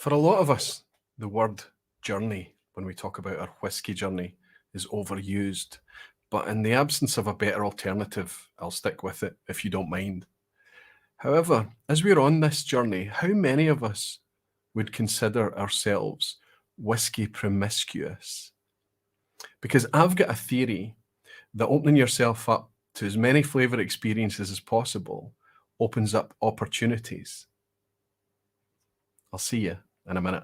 For a lot of us, the word journey, when we talk about our whiskey journey, is overused. But in the absence of a better alternative, I'll stick with it if you don't mind. However, as we're on this journey, how many of us would consider ourselves whisky promiscuous? Because I've got a theory that opening yourself up to as many flavour experiences as possible opens up opportunities. I'll see you in a minute.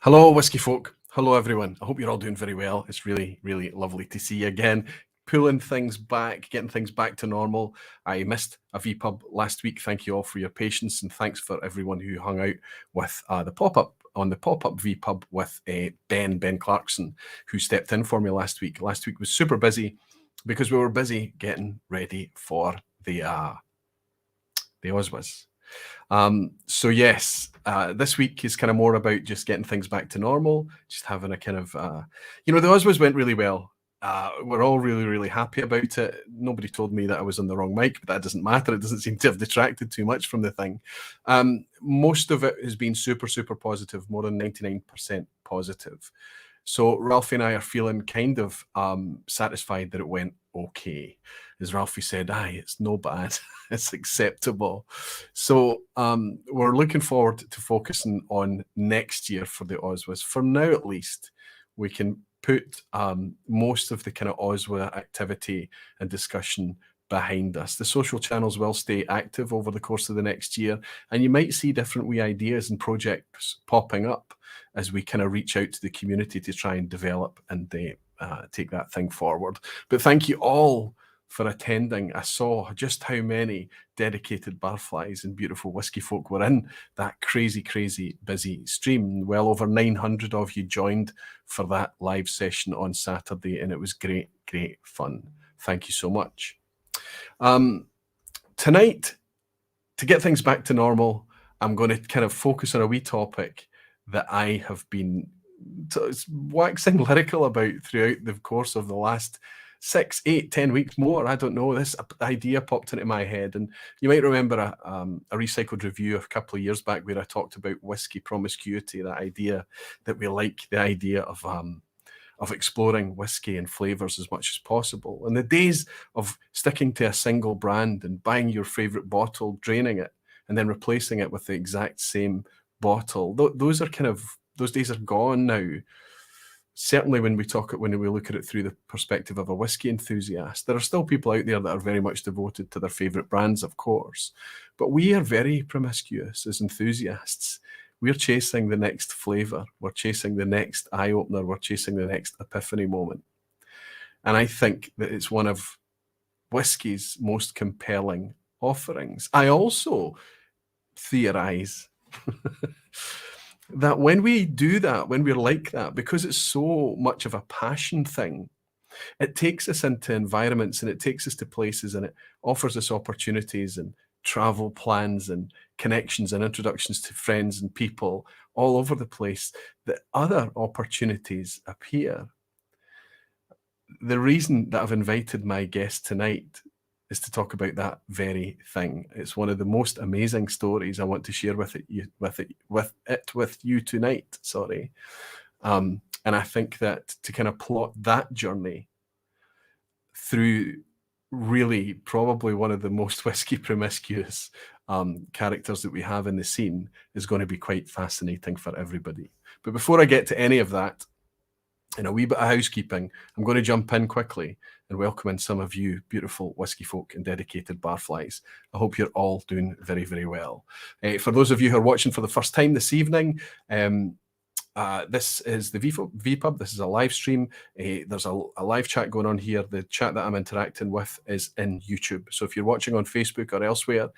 Hello, whiskey folk. Hello, everyone. I hope you're all doing very well. It's really, really lovely to see you again. Pulling things back, getting things back to normal. I missed a vPub last week. Thank you all for your patience, and thanks for everyone who hung out with the pop-up on the pop-up vPub with Ben Clarkson, who stepped in for me last week. Last week was super busy because we were busy getting ready for the Oswas. So yes, this week is kind of more about just getting things back to normal, just having a kind of, the Oswas went really well. We're all really, really happy about it. Nobody told me that I was on the wrong mic, but that doesn't matter. It doesn't seem to have detracted too much from the thing. Most of it has been super, super positive, more than 99% positive. So Ralphie and I are feeling kind of satisfied that it went okay. As Ralphie said, it's no bad. It's acceptable. So we're looking forward to focusing on next year for the Oswas. For now, at least, we can put most of the kind of Oswa activity and discussion behind us. The social channels will stay active over the course of the next year, and you might see different wee ideas and projects popping up as we kind of reach out to the community to try and develop and take that thing forward. But thank you all for attending. I saw just how many dedicated barflies and beautiful whiskey folk were in that crazy, crazy busy stream. Well over 900 of you joined for that live session on Saturday, and it was great, great fun. Thank you so much. Tonight, to get things back to normal, I'm going to kind of focus on a wee topic that I have been waxing lyrical about throughout the course of the last 6, 8, 10 weeks more. I don't know. This idea popped into my head, and you might remember a recycled review a couple of years back where I talked about Whisky Promiscuity, that idea that we like the idea of exploring whiskey and flavors as much as possible. And the days of sticking to a single brand and buying your favorite bottle, draining it, and then replacing it with the exact same bottle, those days are gone now. Certainly when we look at it through the perspective of a whiskey enthusiast, there are still people out there that are very much devoted to their favorite brands, of course, but we are very promiscuous as enthusiasts. We're chasing the next flavor. We're chasing the next eye-opener. We're chasing the next epiphany moment. And I think that it's one of whiskey's most compelling offerings. I also theorize that when we do that, when we're like that, because it's so much of a passion thing, it takes us into environments and it takes us to places and it offers us opportunities and travel plans and connections and introductions to friends and people all over the place, that other opportunities appear. The reason that I've invited my guest tonight is to talk about that very thing. It's one of the most amazing stories I want to share with you tonight. Sorry. And I think that to kind of plot that journey through really probably one of the most whiskey promiscuous characters that we have in the scene is going to be quite fascinating for everybody. But before I get to any of that, in a wee bit of housekeeping, I'm going to jump in quickly and welcome in some of you beautiful whiskey folk and dedicated barflies. I hope you're all doing very, very well. For those of you who are watching for the first time this evening, this is the vPub. This is a live stream. There's a live chat going on here. The chat that I'm interacting with is in YouTube. So if you're watching on Facebook or elsewhere,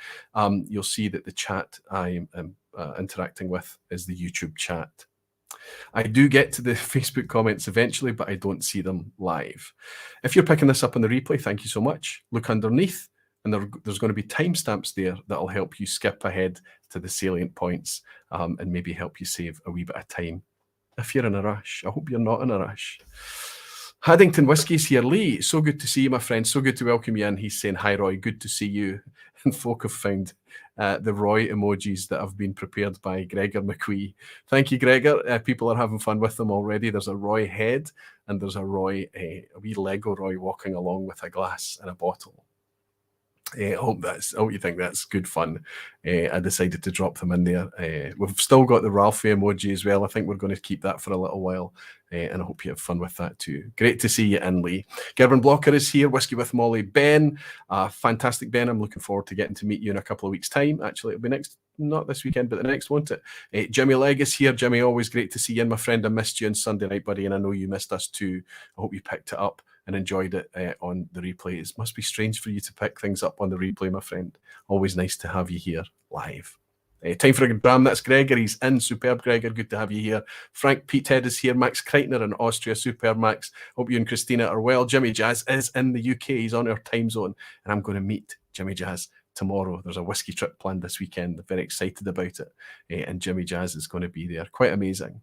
you'll see that the chat I am interacting with is the YouTube chat. I do get to the Facebook comments eventually, but I don't see them live. If you're picking this up on the replay, thank you so much. Look underneath, and there's going to be timestamps there that'll help you skip ahead to the salient points and maybe help you save a wee bit of time if you're in a rush. I hope you're not in a rush. Haddington Whiskies here. Lee, so good to see you, my friend. So good to welcome you in. He's saying, hi, Roy. Good to see you. And folk have found the Roy emojis that have been prepared by Gregor McQuee. Thank you, Gregor. People are having fun with them already. There's a Roy head and there's a Roy, a wee Lego Roy walking along with a glass and a bottle. I hope you think that's good fun. I decided to drop them in there. We've still got the Ralphie emoji as well. I think we're going to keep that for a little while, and I hope you have fun with that too. Great to see you in, Lee. Gerben Blocker is here. Whiskey with Molly. Ben, fantastic Ben. I'm looking forward to getting to meet you in a couple of weeks' time. Actually, it'll be not this weekend, but the next, won't it? Jimmy Legg is here. Jimmy, always great to see you. And my friend, I missed you on Sunday night, buddy, and I know you missed us too. I hope you picked it up and enjoyed it on the replay. It must be strange for you to pick things up on the replay, my friend. Always nice to have you here live. Time for a good dram. That's Gregor. He's in. Superb, Gregor. Good to have you here. Frank Peathead is here. Max Kreitner in Austria. Superb, Max. Hope you and Christina are well. Jimmy Jazz is in the UK. He's on our time zone, and I'm going to meet Jimmy Jazz tomorrow. There's a whiskey trip planned this weekend. I'm very excited about it, and Jimmy Jazz is going to be there. Quite amazing.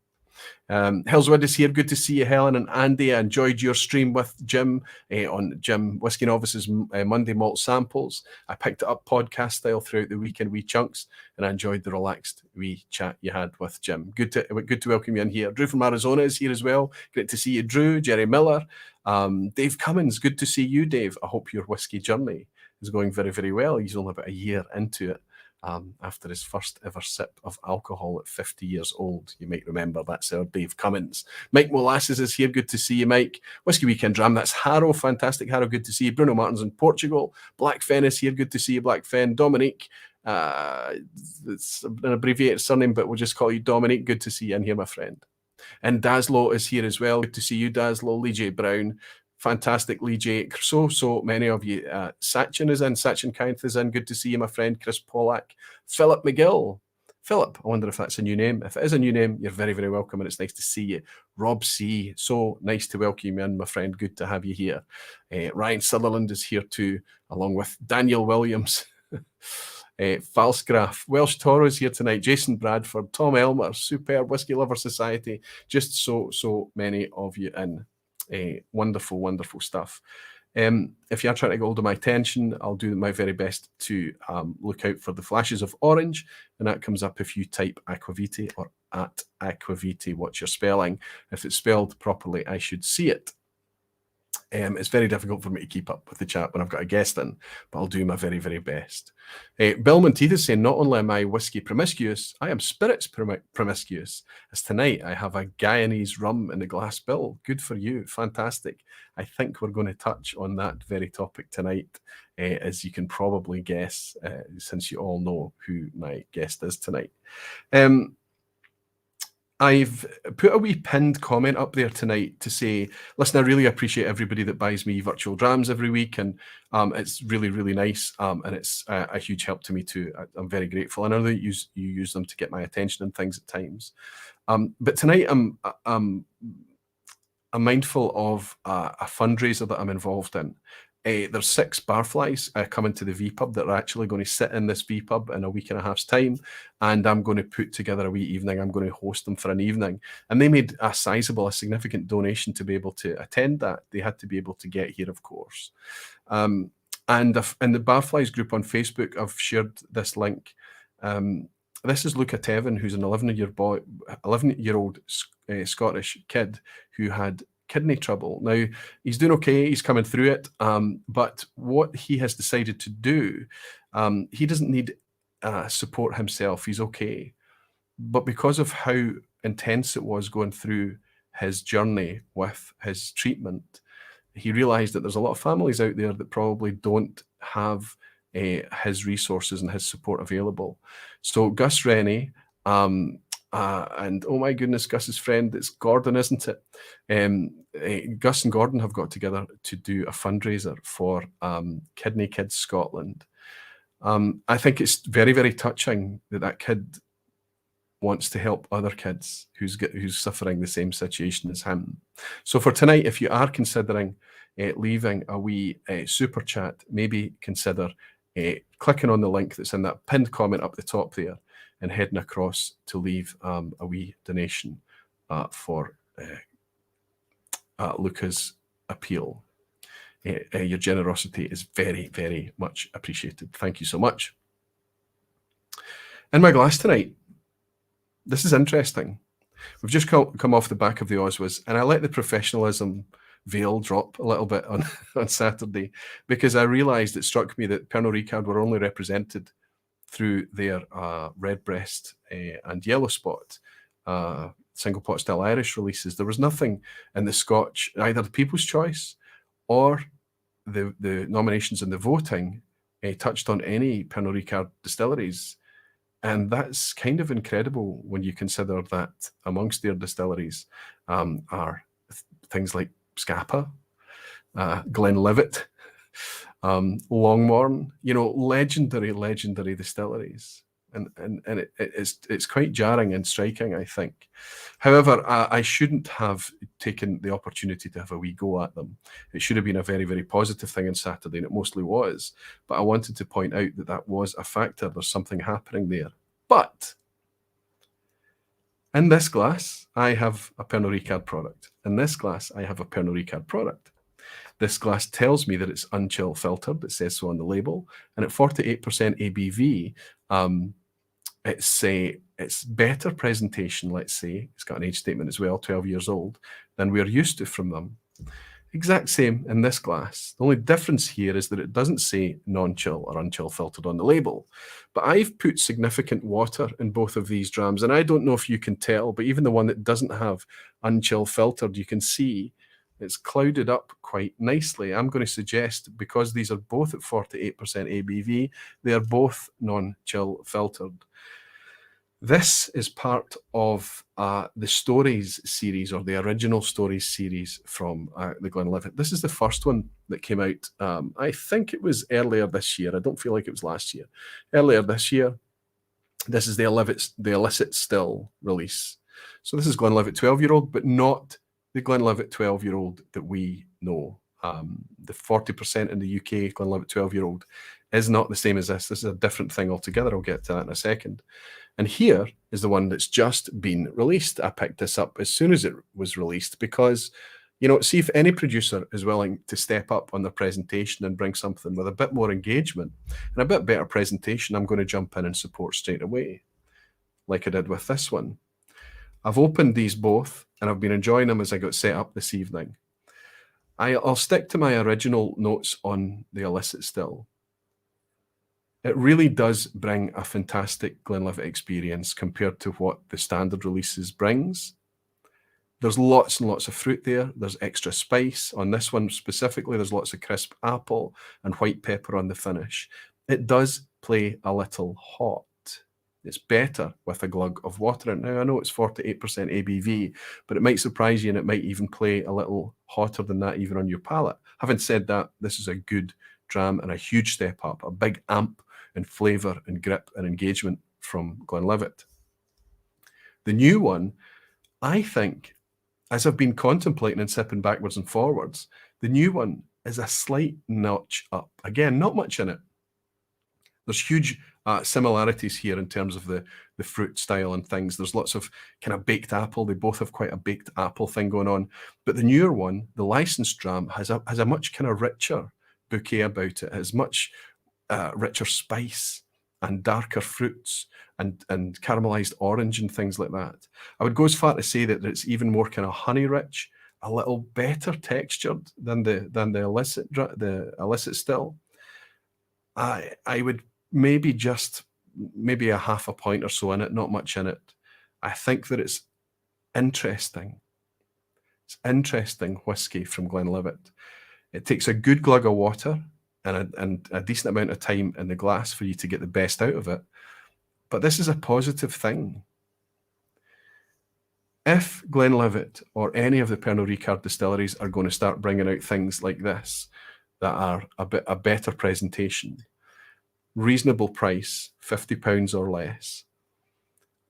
Hillswood is here. Good to see you, Helen and Andy. I enjoyed your stream with Jim on Jim Whiskey Novice's Monday Malt Samples. I picked it up podcast style throughout the week in wee chunks, and I enjoyed the relaxed wee chat you had with Jim. Good to welcome you in here. Drew from Arizona is here as well. Great to see you, Drew. Jerry Miller, Dave Cummins. Good to see you, Dave. I hope your whiskey journey is going very, very well. He's only about a year into it. After his first ever sip of alcohol at 50 years old. You might remember that's our Dave Cummins. Mike Molasses is here. Good to see you, Mike. Whiskey Weekend Dram. That's Harrow. Fantastic, Harrow. Good to see you. Bruno Martin's in Portugal. Black Fen is here. Good to see you, Black Fen. Dominique. It's an abbreviated surname, but we'll just call you Dominique. Good to see you in here, my friend. And Daslow is here as well. Good to see you, Daslow. Lee J. Brown. Fantastic, Lee J. So many of you. Sachin is in. Sachin Kainth is in. Good to see you, my friend. Chris Pollack. Philip McGill. Philip, I wonder if that's a new name. If it is a new name, you're very, very welcome, and it's nice to see you. Rob C. So nice to welcome you in, my friend. Good to have you here. Ryan Sutherland is here too, along with Daniel Williams. Falsgraf. Welsh Toro is here tonight. Jason Bradford. Tom Elmer. Superb. Whiskey Lover Society. Just so many of you in. Wonderful, wonderful stuff. If you're trying to get hold of my attention, I'll do my very best to look out for the flashes of orange, and that comes up if you type Aquavite or at Aquavite. What's your spelling? If it's spelled properly, I should see it. It's very difficult for me to keep up with the chat when I've got a guest in, but I'll do my very, very best. Bill Monteith is saying, not only am I whiskey promiscuous, I am spirits promiscuous. As tonight, I have a Guyanese rum in the glass, Bill. Good for you. Fantastic. I think we're going to touch on that very topic tonight, as you can probably guess, since you all know who my guest is tonight. I've put a wee pinned comment up there tonight to say, listen, I really appreciate everybody that buys me virtual drams every week, and it's really, really nice, and it's a huge help to me too. I'm very grateful. I know that you use them to get my attention and things at times, but tonight I'm mindful of a fundraiser that I'm involved in. There's 6 barflies coming to the vPub that are actually going to sit in this vPub in a week and a half's time, and I'm going to put together a wee evening. I'm going to host them for an evening, and they made a significant donation to be able to attend that. They had to be able to get here, of course. And in the barflies group on Facebook, I've shared this link. This is Luca Tevin, who's an 11-year-old Scottish kid who had kidney trouble. Now, he's doing okay, he's coming through it, but what he has decided to do, he doesn't need support himself, he's okay. But because of how intense it was going through his journey with his treatment, he realized that there's a lot of families out there that probably don't have his resources and his support available. So Gus Rennie, and oh my goodness, Gus's friend, it's Gordon, isn't it? Gus and Gordon have got together to do a fundraiser for Kidney Kids Scotland. I think it's very, very touching that kid wants to help other kids who's suffering the same situation as him. So for tonight, if you are considering leaving a wee super chat, maybe consider clicking on the link that's in that pinned comment up the top there and heading across to leave a wee donation for Luca's appeal. Your generosity is very, very much appreciated. Thank you so much. In my glass tonight, this is interesting. We've just come off the back of the Oswas, and I let the professionalism veil drop a little bit on Saturday, because I realised it struck me that Pernod Ricard were only represented through their Redbreast and Yellow Spot single pot still Irish releases. There was nothing in the Scotch, either the People's Choice or the nominations and the voting touched on any Pernod Ricard distilleries. And that's kind of incredible when you consider that amongst their distilleries are things like Scapa, Glenlivet, Longmorn, legendary distilleries. And it's quite jarring and striking, I think. However, I shouldn't have taken the opportunity to have a wee go at them. It should have been a very, very positive thing on Saturday, and it mostly was. But I wanted to point out that was a factor. There's something happening there. But in this glass, I have a Pernod Ricard product. In this glass, I have a Pernod Ricard product. This glass tells me that it's unchill filtered. It says so on the label. And at 48% ABV, it's better presentation, let's say. It's got an age statement as well, 12 years old, than we're used to from them. Exact same in this glass. The only difference here is that it doesn't say non-chill or unchill filtered on the label. But I've put significant water in both of these drams, and I don't know if you can tell, but even the one that doesn't have unchill filtered, you can see it's clouded up quite nicely. I'm going to suggest, because these are both at 48% ABV, they are both non-chill filtered. This is part of the Stories series, or the original Stories series from the Glenlivet. This is the first one that came out. I think it was earlier this year. I don't feel like it was last year. Earlier this year. This is the Illicit Still release. So this is Glenlivet 12-year-old, but not the Glenlivet 12-year-old that we know. The 40% in the UK Glenlivet 12-year-old is not the same as this. This is a different thing altogether. I'll get to that in a second. And here is the one that's just been released. I picked this up as soon as it was released because, see if any producer is willing to step up on their presentation and bring something with a bit more engagement and a bit better presentation, I'm going to jump in and support straight away, like I did with this one. I've opened these both, and I've been enjoying them as I got set up this evening. I'll stick to my original notes on the Illicit Still. It really does bring a fantastic Glenlivet experience compared to what the standard releases brings. There's lots and lots of fruit there. There's extra spice. On this one specifically, there's lots of crisp apple and white pepper on the finish. It does play a little hot. It's better with a glug of water in it. Now, I know it's 48% ABV, but it might surprise you, and it might even play a little hotter than that even on your palate. Having said that, this is a good dram and a huge step up, a big amp in flavour and grip and engagement from Glenlivet. The new one, I think, as I've been contemplating and sipping backwards and forwards, the new one is a slight notch up. Again, not much in it. There's huge similarities here in terms of the fruit style and things. There's lots of kind of baked apple. They both have quite a baked apple thing going on. But the newer one, the licensed dram, has a much kind of richer bouquet about it. It has much richer spice and darker fruits and caramelized orange and things like that. I would go as far to say that it's even more kind of honey rich, a little better textured than the Illicit Still. I would maybe a half a point or so in it, not much in it. I think that it's interesting. It's interesting whiskey from Glenlivet. It takes a good glug of water and a decent amount of time in the glass for you to get the best out of it. But this is a positive thing. If Glenlivet or any of the Pernod Ricard distilleries are going to start bringing out things like this that are a better presentation, reasonable price, £50 or less,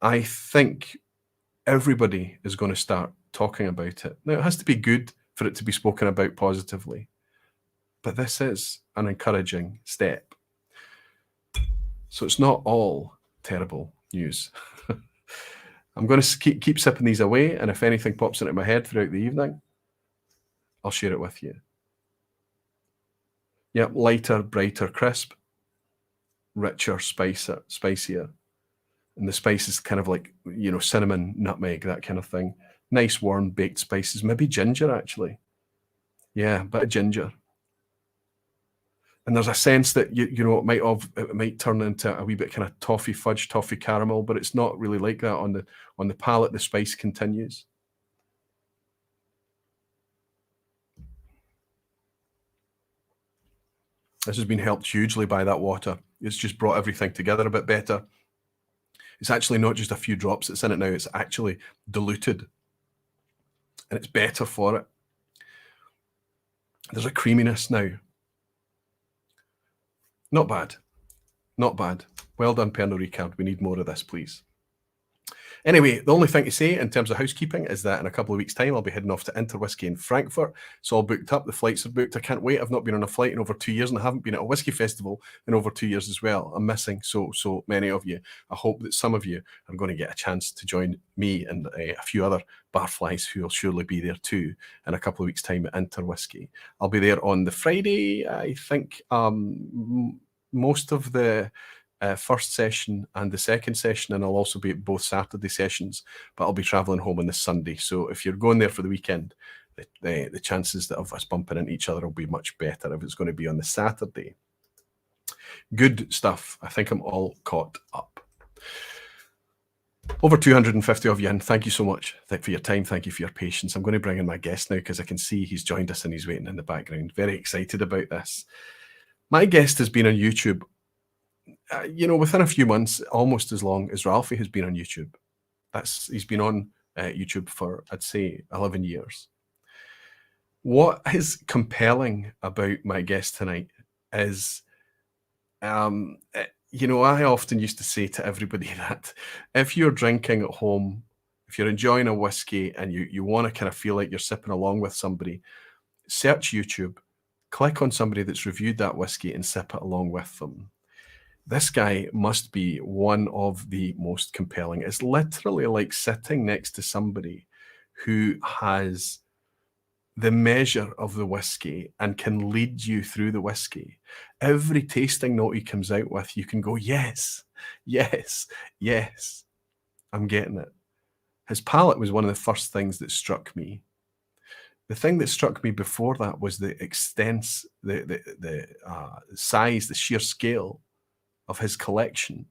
I think everybody is going to start talking about it. Now, it has to be good for it to be spoken about positively, but this is an encouraging step. So it's not all terrible news. I'm going to keep sipping these away, and if anything pops into my head throughout the evening, I'll share it with you. Yep, lighter, brighter, crisp, richer, spicier. And the spice is kind of like, you know, cinnamon, nutmeg, that kind of thing. Nice, warm, baked spices. Maybe ginger, actually. Yeah, a bit of ginger. And there's a sense that, you know, it might turn into a wee bit kind of toffee fudge, toffee caramel, but it's not really like that on the palate. The spice continues. This has been helped hugely by that water. It's just brought everything together a bit better. It's actually not just a few drops that's in it now, it's actually diluted. And it's better for it. There's a creaminess now. Not bad. Not bad. Well done, Pernod Ricard. We need more of this, please. Anyway, the only thing to say in terms of housekeeping is that in a couple of weeks' time, I'll be heading off to InterWhisky in Frankfurt. It's all booked up. The flights are booked. I can't wait. I've not been on a flight in over 2 years, and I haven't been at a whiskey festival in over 2 years as well. I'm missing so many of you. I hope that some of you are going to get a chance to join me and a few other barflies who will surely be there too in a couple of weeks' time at InterWhisky. I'll be there on the Friday, I think. Most of the first session and the second session, and I'll also be at both Saturday sessions, but I'll be traveling home on the Sunday. So if you're going there for the weekend, the chances of us bumping into each other will be much better if it's going to be on the Saturday. Good stuff. I think I'm all caught up. Over 250 of you, and thank you so much for your time. Thank you for your patience. I'm going to bring in my guest now because I can see he's joined us and he's waiting in the background. Very excited about this. My guest has been on YouTube, you know, within a few months, almost as long as Ralphie has been on YouTube. He's been on YouTube for, I'd say, 11 years. What is compelling about my guest tonight is, you know, I often used to say to everybody that if you're drinking at home, if you're enjoying a whiskey and you want to kind of feel like you're sipping along with somebody, search YouTube, click on somebody that's reviewed that whiskey and sip it along with them. This guy must be one of the most compelling. It's literally like sitting next to somebody who has the measure of the whiskey and can lead you through the whiskey. Every tasting note he comes out with, you can go, yes, yes, yes, I'm getting it. His palate was one of the first things that struck me. The thing that struck me before that was the extent, the size, the sheer scale of his collection.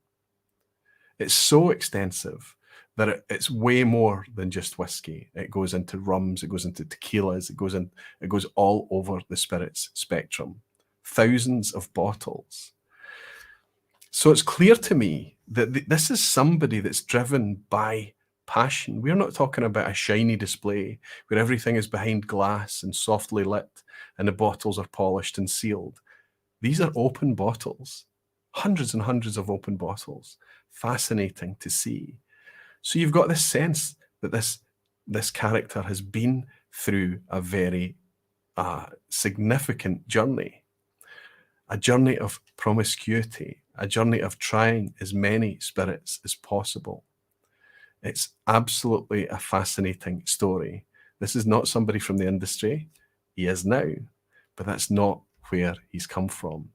It's so extensive that it's way more than just whiskey. It goes into rums, it goes into tequilas, it goes all over the spirits spectrum. Thousands of bottles. So it's clear to me that this is somebody that's driven by passion. We're not talking about a shiny display where everything is behind glass and softly lit and the bottles are polished and sealed. These are open bottles. Hundreds and hundreds of open bottles. Fascinating to see. So you've got this sense that this character has been through a very significant journey. A journey of promiscuity. A journey of trying as many spirits as possible. It's absolutely a fascinating story. This is not somebody from the industry. He is now, but that's not where he's come from.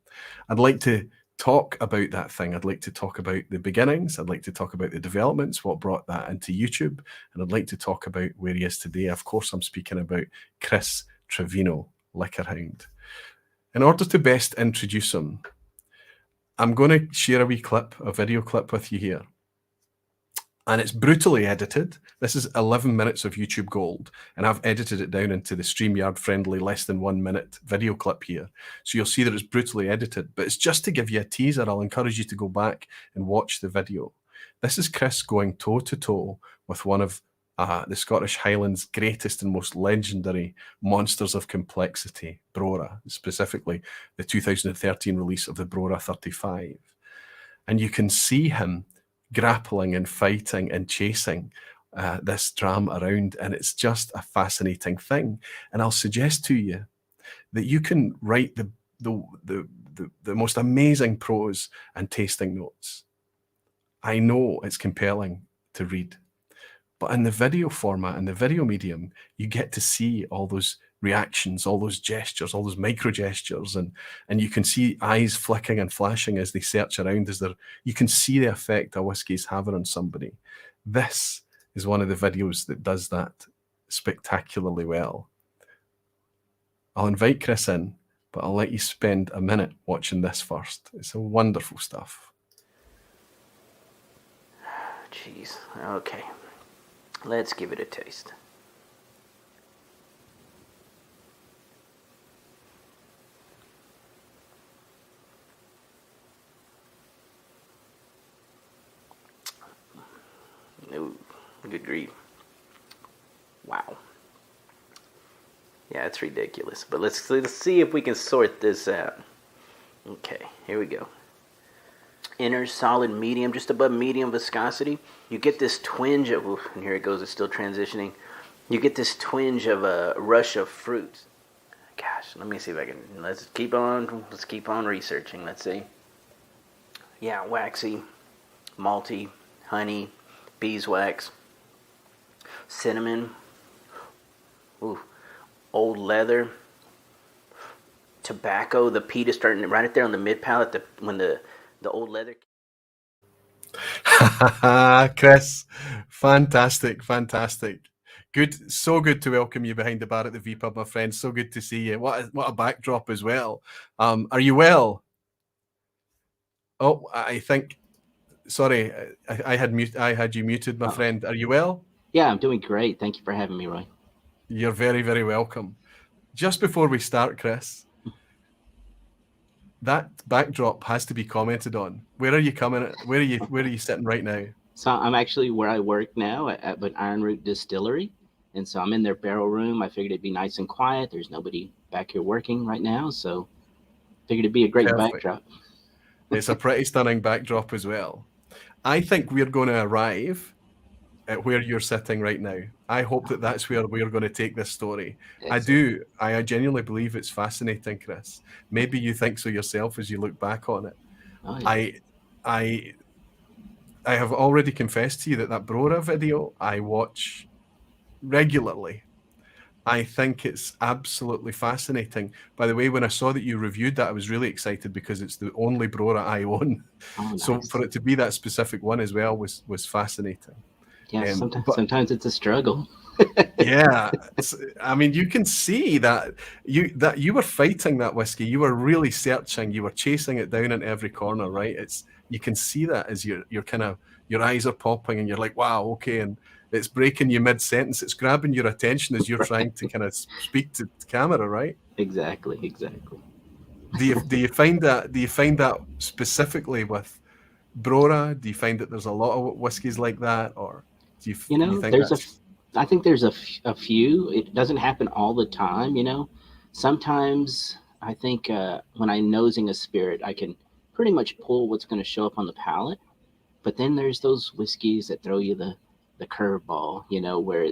I'd like to talk about that thing. I'd like to talk about the beginnings. I'd like to talk about the developments, what brought that into YouTube. And I'd like to talk about where he is today. Of course, I'm speaking about Chris Trevino, Liquorhound. In order to best introduce him, I'm going to share a wee clip, a video clip with you here. And it's brutally edited. This is 11 minutes of YouTube gold, and I've edited it down into the StreamYard friendly less than 1 minute video clip here. So you'll see that it's brutally edited, but it's just to give you a teaser. I'll encourage you to go back and watch the video. This is Chris going toe to toe with one of the Scottish Highlands' greatest and most legendary monsters of complexity, Brora, specifically the 2013 release of the Brora 35. And you can see him grappling and fighting and chasing this dram around, and it's just a fascinating thing. And I'll suggest to you that you can write the most amazing prose and tasting notes. I know it's compelling to read, but in the video format, in the video medium, you get to see all those reactions, all those gestures, all those micro gestures, and you can see eyes flicking and flashing as they search around. You can see the effect a whiskey is having on somebody. This is one of the videos that does that spectacularly well. I'll invite Chris in, but I'll let you spend a minute watching this first. It's a wonderful stuff. Jeez. Okay. Let's give it a taste. Ooh, good grief. Wow. Yeah, it's ridiculous. But let's see if we can sort this out. Okay, here we go. Inner solid medium, just above medium viscosity. You get this twinge of, oof, and here it goes, it's still transitioning. You get this twinge of a rush of fruits. Gosh, let me see if I can, let's keep on researching, let's see. Yeah, waxy, malty, honey, beeswax, cinnamon, ooh, old leather, tobacco. The peat is starting right up there on the mid palate. When the old leather. Chris, fantastic. Good, so good to welcome you behind the bar at the vPub, my friend. So good to see you. What a backdrop as well. Are you well? Oh, I think. Sorry, I had you muted, my friend. Are you well? Yeah, I'm doing great. Thank you for having me, Roy. You're very, very welcome. Just before we start, Chris, that backdrop has to be commented on. Where are you coming? Where are you sitting right now? So I'm actually where I work now at an Iron Root distillery, and so I'm in their barrel room. I figured it'd be nice and quiet. There's nobody back here working right now, so figured it'd be a great backdrop. It's a pretty stunning backdrop as well. I think we're going to arrive at where you're sitting right now. I hope that that's where we're going to take this story. Excellent. I genuinely believe it's fascinating, Chris. Maybe you think so yourself as you look back on it. Oh, yeah. I have already confessed to you that Brora video I watch regularly. I think it's absolutely fascinating. By the way, when I saw that you reviewed that, I was really excited because it's the only Brora I own. Oh, nice. So for it to be that specific one as well was fascinating. Yeah, sometimes it's a struggle. Yeah, I mean, you can see that you were fighting that whiskey. You were really searching. You were chasing it down in every corner, right? You can see that as you're kind of, your eyes are popping and you're like, wow, okay, and it's breaking you mid-sentence. It's grabbing your attention as you're trying to kind of speak to the camera, right? Exactly. Do you find that specifically with Brora? Do you find that there's a lot of whiskeys like that, or do you think I think there's a few. It doesn't happen all the time, Sometimes I think when I'm nosing a spirit, I can pretty much pull what's going to show up on the palate. But then there's those whiskeys that throw you the curveball, where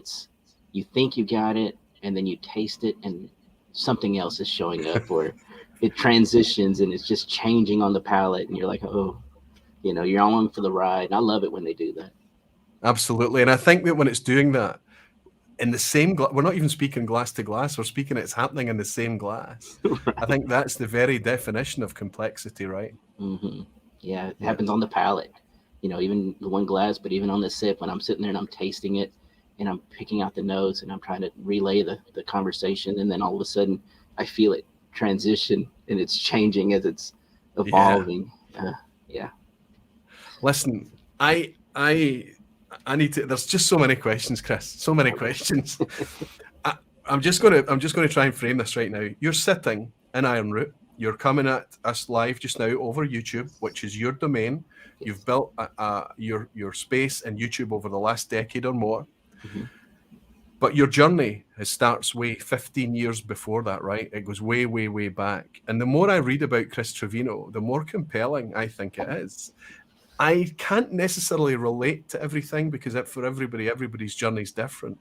you think you got it and then you taste it and something else is showing up, or it transitions and it's just changing on the palate and you're like, oh, you're on for the ride. And I love it when they do that. Absolutely. And I think that when it's doing that in the same glass, we're not even speaking glass to glass, we're speaking it's happening in the same glass. Right. I think that's the very definition of complexity, right? Mm-hmm. Yeah, it happens on the palate. Even the one glass, but even on the sip, when I'm sitting there and I'm tasting it and I'm picking out the notes and I'm trying to relay the conversation, and then all of a sudden I feel it transition and it's changing as it's evolving. Yeah. Listen, I need to. There's just so many questions, Chris. So many questions. I'm just going to try and frame this right now. You're sitting in Iron Root. You're coming at us live just now over YouTube, which is your domain. Yes. You've built your space in YouTube over the last decade or more. Mm-hmm. But your journey starts 15 years before that, right? It goes way, way, way back. And the more I read about Chris Trevino, the more compelling I think it is. I can't necessarily relate to everything because for everybody, everybody's journey is different.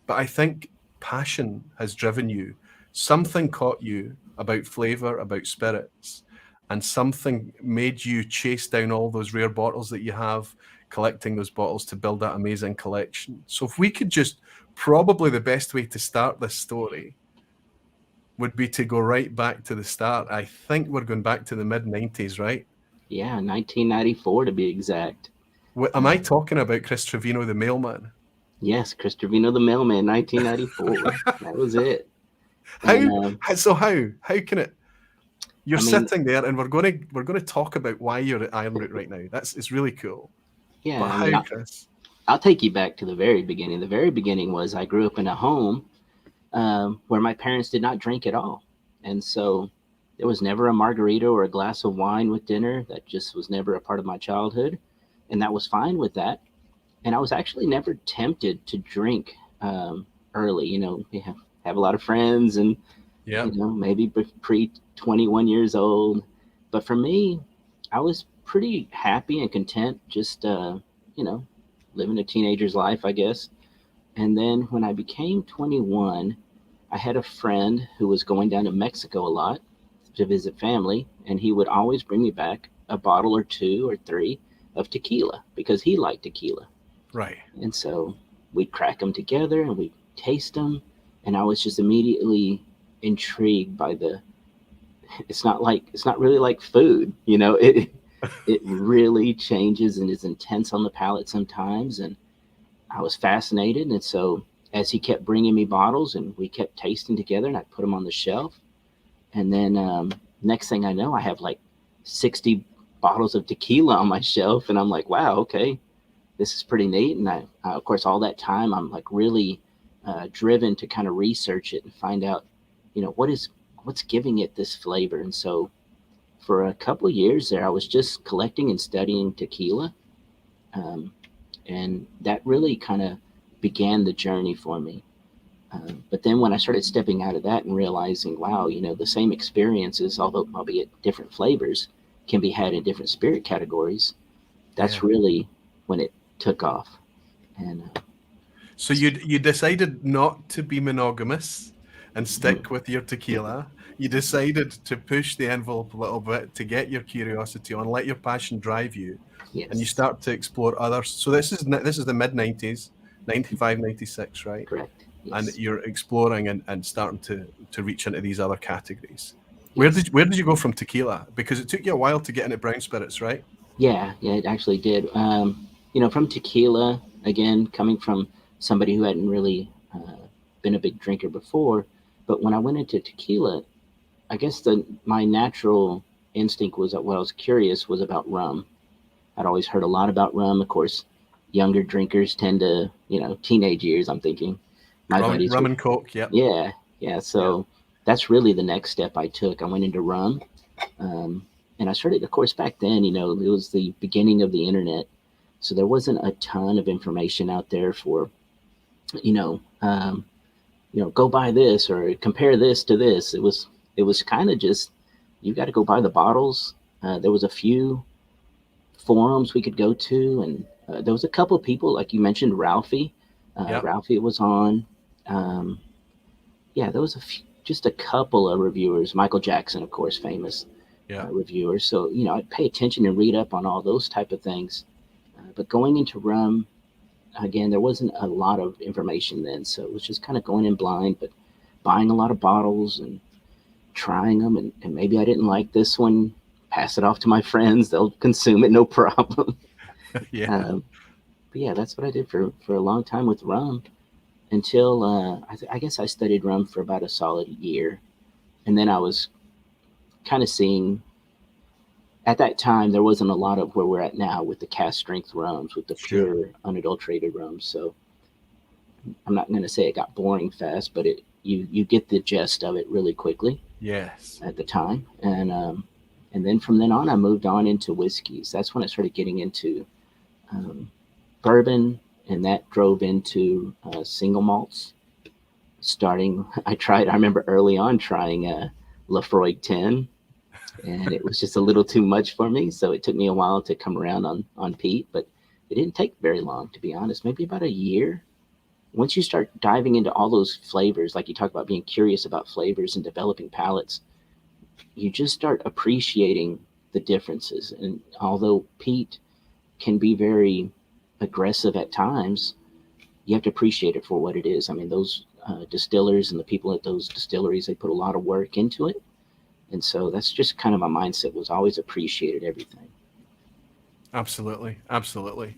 But I think passion has driven you. Something caught you about flavor, about spirits, and something made you chase down all those rare bottles that you have, collecting those bottles to build that amazing collection. So if we could just, probably the best way to start this story would be to go right back to the start. I think we're going back to the mid-90s, right? Yeah, 1994 to be exact. Am I talking about Chris Trevino, the Mailman? Yes, Chris Trevino, the Mailman, 1994. That was it. How can it? You're sitting there, and we're going to talk about why you're at Iron Root right now. It's really cool. Yeah, but how, Chris? I'll take you back to the very beginning. The very beginning was I grew up in a home where my parents did not drink at all, and so there was never a margarita or a glass of wine with dinner. That just was never a part of my childhood, and that was fine with that. And I was actually never tempted to drink early. You know, we have a lot of friends, and you know, maybe pre 21 years old. But for me, I was pretty happy and content, just you know, living a teenager's life, I guess. And then when I became 21, I had a friend who was going down to Mexico a lot to visit family, and he would always bring me back a bottle or two or three of tequila because he liked tequila. Right. And so we'd crack them together and we'd taste them. And I was just immediately intrigued by it's not really like food, you know, it really changes and is intense on the palate sometimes. And I was fascinated. And so as he kept bringing me bottles and we kept tasting together, and I'd put them on the shelf. And then next thing I know, I have like 60 bottles of tequila on my shelf. And I'm like, wow, okay, this is pretty neat. And I of course, all that time, I'm like really driven to kind of research it and find out, you know, what's giving it this flavor. And so for a couple of years there, I was just collecting and studying tequila. And that really kind of began the journey for me. But then when I started stepping out of that and realizing, wow, you know, the same experiences, although albeit different flavors, can be had in different spirit categories, that's really when it took off. And so you decided not to be monogamous and stick with your tequila. You decided to push the envelope a little bit to get your curiosity on, let your passion drive you. Yes. And you start to explore others. So this is the mid-90s, 95, 96, right? Correct. Yes. And you're exploring and starting to reach into these other categories. Where did you go from tequila? Because it took you a while to get into brown spirits, right? Yeah, it actually did. You know, from tequila, again, coming from somebody who hadn't really been a big drinker before, but when I went into tequila, I guess my natural instinct was that what I was curious was about rum. I'd always heard a lot about rum. Of course, younger drinkers tend to, you know, teenage years, I'm thinking. Rum and Coke, yeah. So that's really the next step I took. I went into rum. And I started, of course, back then, you know, it was the beginning of the internet. So there wasn't a ton of information out there for, you know, go buy this or compare this to this. It was kind of just, you got to go buy the bottles. There was a few forums we could go to, and there was a couple of people, like you mentioned, Ralphie. Ralphie was on. There was just a couple of reviewers. Michael Jackson, of course, famous reviewers. So, you know, I'd pay attention and read up on all those type of things. But going into rum, again, there wasn't a lot of information then. So it was just kind of going in blind, but buying a lot of bottles and trying them. And maybe I didn't like this one, pass it off to my friends. They'll consume it, no problem. But yeah, that's what I did for a long time with rum until I guess I studied rum for about a solid year. And then I was kind of seeing, at that time, there wasn't a lot of where we're at now with the cast strength rums, with the pure, unadulterated rums. So I'm not going to say it got boring fast, but you get the gist of it really quickly. Yes. At the time. And then from then on, I moved on into whiskeys. That's when I started getting into bourbon, and that drove into single malts. I remember early on trying Lafroig 10. and it was just a little too much for me. So it took me a while to come around on peat, but it didn't take very long, to be honest, maybe about a year. Once you start diving into all those flavors, like you talk about being curious about flavors and developing palates, you just start appreciating the differences. And although peat can be very aggressive at times, you have to appreciate it for what it is. I mean, those distillers and the people at those distilleries, they put a lot of work into it. And so that's just kind of my mindset, was always appreciated everything. Absolutely. Absolutely.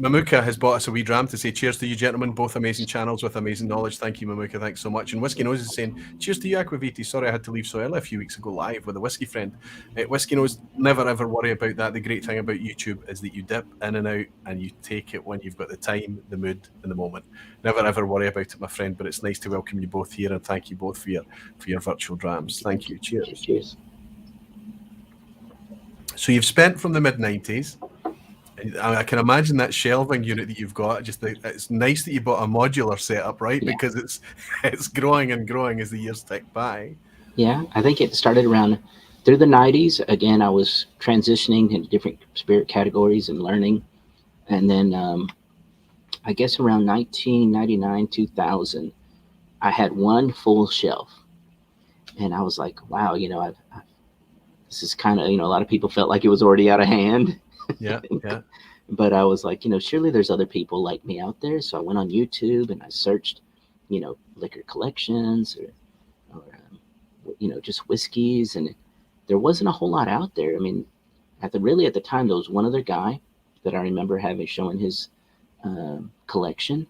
Mamuka has bought us a wee dram to say cheers to you, gentlemen. Both amazing channels with amazing knowledge. Thank you, Mamuka. Thanks so much. And Whiskey Nose is saying cheers to you, Aquaviti. Sorry I had to leave so early a few weeks ago live with a whiskey friend. Whiskey Nose, never ever worry about that. The great thing about YouTube is that you dip in and out and you take it when you've got the time, the mood, and the moment. Never ever worry about it, my friend. But it's nice to welcome you both here and thank you both for your virtual drams. Thank you. Cheers. Cheers. So you've spent from the mid-90s. I can imagine that shelving unit that you've got. It's nice that you bought a modular setup, right? Yeah. Because it's growing and growing as the years tick by. Yeah, I think it started around through the 90s. Again, I was transitioning into different spirit categories and learning. And then I guess around 1999, 2000, I had one full shelf. And I was like, wow, this is kind of, a lot of people felt like it was already out of hand. Yeah, yeah. But I was like, surely there's other people like me out there. So I went on YouTube and I searched, liquor collections or just whiskeys. And there wasn't a whole lot out there. I mean, at the time, there was one other guy that I remember showing his collection.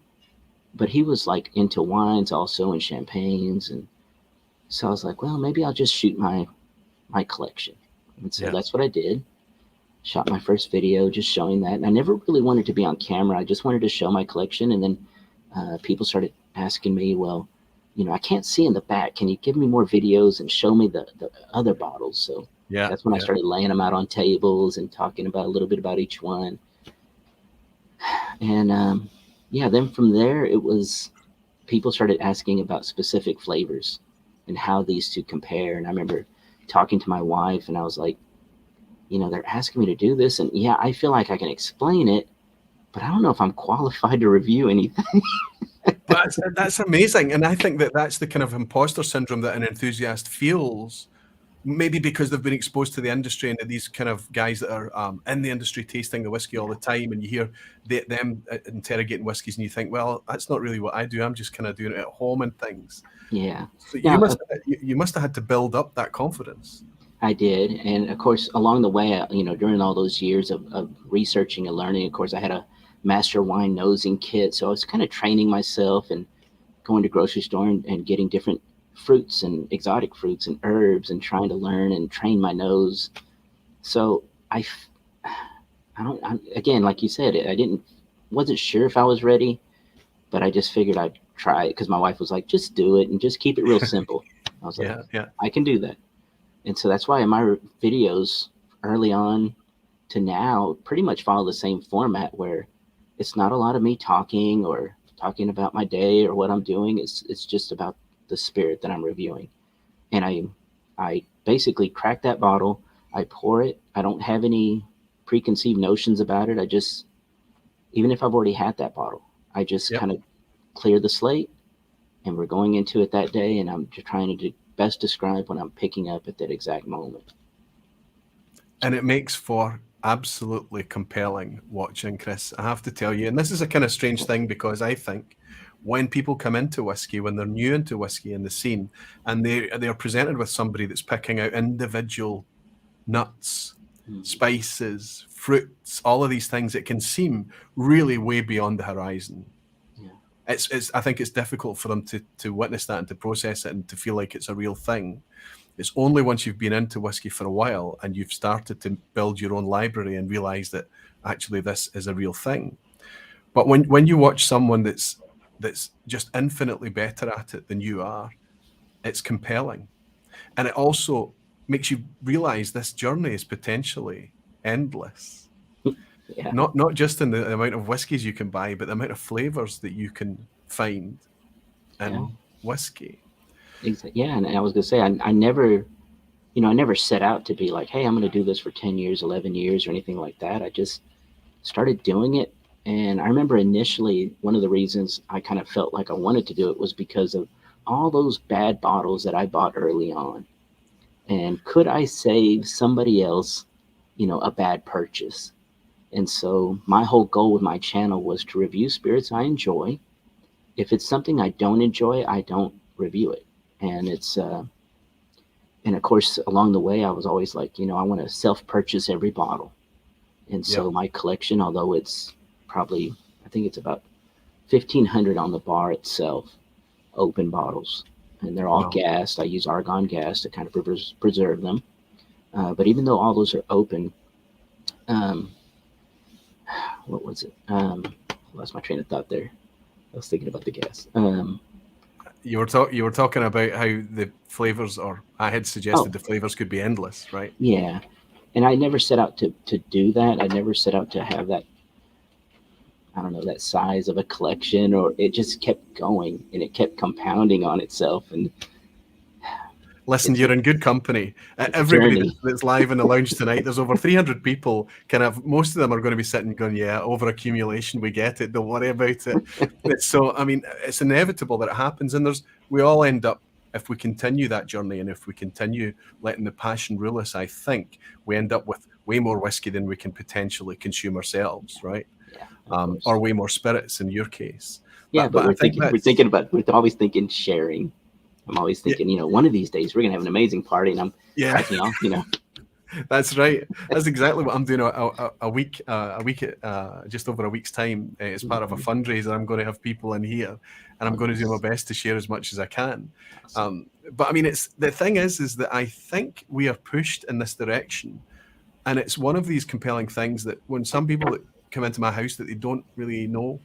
But he was like into wines also and champagnes. And so I was like, well, maybe I'll just shoot my collection. And so that's what I did. Shot my first video just showing that. And I never really wanted to be on camera. I just wanted to show my collection. And then people started asking me, well, I can't see in the back. Can you give me more videos and show me the other bottles? So that's when I started laying them out on tables and talking about a little bit about each one. And then from there, it was people started asking about specific flavors and how these two compare. And I remember talking to my wife and I was like, they're asking me to do this. And yeah, I feel like I can explain it, but I don't know if I'm qualified to review anything. That's amazing. And I think that's the kind of imposter syndrome that an enthusiast feels, maybe because they've been exposed to the industry and these kind of guys that are in the industry tasting the whiskey all the time. And you hear them interrogating whiskeys and you think, well, that's not really what I do. I'm just kind of doing it at home and things. Yeah. So you must have had to build up that confidence. I did. And of course, along the way, during all those years of researching and learning, of course, I had a master wine nosing kit. So I was kind of training myself and going to grocery store and getting different fruits and exotic fruits and herbs and trying to learn and train my nose. So again, like you said, wasn't sure if I was ready, but I just figured I'd try it because my wife was like, just do it and just keep it real simple. I was like, I can do that. And so that's why in my videos early on to now pretty much follow the same format where it's not a lot of me talking or talking about my day or what I'm doing. It's just about the spirit that I'm reviewing. And I basically crack that bottle. I pour it. I don't have any preconceived notions about it. I just, even if I've already had that bottle, I just kind of clear the slate and we're going into it that day. And I'm just trying to best describe what I'm picking up at that exact moment. And it makes for absolutely compelling watching, Chris. I have to tell you, and this is a kind of strange thing because I think when people come into whiskey, when they're new into whiskey in the scene, and they are presented with somebody that's picking out individual nuts, spices, fruits, all of these things, it can seem really way beyond the horizon. I think it's difficult for them to witness that and to process it and to feel like it's a real thing. It's only once you've been into whiskey for a while and you've started to build your own library and realize that actually this is a real thing. But when you watch someone that's just infinitely better at it than you are, it's compelling. And it also makes you realize this journey is potentially endless. Not just in the amount of whiskeys you can buy, but the amount of flavors that you can find in whiskey. Exactly. Yeah, and I was gonna say I never I never set out to be like, hey, I'm going to do this for 10 years, 11 years, or anything like that. I just started doing it. And I remember initially, one of the reasons I kind of felt like I wanted to do it was because of all those bad bottles that I bought early on. And could I save somebody else, a bad purchase? And so my whole goal with my channel was to review spirits I enjoy. If it's something I don't enjoy, I don't review it. And and of course, along the way, I was always like, I want to self-purchase every bottle. And so my collection, although it's probably, I think it's about 1,500 on the bar itself, open bottles. And they're all gassed. I use argon gas to kind of preserve them. But even though all those are open, what was it? Lost my train of thought there. I was thinking about the gas. You were talking about how the flavors, or I had suggested the flavors could be endless, right? Yeah, and I never set out to do that. I never set out to have that. I don't know, that size of a collection, or it just kept going and it kept compounding on itself. And listen, you're in good company. Everybody that's live in the lounge tonight, there's over 300 people. Most of them are going to be sitting going, yeah, over accumulation, we get it. Don't worry about it. So, I mean, it's inevitable that it happens. And we all end up, if we continue that journey and if we continue letting the passion rule us, I think we end up with way more whiskey than we can potentially consume ourselves, right? Yeah, or way more spirits in your case. Yeah, but we're always thinking sharing. I'm always thinking, one of these days we're gonna have an amazing party, and I'm cracking off, That's right. That's exactly what I'm doing. A week, just over a week's time, as part of a fundraiser. I'm going to have people in here, and I'm going to do my best to share as much as I can. But I mean, the thing is that I think we are pushed in this direction, and it's one of these compelling things that when some people that come into my house that they don't really know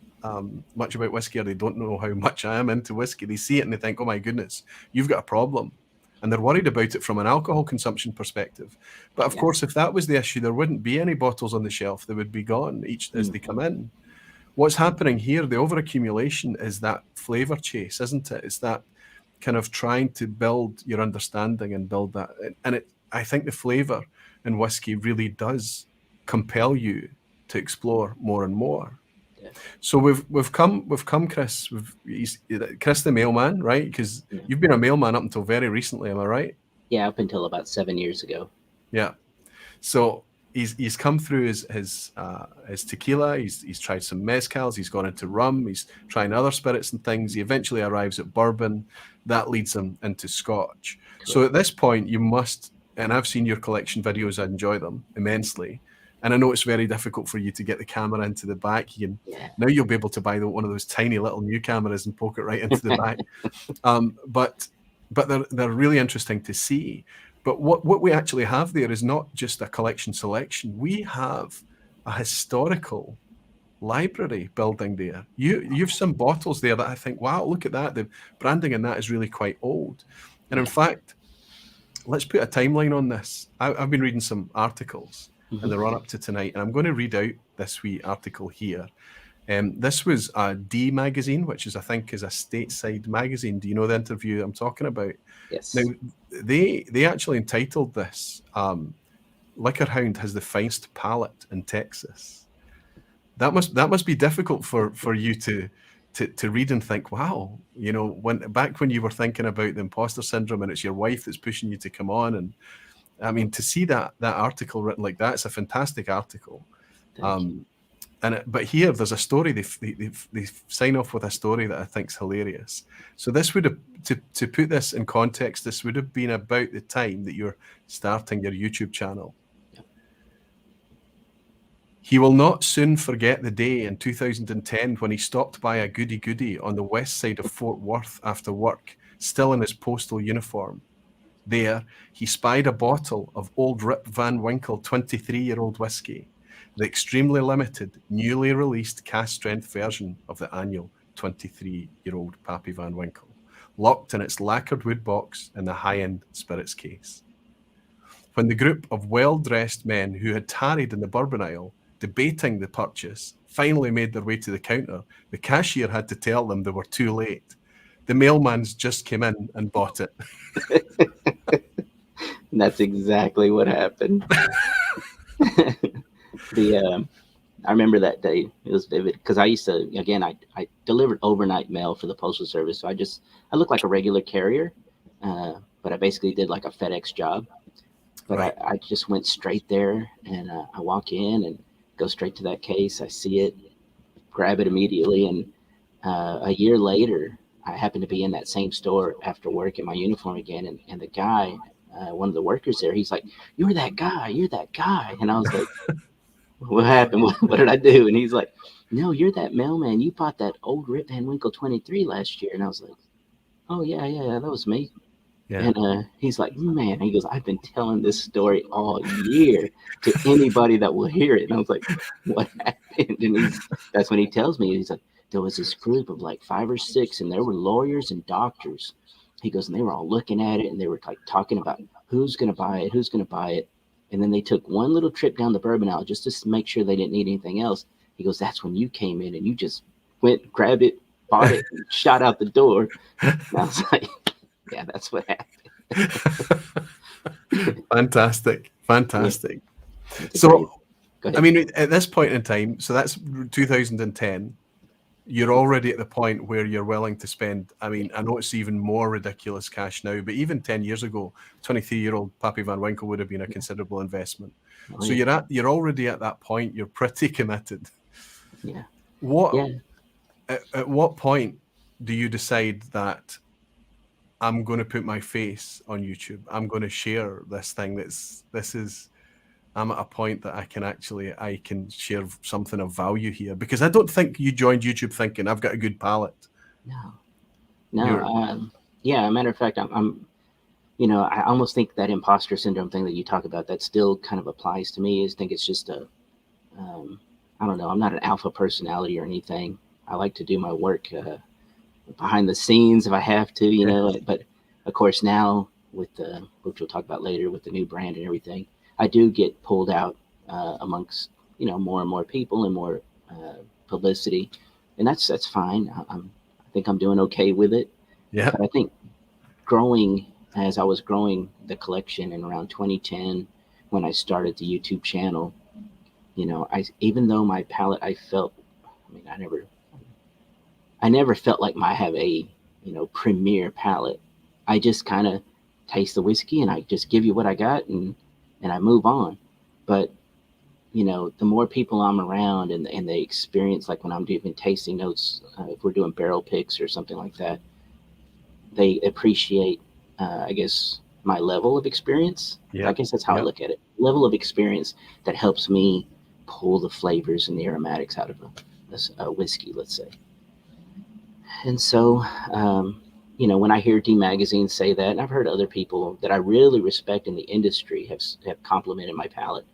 much about whiskey, or they don't know how much I am into whiskey, they see it and they think, oh my goodness, you've got a problem. And they're worried about it from an alcohol consumption perspective. But of course, if that was the issue, there wouldn't be any bottles on the shelf. They would be gone each as they come in. What's happening here, the overaccumulation, is that flavor chase, isn't it? It's that kind of trying to build your understanding and build that. And I think the flavor in whiskey really does compel you to explore more and more. So we've come, Chris. Chris the mailman, right? Because you've been a mailman up until very recently, am I right? Yeah, up until about 7 years ago. Yeah. So he's come through his tequila. He's tried some mezcals. He's gone into rum. He's trying other spirits and things. He eventually arrives at bourbon. That leads him into scotch. Correct. So at this point, you must, and I've seen your collection videos. I enjoy them immensely. And I know it's very difficult for you to get the camera into the back. Now you'll be able to buy one of those tiny little new cameras and poke it right into the back. But they're really interesting to see. But what we actually have there is not just a collection selection. We have a historical library building there. You've some bottles there that I think, wow, look at that. The branding in that is really quite old. And in fact, let's put a timeline on this. I've been reading some articles and the run up to tonight, and I'm going to read out this wee article here. This was a D magazine, which I think is a stateside magazine. Do you know the interview I'm talking about? Yes. Now, they actually entitled this, Liquorhound has the finest palate in Texas. That must be difficult for you to read and think, wow, when you were thinking about the imposter syndrome and it's your wife that's pushing you to come on, and I mean, to see that article written like that, it's a fantastic article. But here there's a story. They sign off with a story that I think is hilarious. So this would have, to put this in context, this would have been about the time that you're starting your YouTube channel. He will not soon forget the day in 2010 when he stopped by a goody-goody on the west side of Fort Worth after work, still in his postal uniform. There, he spied a bottle of Old Rip Van Winkle 23-year-old whiskey, the extremely limited, newly released cast-strength version of the annual 23-year-old Pappy Van Winkle, locked in its lacquered wood box in the high-end spirits case. When the group of well-dressed men who had tarried in the bourbon aisle, debating the purchase, finally made their way to the counter, the cashier had to tell them they were too late. The mailman's just came in and bought it. That's exactly what happened. I remember that day. It was vivid because I used to, again, I delivered overnight mail for the Postal Service. So I looked like a regular carrier, but I basically did like a FedEx job. But Right. I just went straight there, and I walk in and go straight to that case. I see it, grab it immediately. And a year later, I happened to be in that same store after work in my uniform again. And the guy, one of the workers there, he's like, "You're that guy. You're that guy." And I was like, "What happened? What did I do?" And he's like, "No, you're that mailman. You bought that old Rip Van Winkle 23 last year." And I was like, "Oh, yeah, that was me." Yeah. And he's like, "Man," he goes, "I've been telling this story all year to anybody that will hear it." And I was like, "What happened?" And that's when he tells me, he's like, "There was this group of like 5 or 6, and there were lawyers and doctors." He goes, "And they were all looking at it, and they were like talking about who's going to buy it, who's going to buy it." And then they took one little trip down the bourbon aisle just to make sure they didn't need anything else. He goes, "That's when you came in and you just went, grabbed it, bought it, and shot out the door." And I was like, "Yeah, that's what happened." Fantastic. Yeah, So, go I ahead. mean, at this point in time, so that's 2010. You're already at the point where you're willing to spend. I mean, I know it's even more ridiculous cash now, but even 10 years ago, 23-year-old Pappy Van Winkle would have been a considerable investment. Oh, So yeah. you're already at that point. You're pretty committed. Yeah. What Yeah. at what point do you decide that I'm going to put my face on YouTube? I'm going to share this thing. I'm at a point that I can share something of value here, because I don't think you joined YouTube thinking I've got a good palate. No. No. You're Yeah. A matter of fact, I almost think that imposter syndrome thing that you talk about, that still kind of applies to me. I think it's just um, I don't know. I'm not an alpha personality or anything. I like to do my work behind the scenes if I have to, But of course, now with which we'll talk about later, with the new brand and everything, I do get pulled out amongst more and more people and more publicity, and that's fine. I think I'm doing okay with it. yeah. But I think growing as I was growing the collection in around 2010, when I started the YouTube channel, I even though my palate, I mean, I never felt like I have a premier palate. I just kind of taste the whiskey and I just give you what I got, and I move on. But the more people I'm around, and they experience, like when I'm doing tasting notes, if we're doing barrel picks or something like that, they appreciate, I guess, my level of experience. I Yeah. guess that's how I Yeah. look at it. Level of experience that helps me pull the flavors and the aromatics out of a whiskey, let's say. And so, when I hear D Magazine say that, and I've heard other people that I really respect in the industry have complimented my palate,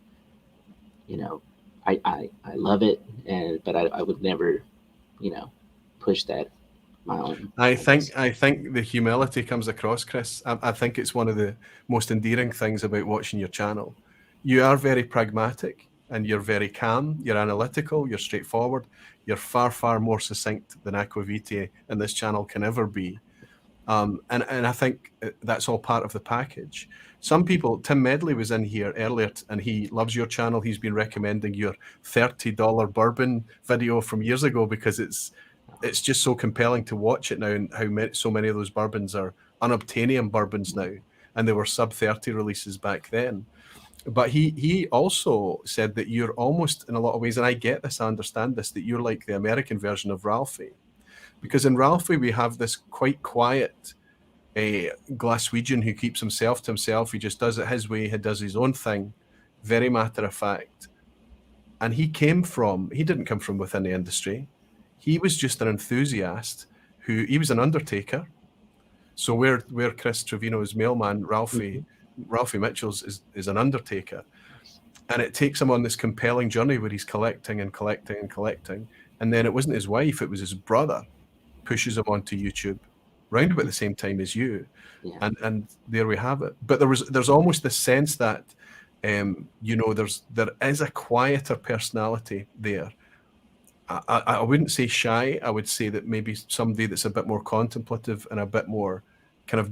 you know, I love it, but I would never, push that my own, I I guess. think I think the humility comes across, Chris. I think it's one of the most endearing things about watching your channel. You are very pragmatic and you're very calm. You're analytical. You're straightforward. You're far, far more succinct than Aquavitae and this channel can ever be. And I think that's all part of the package. Some people, Tim Medley was in here earlier, and he loves your channel. He's been recommending your $30 bourbon video from years ago because it's just so compelling to watch it now, and how so many of those bourbons are unobtainium bourbons now, and they were sub 30 releases back then. But he also said that you're almost, in a lot of ways, and I get this, I understand this, that you're like the American version of Ralphie. Because in Ralphie, we have this quite quiet Glaswegian who keeps himself to himself. He just does it his way. He does his own thing, very matter of fact. And he didn't come from within the industry. He was just an enthusiast he was an undertaker. So where Chris Trevino's mailman, Mm-hmm. Ralphie Mitchell's is an undertaker. And it takes him on this compelling journey where he's collecting and collecting and collecting. And then it wasn't his wife, it was his brother pushes him onto YouTube round about the same time as you. Yeah. And there we have it. But there's almost this sense that there is a quieter personality there. I wouldn't say shy. I would say that maybe somebody that's a bit more contemplative and a bit more kind of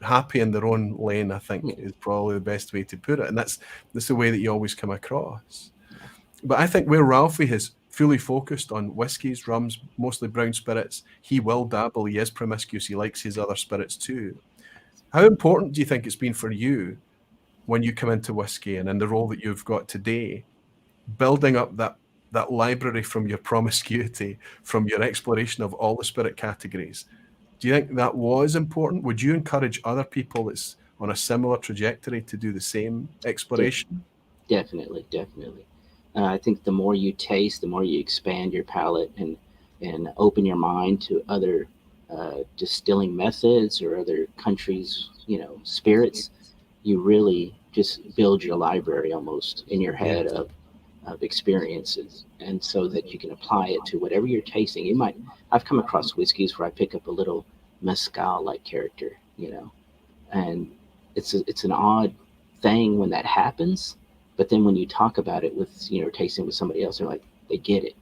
happy in their own lane, I think, is probably the best way to put it. And that's the way that you always come across. But I think where Ralphie has fully focused on whiskies, rums, mostly brown spirits, he will dabble. He is promiscuous. He likes his other spirits too. How important do you think it's been for you when you come into whiskey and in the role that you've got today, building up that library from your promiscuity, from your exploration of all the spirit categories? Do you think that was important? Would you encourage other people that's on a similar trajectory to do the same exploration? Definitely. I think the more you taste, the more you expand your palate and open your mind to other distilling methods or other countries, spirits, you really just build your library almost in your head of experiences, and so that you can apply it to whatever you're tasting. I've come across whiskeys where I pick up a little mezcal-like character, and it's an odd thing when that happens. But then when you talk about it with, tasting with somebody else, they're like, they get it,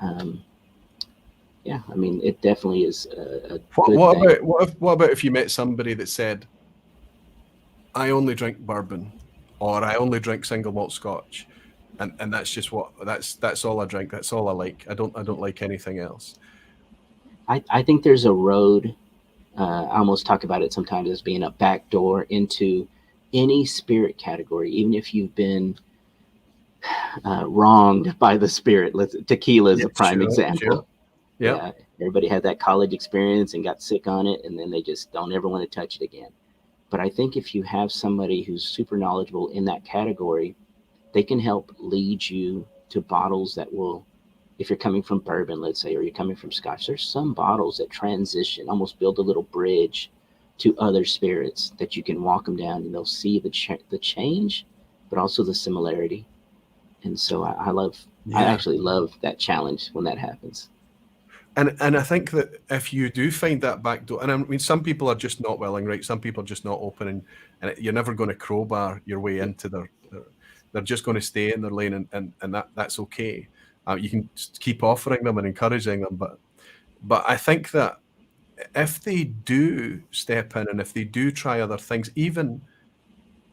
I mean, it definitely is a good thing. What about if you met somebody that said, I only drink bourbon, or I only drink single malt scotch, and that's just that's all I drink. That's all I like. I don't like anything else. I think there's a road. I almost talk about it sometimes as being a back door into any spirit category, even if you've been wronged by the spirit. Tequila is a prime example. Sure. Yeah, everybody had that college experience and got sick on it, and then they just don't ever want to touch it again. But I think if you have somebody who's super knowledgeable in that category, they can help lead you to bottles that will, if you're coming from bourbon, let's say, or you're coming from scotch, there's some bottles that transition, almost build a little bridge to other spirits that you can walk them down, and they'll see the change, but also the similarity. And so I actually love that challenge when that happens. And I think that if you do find that back door, and I mean, some people are just not willing, right? Some people are just not open, and you're never going to crowbar your way into they're just going to stay in their lane, and that's okay. You can just keep offering them and encouraging them, but I think that if they do step in and if they do try other things, even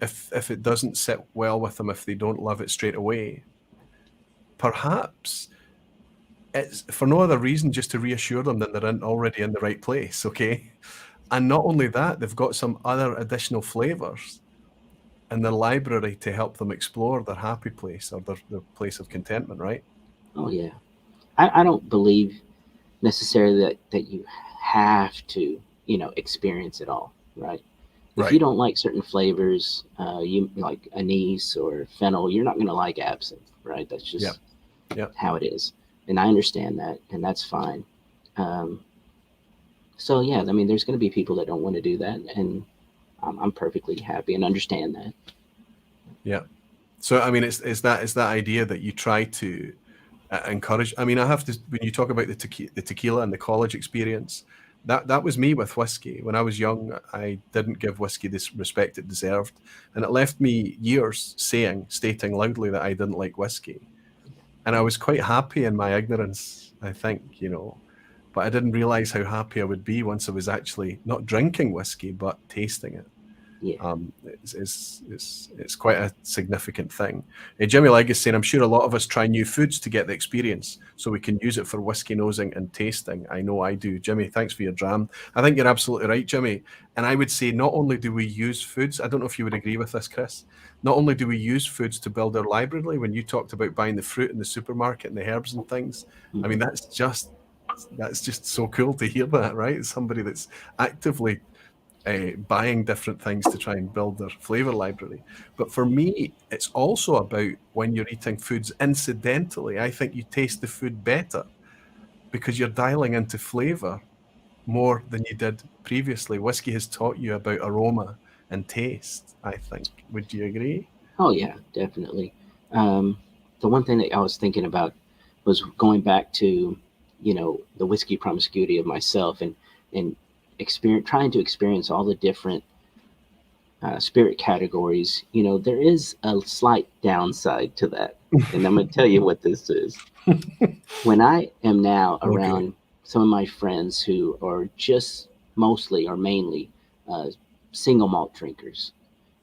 if it doesn't sit well with them, if they don't love it straight away, perhaps it's for no other reason just to reassure them that they're already in the right place, okay? And not only that, they've got some other additional flavors in their library to help them explore their happy place or their place of contentment, right? Oh, yeah. I don't believe necessarily that you have to, experience it all, right? If you don't like certain flavors, you like anise or fennel, you're not going to like absinthe, right? That's just how it is. And I understand that, and that's fine. So yeah, I mean, there's going to be people that don't want to do that, and I'm perfectly happy and understand that. Yeah. So I mean, it's that idea that you try to encourage. I mean, I have to, when you talk about the tequila and the college experience, that was me with whiskey. When I was young, I didn't give whiskey the respect it deserved, and it left me years stating loudly that I didn't like whiskey. And I was quite happy in my ignorance, I think, but I didn't realize how happy I would be once I was actually not drinking whiskey, but tasting it. Yeah. It's quite a significant thing. Jimmy Legg is saying, I'm sure a lot of us try new foods to get the experience so we can use it for whiskey nosing and tasting. I know I do. Jimmy, thanks for your dram. I think you're absolutely right, Jimmy. And I would say not only do we use foods, I don't know if you would agree with this, Chris, not only do we use foods to build our library, when you talked about buying the fruit in the supermarket and the herbs and things, I mean, that's just so cool to hear that, right? Somebody that's actively buying different things to try and build their flavor library. But for me, it's also about when you're eating foods incidentally, I think you taste the food better because you're dialing into flavor more than you did previously. Whiskey has taught you about aroma and taste, I think. Would you agree? Oh yeah, definitely. The one thing that I was thinking about was going back to, the whiskey promiscuity of myself and trying to experience all the different spirit categories. There is a slight downside to that, and I'm going to tell you what this is. When I am now around some of my friends who are just mostly or mainly single malt drinkers,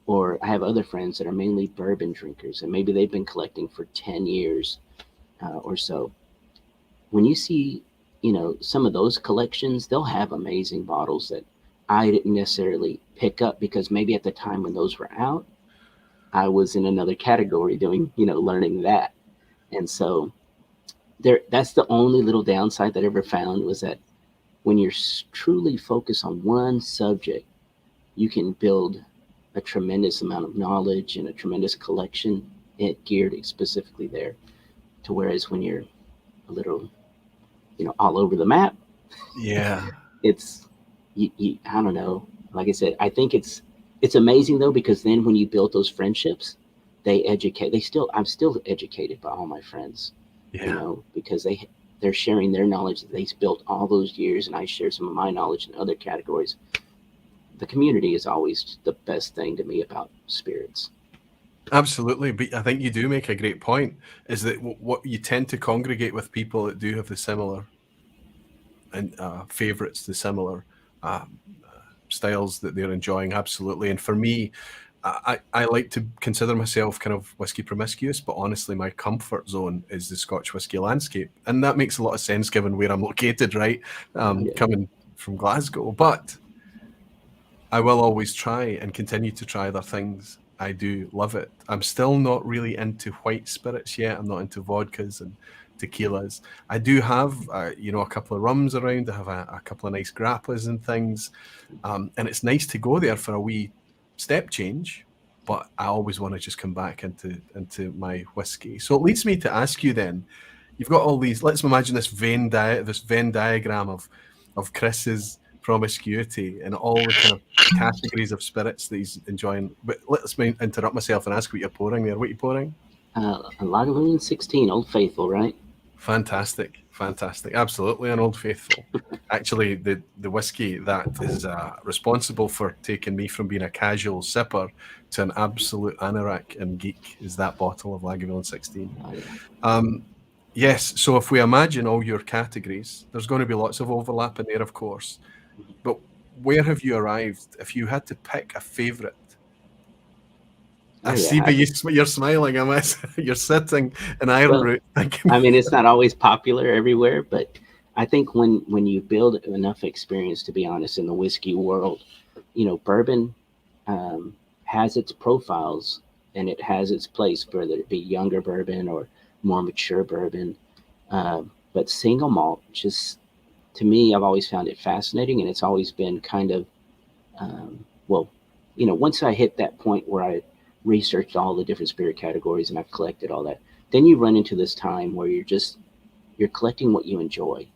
or I have other friends that are mainly bourbon drinkers, and maybe they've been collecting for 10 years or so. When you see, some of those collections, they'll have amazing bottles that I didn't necessarily pick up because maybe at the time when those were out, I was in another category doing, learning that. And so that's the only little downside that I ever found, was that when you're truly focused on one subject, you can build a tremendous amount of knowledge and a tremendous collection geared specifically there. To whereas when you're a little, all over the map, Yeah. it's I don't know. Like I said, I think it's amazing though, because then when you build those friendships, I'm still educated by all my friends, Yeah. because they're sharing their knowledge that they've built all those years, and I share some of my knowledge in other categories. The community is always the best thing to me about spirits. Absolutely, but I think you do make a great point, is that what you tend to congregate with people that do have the similar and favorites, the similar styles that they're enjoying. Absolutely. And for me, I like to consider myself kind of whiskey promiscuous, but honestly, my comfort zone is the Scotch whisky landscape. And that makes a lot of sense given where I'm located, right? Coming from Glasgow. But I will always try and continue to try other things. I do love it. I'm still not really into white spirits yet. I'm not into vodkas and tequilas. I do have, a couple of rums around. I have a couple of nice grappas and things. And it's nice to go there for a wee step change, but I always want to just come back into my whiskey. So it leads me to ask you then, you've got all these, let's imagine this Venn diagram of Chris's promiscuity and all the kind of categories of spirits that he's enjoying. But let's interrupt myself and ask what you're pouring there. What are you pouring? A Lagavulin 16, Old Faithful, right? Fantastic. Absolutely an Old Faithful. Actually, the whiskey that is responsible for taking me from being a casual sipper to an absolute anorak and geek is that bottle of Lagavulin 16. Oh, yeah. Yes, so if we imagine all your categories, there's going to be lots of overlap in there, of course. But where have you arrived? If you had to pick a favourite, I see by you're smiling. You're sitting in Ironroot thinking. I mean, it's not always popular everywhere, but I think when you build enough experience, to be honest, in the whiskey world, bourbon has its profiles and it has its place, whether it be younger bourbon or more mature bourbon. But single malt, just to me, I've always found it fascinating, and it's always been kind of, once I hit that point where I researched all the different spirit categories and I've collected all that, then you run into this time where you're collecting what you enjoy.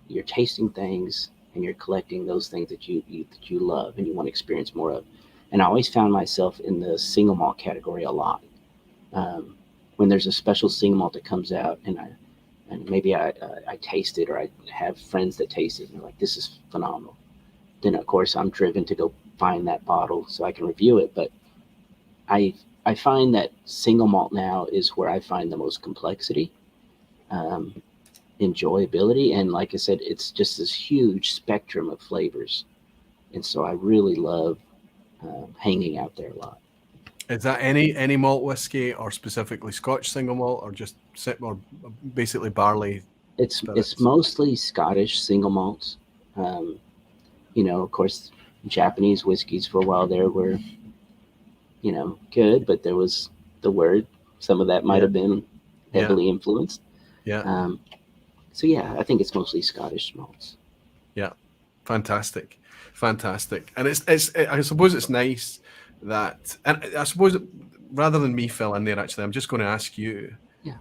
You're tasting things and you're collecting those things that you love and you want to experience more of. And I always found myself in the single malt category a lot. When there's a special single malt that comes out and maybe I taste it, or I have friends that taste it and they're like, this is phenomenal. Then of course I'm driven to go find that bottle so I can review it. But I find that single malt now is where I find the most complexity, enjoyability, and like I said, it's just this huge spectrum of flavors, and so I really love hanging out there a lot. Is that any malt whiskey, or specifically Scotch single malt, or just or basically barley? It's mostly Scottish single malts. Of course, Japanese whiskeys for a while there were, good, but there was the word. Some of that might have been heavily influenced. Yeah. So yeah, I think it's mostly Scottish malts. Yeah, fantastic, and it's I suppose it's nice that, and I suppose rather than me fill in there, actually, I'm just going to ask you. Yeah.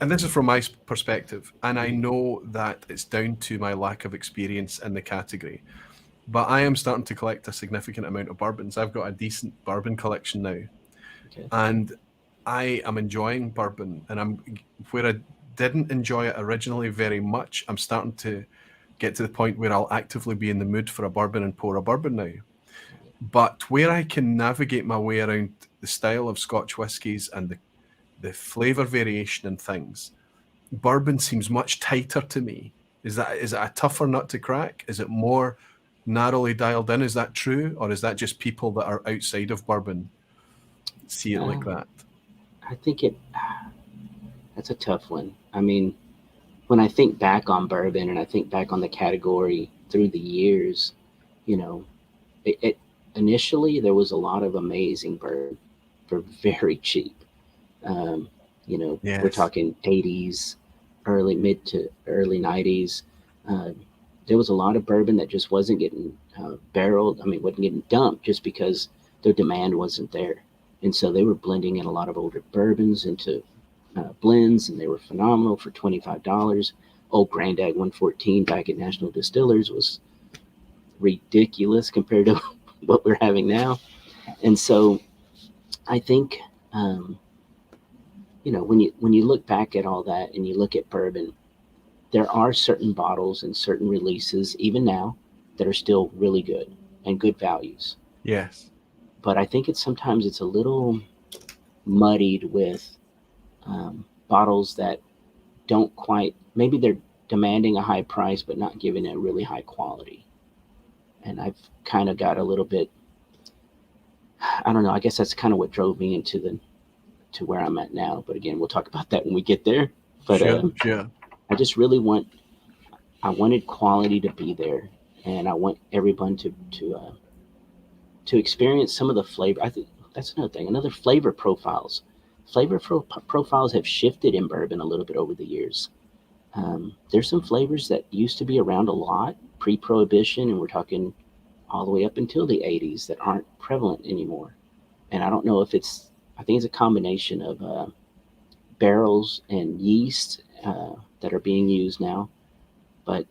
And this is from my perspective, and I know that it's down to my lack of experience in the category, but I am starting to collect a significant amount of bourbons. I've got a decent bourbon collection now, and I am enjoying bourbon, and where I didn't enjoy it originally very much, I'm starting to get to the point where I'll actively be in the mood for a bourbon and pour a bourbon now. But where I can navigate my way around the style of Scotch whiskies and the flavour variation and things, bourbon seems much tighter to me. Is it a tougher nut to crack? Is it more narrowly dialed in. Is that true, or is that just people that are outside of bourbon see it like that? I think that's a tough one. I mean, when I think back on bourbon and I think back on the category through the years, you know, it initially there was a lot of amazing bourbon for very cheap. You know, we're Yes. talking 80s, mid to early 90s. There was a lot of bourbon that just wasn't getting barreled. I mean, wasn't getting dumped just because their demand wasn't there. And so they were blending in a lot of older bourbons into blends, and they were phenomenal for $25. Old Grandad 114 back at National Distillers was ridiculous compared to what we're having now. And so I think, you know, when you look back at all that and you look at bourbon, there are certain bottles and certain releases, even now, that are still really good and good values. Yes. But I think sometimes it's a little muddied with bottles that don't quite, maybe they're demanding a high price, but not giving it really high quality. And I've kind of got a little bit, I don't know, I guess that's kind of what drove me to where I'm at now. But again, we'll talk about that when we get there. But Sure. I just really I wanted quality to be there, and I want everyone to experience some of the flavor. I think that's another thing. Another flavor profiles. Profiles have shifted in bourbon a little bit over the years. There's some flavors that used to be around a lot pre-prohibition, and we're talking all the way up until the 80s, that aren't prevalent anymore. And I don't know if I think it's a combination of barrels and yeast that are being used now. But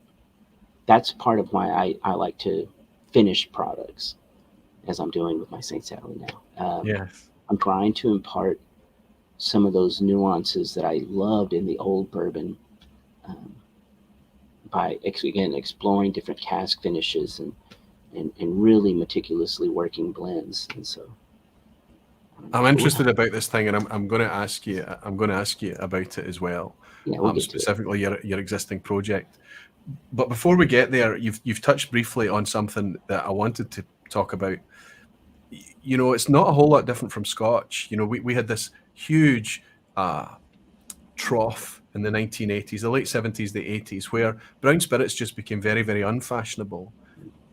that's part of why I like to finish products, as I'm doing with my St. Sally now. Yes. I'm trying to impart some of those nuances that I loved in the old bourbon by, again, exploring different cask finishes and really meticulously working blends. And so I'm interested about this thing, and I'm going to ask you about it as well. Yeah, we'll get specifically to your existing project. But before we get there, you've touched briefly on something that I wanted to talk about. You know, it's not a whole lot different from Scotch. You know, we had this huge trough in the 1980s, the late 70s, the 80s, where brown spirits just became very, very unfashionable.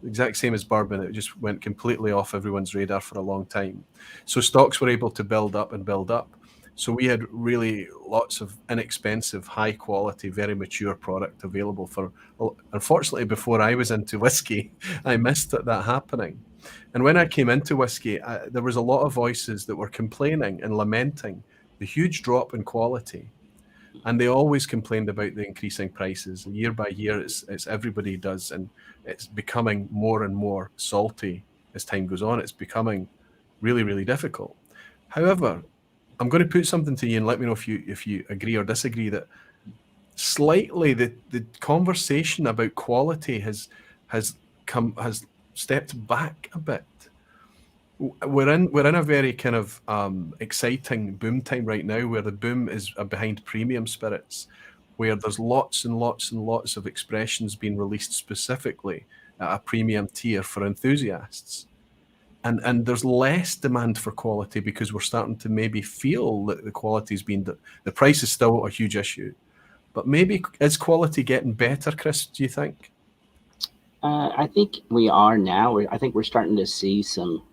Exact same as bourbon. It just went completely off everyone's radar for a long time. So stocks were able to build up and build up. So we had really lots of inexpensive, high quality, very mature product available for, unfortunately, before I was into whiskey, I missed that happening. And when I came into whiskey, there was a lot of voices that were complaining and lamenting the huge drop in quality. And they always complained about the increasing prices. Year by year, it's everybody does, and it's becoming more and more salty as time goes on. It's becoming really, really difficult. However, I'm going to put something to you and let me know if you agree or disagree that slightly the conversation about quality has stepped back a bit. We're in a very kind of exciting boom time right now, where the boom is behind premium spirits, where there's lots and lots and lots of expressions being released specifically at a premium tier for enthusiasts. And there's less demand for quality because we're starting to maybe feel that the quality's been, the price is still a huge issue. But maybe is quality getting better, Chris, do you think? I think we are now. I think we're starting to see some,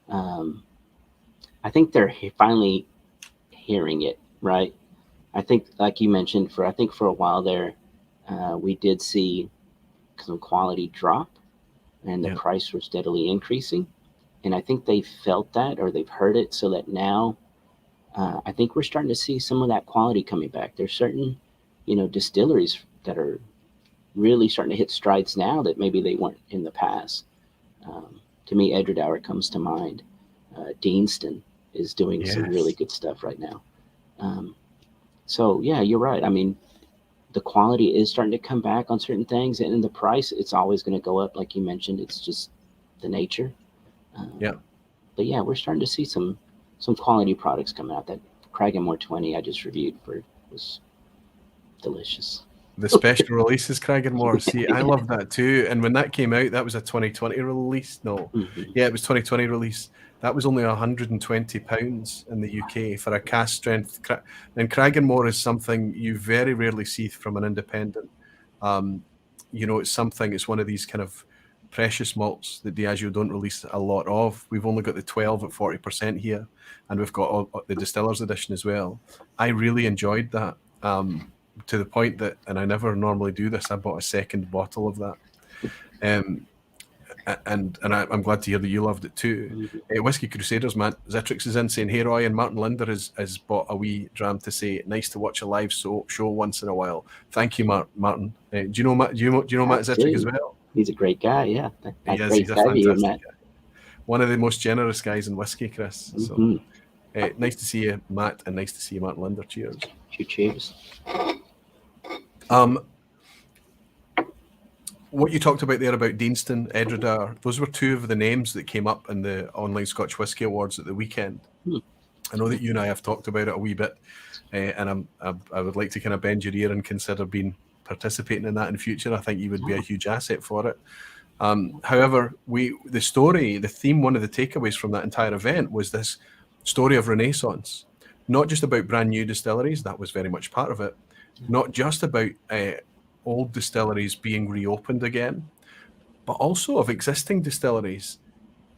I think they're finally hearing it, right? I think, like you mentioned, for a while there, we did see some quality drop, and the price was steadily increasing. And I think they felt that, or they've heard it, so that now I think we're starting to see some of that quality coming back. There's certain, distilleries that are really starting to hit strides now that maybe they weren't in the past. To me, Edredauer comes to mind. Deanston is doing some really good stuff right now. So yeah, you're right. I mean, the quality is starting to come back on certain things, and the price, it's always going to go up, like you mentioned. It's just the nature. But yeah, we're starting to see some quality products come out. That Cragganmore 20 I just reviewed was delicious. The special releases, Cragganmore. See, I love that too. And when that came out, that was a 2020 release. No, yeah, it was 2020 release. That was only £120 in the UK for a cask strength. And Cragganmore is something you very rarely see from an independent. It's one of these kind of precious malts that Diageo don't release a lot of. We've only got the 12 at 40% here, and we've got all the Distillers edition as well. I really enjoyed that. To the point that, and I never normally do this, I bought a second bottle of that. And I'm glad to hear that you loved it too. Whisky Crusaders, Matt Zitrix is in saying, "Hey Roy," and Martin Linder has bought a wee dram to say, "Nice to watch a live show once in a while." Thank you, Martin. Do you know Matt? Do you know Matt Zitrix as well? He's a great guy. Yeah, he is. He's a fantastic guy. One of the most generous guys in whiskey, Chris. So nice to see you, Matt, and nice to see you, Martin Linder. Cheers. Cheers. What you talked about there about Deanston, Edredar, those were two of the names that came up in the online Scotch Whisky Awards at the weekend. I know that you and I have talked about it a wee bit, and I would like to kind of bend your ear and consider participating in that in the future. I think you would be a huge asset for it. However, the theme, one of the takeaways from that entire event was this story of Renaissance, not just about brand new distilleries, that was very much part of it, not just about old distilleries being reopened again, but also of existing distilleries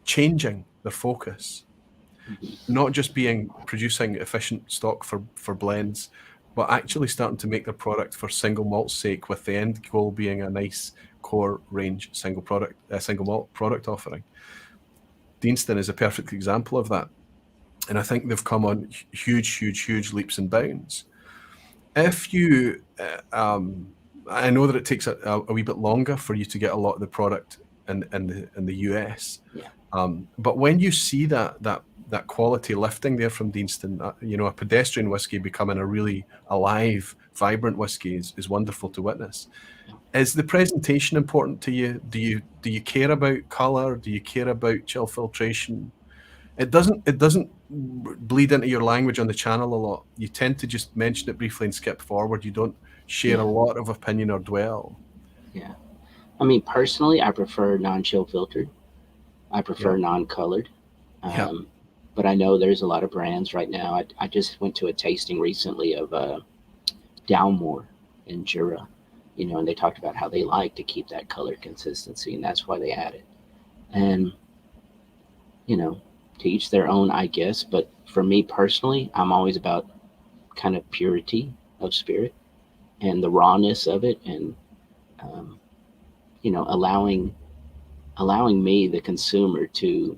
changing their focus, not just producing efficient stock for blends, but actually starting to make their product for single malt's sake, with the end goal being a nice core range single malt product offering. Deanston is a perfect example of that, and I think they've come on huge leaps and bounds. If you, I know that it takes a wee bit longer for you to get a lot of the product in the US, but when you see that quality lifting there from Deanston, a pedestrian whiskey becoming a really alive, vibrant whiskey is wonderful to witness. Is the presentation important to you? Do you care about color? Do you care about chill filtration? It doesn't bleed into your language on the channel a lot. You tend to just mention it briefly and skip forward. You don't share a lot of opinion or dwell. Yeah. I mean, personally, I prefer non-chill filtered. I prefer non-colored. But I know there's a lot of brands right now. I just went to a tasting recently of Dalmore in Jura, and they talked about how they like to keep that color consistency, and that's why they add it. And, to each their own, I guess. But for me personally, I'm always about kind of purity of spirit and the rawness of it, and allowing me, the consumer, to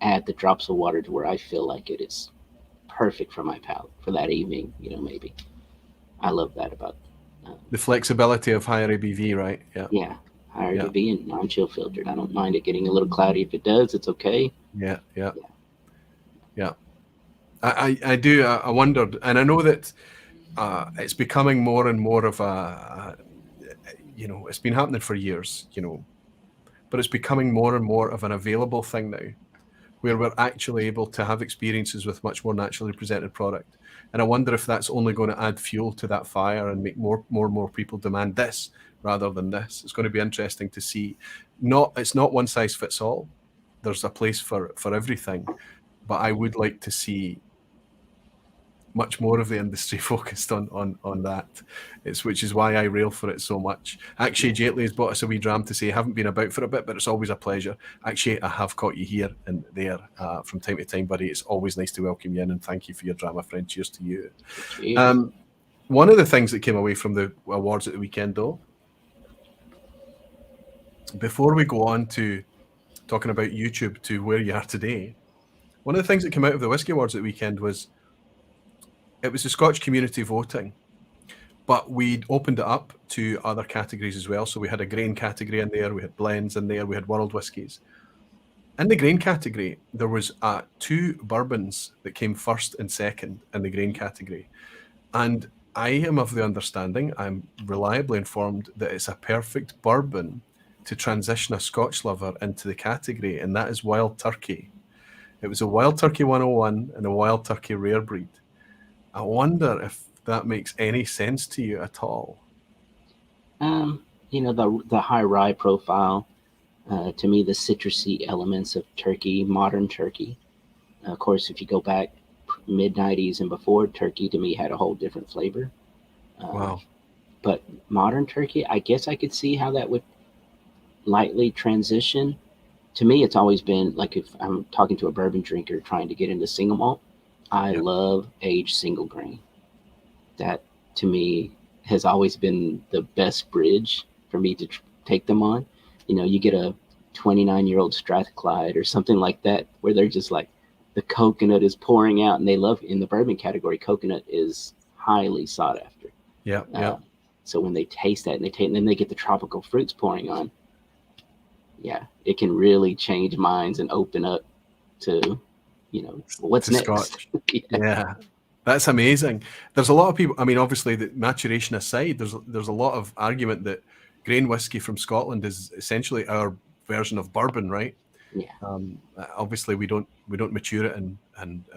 add the drops of water to where I feel like it is perfect for my palate for that evening. Maybe I love that about the flexibility of higher ABV, right? Yeah, higher ABV and non-chill filtered. I don't mind it getting a little cloudy. If it does, it's okay. Yeah. I do. I wondered, and I know that it's becoming more and more of it's been happening for years, but it's becoming more and more of an available thing now, where we're actually able to have experiences with much more naturally presented product. And I wonder if that's only going to add fuel to that fire and make more and more people demand this rather than this. It's going to be interesting to see. It's not one size fits all. There's a place for everything, but I would like to see much more of the industry focused on that. Which is why I rail for it so much. Actually, Jaitley has bought us a wee dram to say, haven't been about for a bit, but it's always a pleasure. Actually, I have caught you here and there from time to time, buddy. It's always nice to welcome you in, and thank you for your drama, friend. Cheers to you. One of the things that came away from the awards at the weekend, though, before we go on to talking about YouTube to where you are today, one of the things that came out of the Whisky Awards at the weekend was it was the Scotch community voting, but we opened it up to other categories as well. So we had a grain category in there, we had blends in there, we had world whiskies. In the grain category, there was 2 bourbons that came first and second in the grain category. And I am of the understanding, I'm reliably informed, that it's a perfect bourbon to transition a Scotch lover into the category, and that is Wild Turkey. It was a Wild Turkey 101 and a Wild Turkey rare breed. I wonder if that makes any sense to you at all. The high rye profile. To me, the citrusy elements of turkey, modern turkey. Of course, if you go back mid '90s and before, turkey to me had a whole different flavor. Uh, Wow. but modern turkey, I guess I could see how that would lightly transition. To me, it's always been like if I'm talking to a bourbon drinker trying to get into single malt, I Yep. love aged single grain. That to me has always been the best bridge for me to take them on. You get a 29-year-old Strathclyde or something like that where they're just like the coconut is pouring out, and they love in the bourbon category. Coconut is highly sought after. Yep. Uh, Yep. so when they taste that and then they get the tropical fruits pouring on, yeah, it can really change minds and open up to, what's To next. Scotch. Yeah. Yeah. That's amazing. There's a lot of people. I mean, obviously, the maturation aside, there's a lot of argument that grain whiskey from Scotland is essentially our version of bourbon, right? Yeah. Obviously, we don't mature it in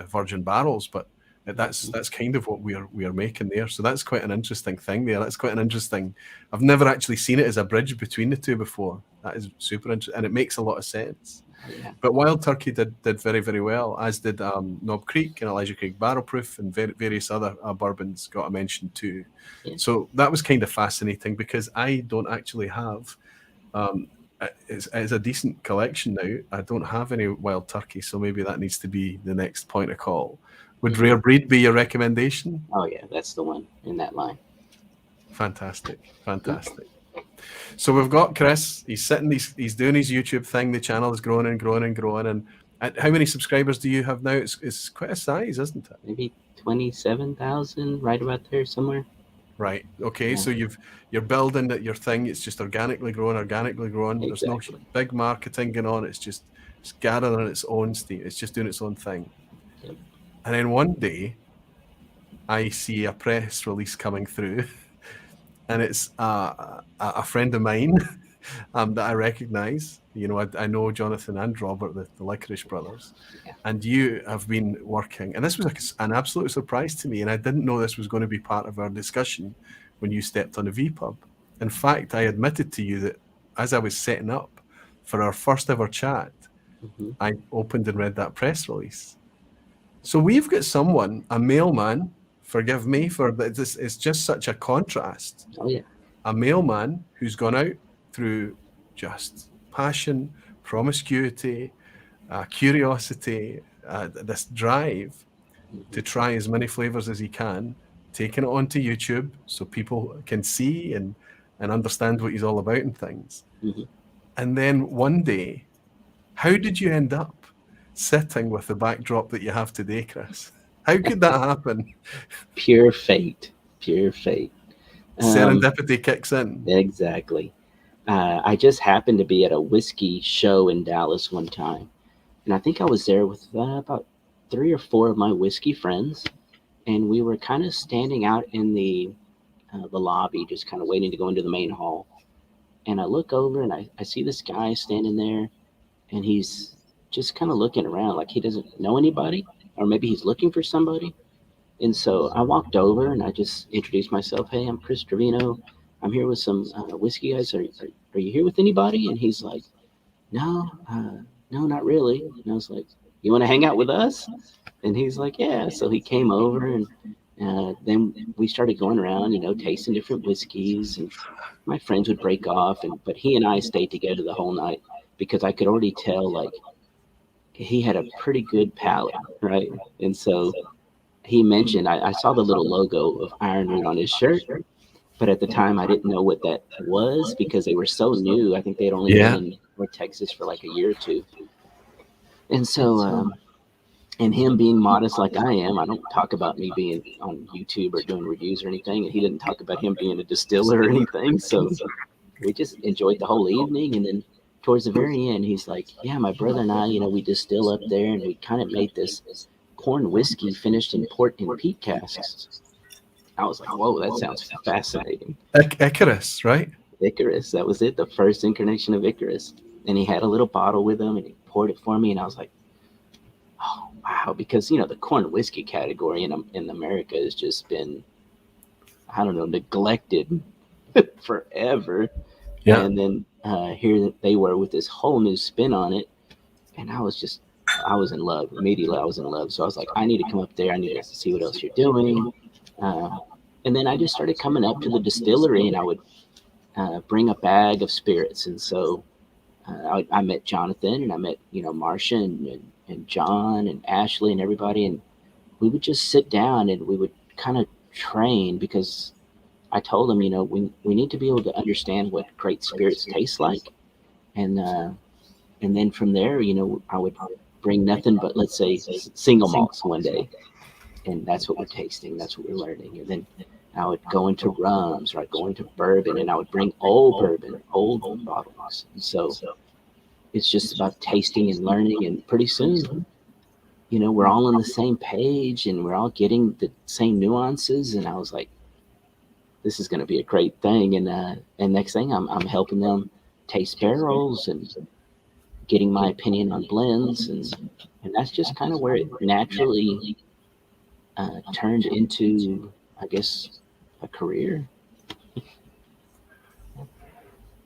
virgin barrels, but that's Mhm. that's kind of what we are making there. So that's quite an interesting thing there. That's quite an interesting. I've never actually seen it as a bridge between the two before. That is super interesting, and it makes a lot of sense. Yeah. But Wild Turkey did very, very well, as did Knob Creek and Elijah Creek Barrel Proof, and various other bourbons got a mention too. Yeah. So that was kind of fascinating because I don't actually have. It's a decent collection now. I don't have any Wild Turkey, so maybe that needs to be the next point of call. Would Mhm. Rare Breed be your recommendation? Oh yeah, that's the one in that line. Fantastic, fantastic. So we've got Chris. He's sitting. He's doing his YouTube thing. The channel is growing and growing and growing. And how many subscribers do you have now? It's quite a size, isn't it? Maybe 27,000, right about there somewhere. Right. Okay. Yeah, So you're building that your thing. It's just organically growing, organically growing. There's no exactly. big marketing going on. It's gathering its own steam. It's just doing its own thing. Yep. And then one day I see a press release coming through, and it's a friend of mine that I recognize. I know Jonathan and Robert, the Licorice brothers, Yeah. and you have been working. And this was an absolute surprise to me, and I didn't know this was going to be part of our discussion when you stepped on the vPub. In fact, I admitted to you that as I was setting up for our first ever chat, Hmm. I opened and read that press release. So we've got someone, a mailman, forgive me for this, it's just such a contrast. Oh yeah. A mailman who's gone out through just passion, promiscuity, curiosity, this drive to Hmm. try as many flavors as he can, taking it onto YouTube so people can see and understand what he's all about and things. Hmm. And then one day, how did you end up sitting with the backdrop that you have today, Chris? How could that happen? Pure fate. Pure fate. Um, Serendipity kicks in. exactly. I just happened to be at a whiskey show in Dallas one time, and I think I was there with about 3 or 4 of my whiskey friends, and we were kind of standing out in the lobby, just kind of waiting to go into the main hall. And I look over and I see this guy standing there, and he's just kind of looking around like he doesn't know anybody, or maybe he's looking for somebody. And so I walked over and I just introduced myself. Hey, I'm Chris Trevino. I'm here with some whiskey guys. Are you here with anybody? And he's like, no, no, not really. And I was like, you want to hang out with us? And he's like, yeah. So he came over, and then we started going around, tasting different whiskeys. And my friends would break off, but he and I stayed together the whole night because I could already tell like he had a pretty good palate, right? And so he mentioned I saw the little logo of Iron Root on his shirt, but at the time I didn't know what that was because they were so new. I think they had only been Yeah. in North Texas for like a year or two. And so, and him being modest like I am, I don't talk about me being on YouTube or doing reviews or anything. And he didn't talk about him being a distiller or anything. So we just enjoyed the whole evening. And then towards the very end, he's like, yeah, my brother and I, we distill up there, and we kind of made this corn whiskey finished in port and peat casks. I was like, whoa, that sounds fascinating. Icarus, right? Icarus, that was it, the first incarnation of Icarus. And he had a little bottle with him, and he poured it for me, and I was like, oh, wow, because, the corn whiskey category in America has just been, I don't know, neglected forever. Yeah. And then here they were with this whole new spin on it. And I was in love. Immediately I was in love. So I was like, I need to come up there. I need to see what else you're doing. And then I just started coming up to the distillery, and I would bring a bag of spirits. And so I met Jonathan, and I met, Marcia and John and Ashley and everybody. And we would just sit down and we would kind of train, because I told them, we need to be able to understand what great spirits taste like. And then from there, I would bring nothing but, let's say, single malts one day. And that's what we're tasting. That's what we're learning. And then I would go into rums, or I'd go into bourbon, and I would bring old bourbon, old bottles. And so it's just about tasting and learning. And pretty soon, we're all on the same page, and we're all getting the same nuances. And I was like, this is going to be a great thing. And next thing, I'm helping them taste barrels and getting my opinion on blends. And that's just kind of where it naturally turned into, I guess, a career.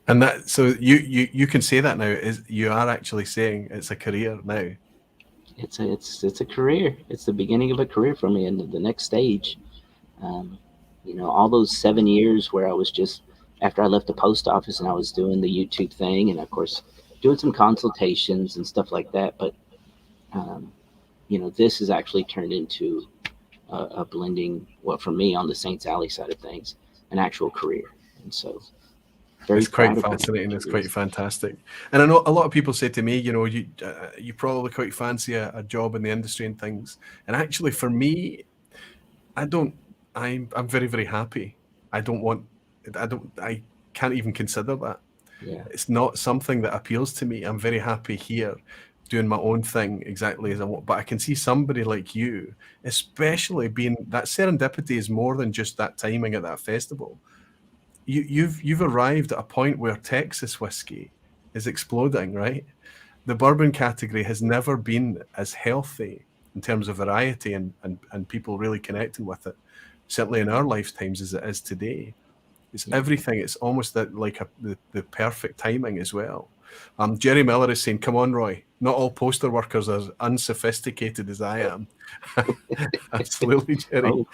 And that, so you can say that now, is you are actually saying it's a career now. It's a career. It's the beginning of a career for me, and the next stage. All those 7 years where I was just, after I left the post office, and I was doing the YouTube thing, and of course doing some consultations and stuff like that. But this has actually turned into a blending, for me, on the Saints Alley side of things, an actual career. And so it's quite fascinating. It's quite fantastic. And I know a lot of people say to me, you probably quite fancy a job in the industry and things. And actually, for me, I'm very, very happy. I can't even consider that. Yeah. It's not something that appeals to me. I'm very happy here doing my own thing exactly as I want. But I can see somebody like you, especially being, that serendipity is more than just that timing at that festival. You've arrived at a point where Texas whiskey is exploding, right? The bourbon category has never been as healthy in terms of variety and people really connecting with it, certainly in our lifetimes, as it is today. It's everything. It's almost that the perfect timing as well. Jerry Miller is saying, "Come on, Roy. Not all poster workers are as unsophisticated as I am." Absolutely, Jerry. Oh.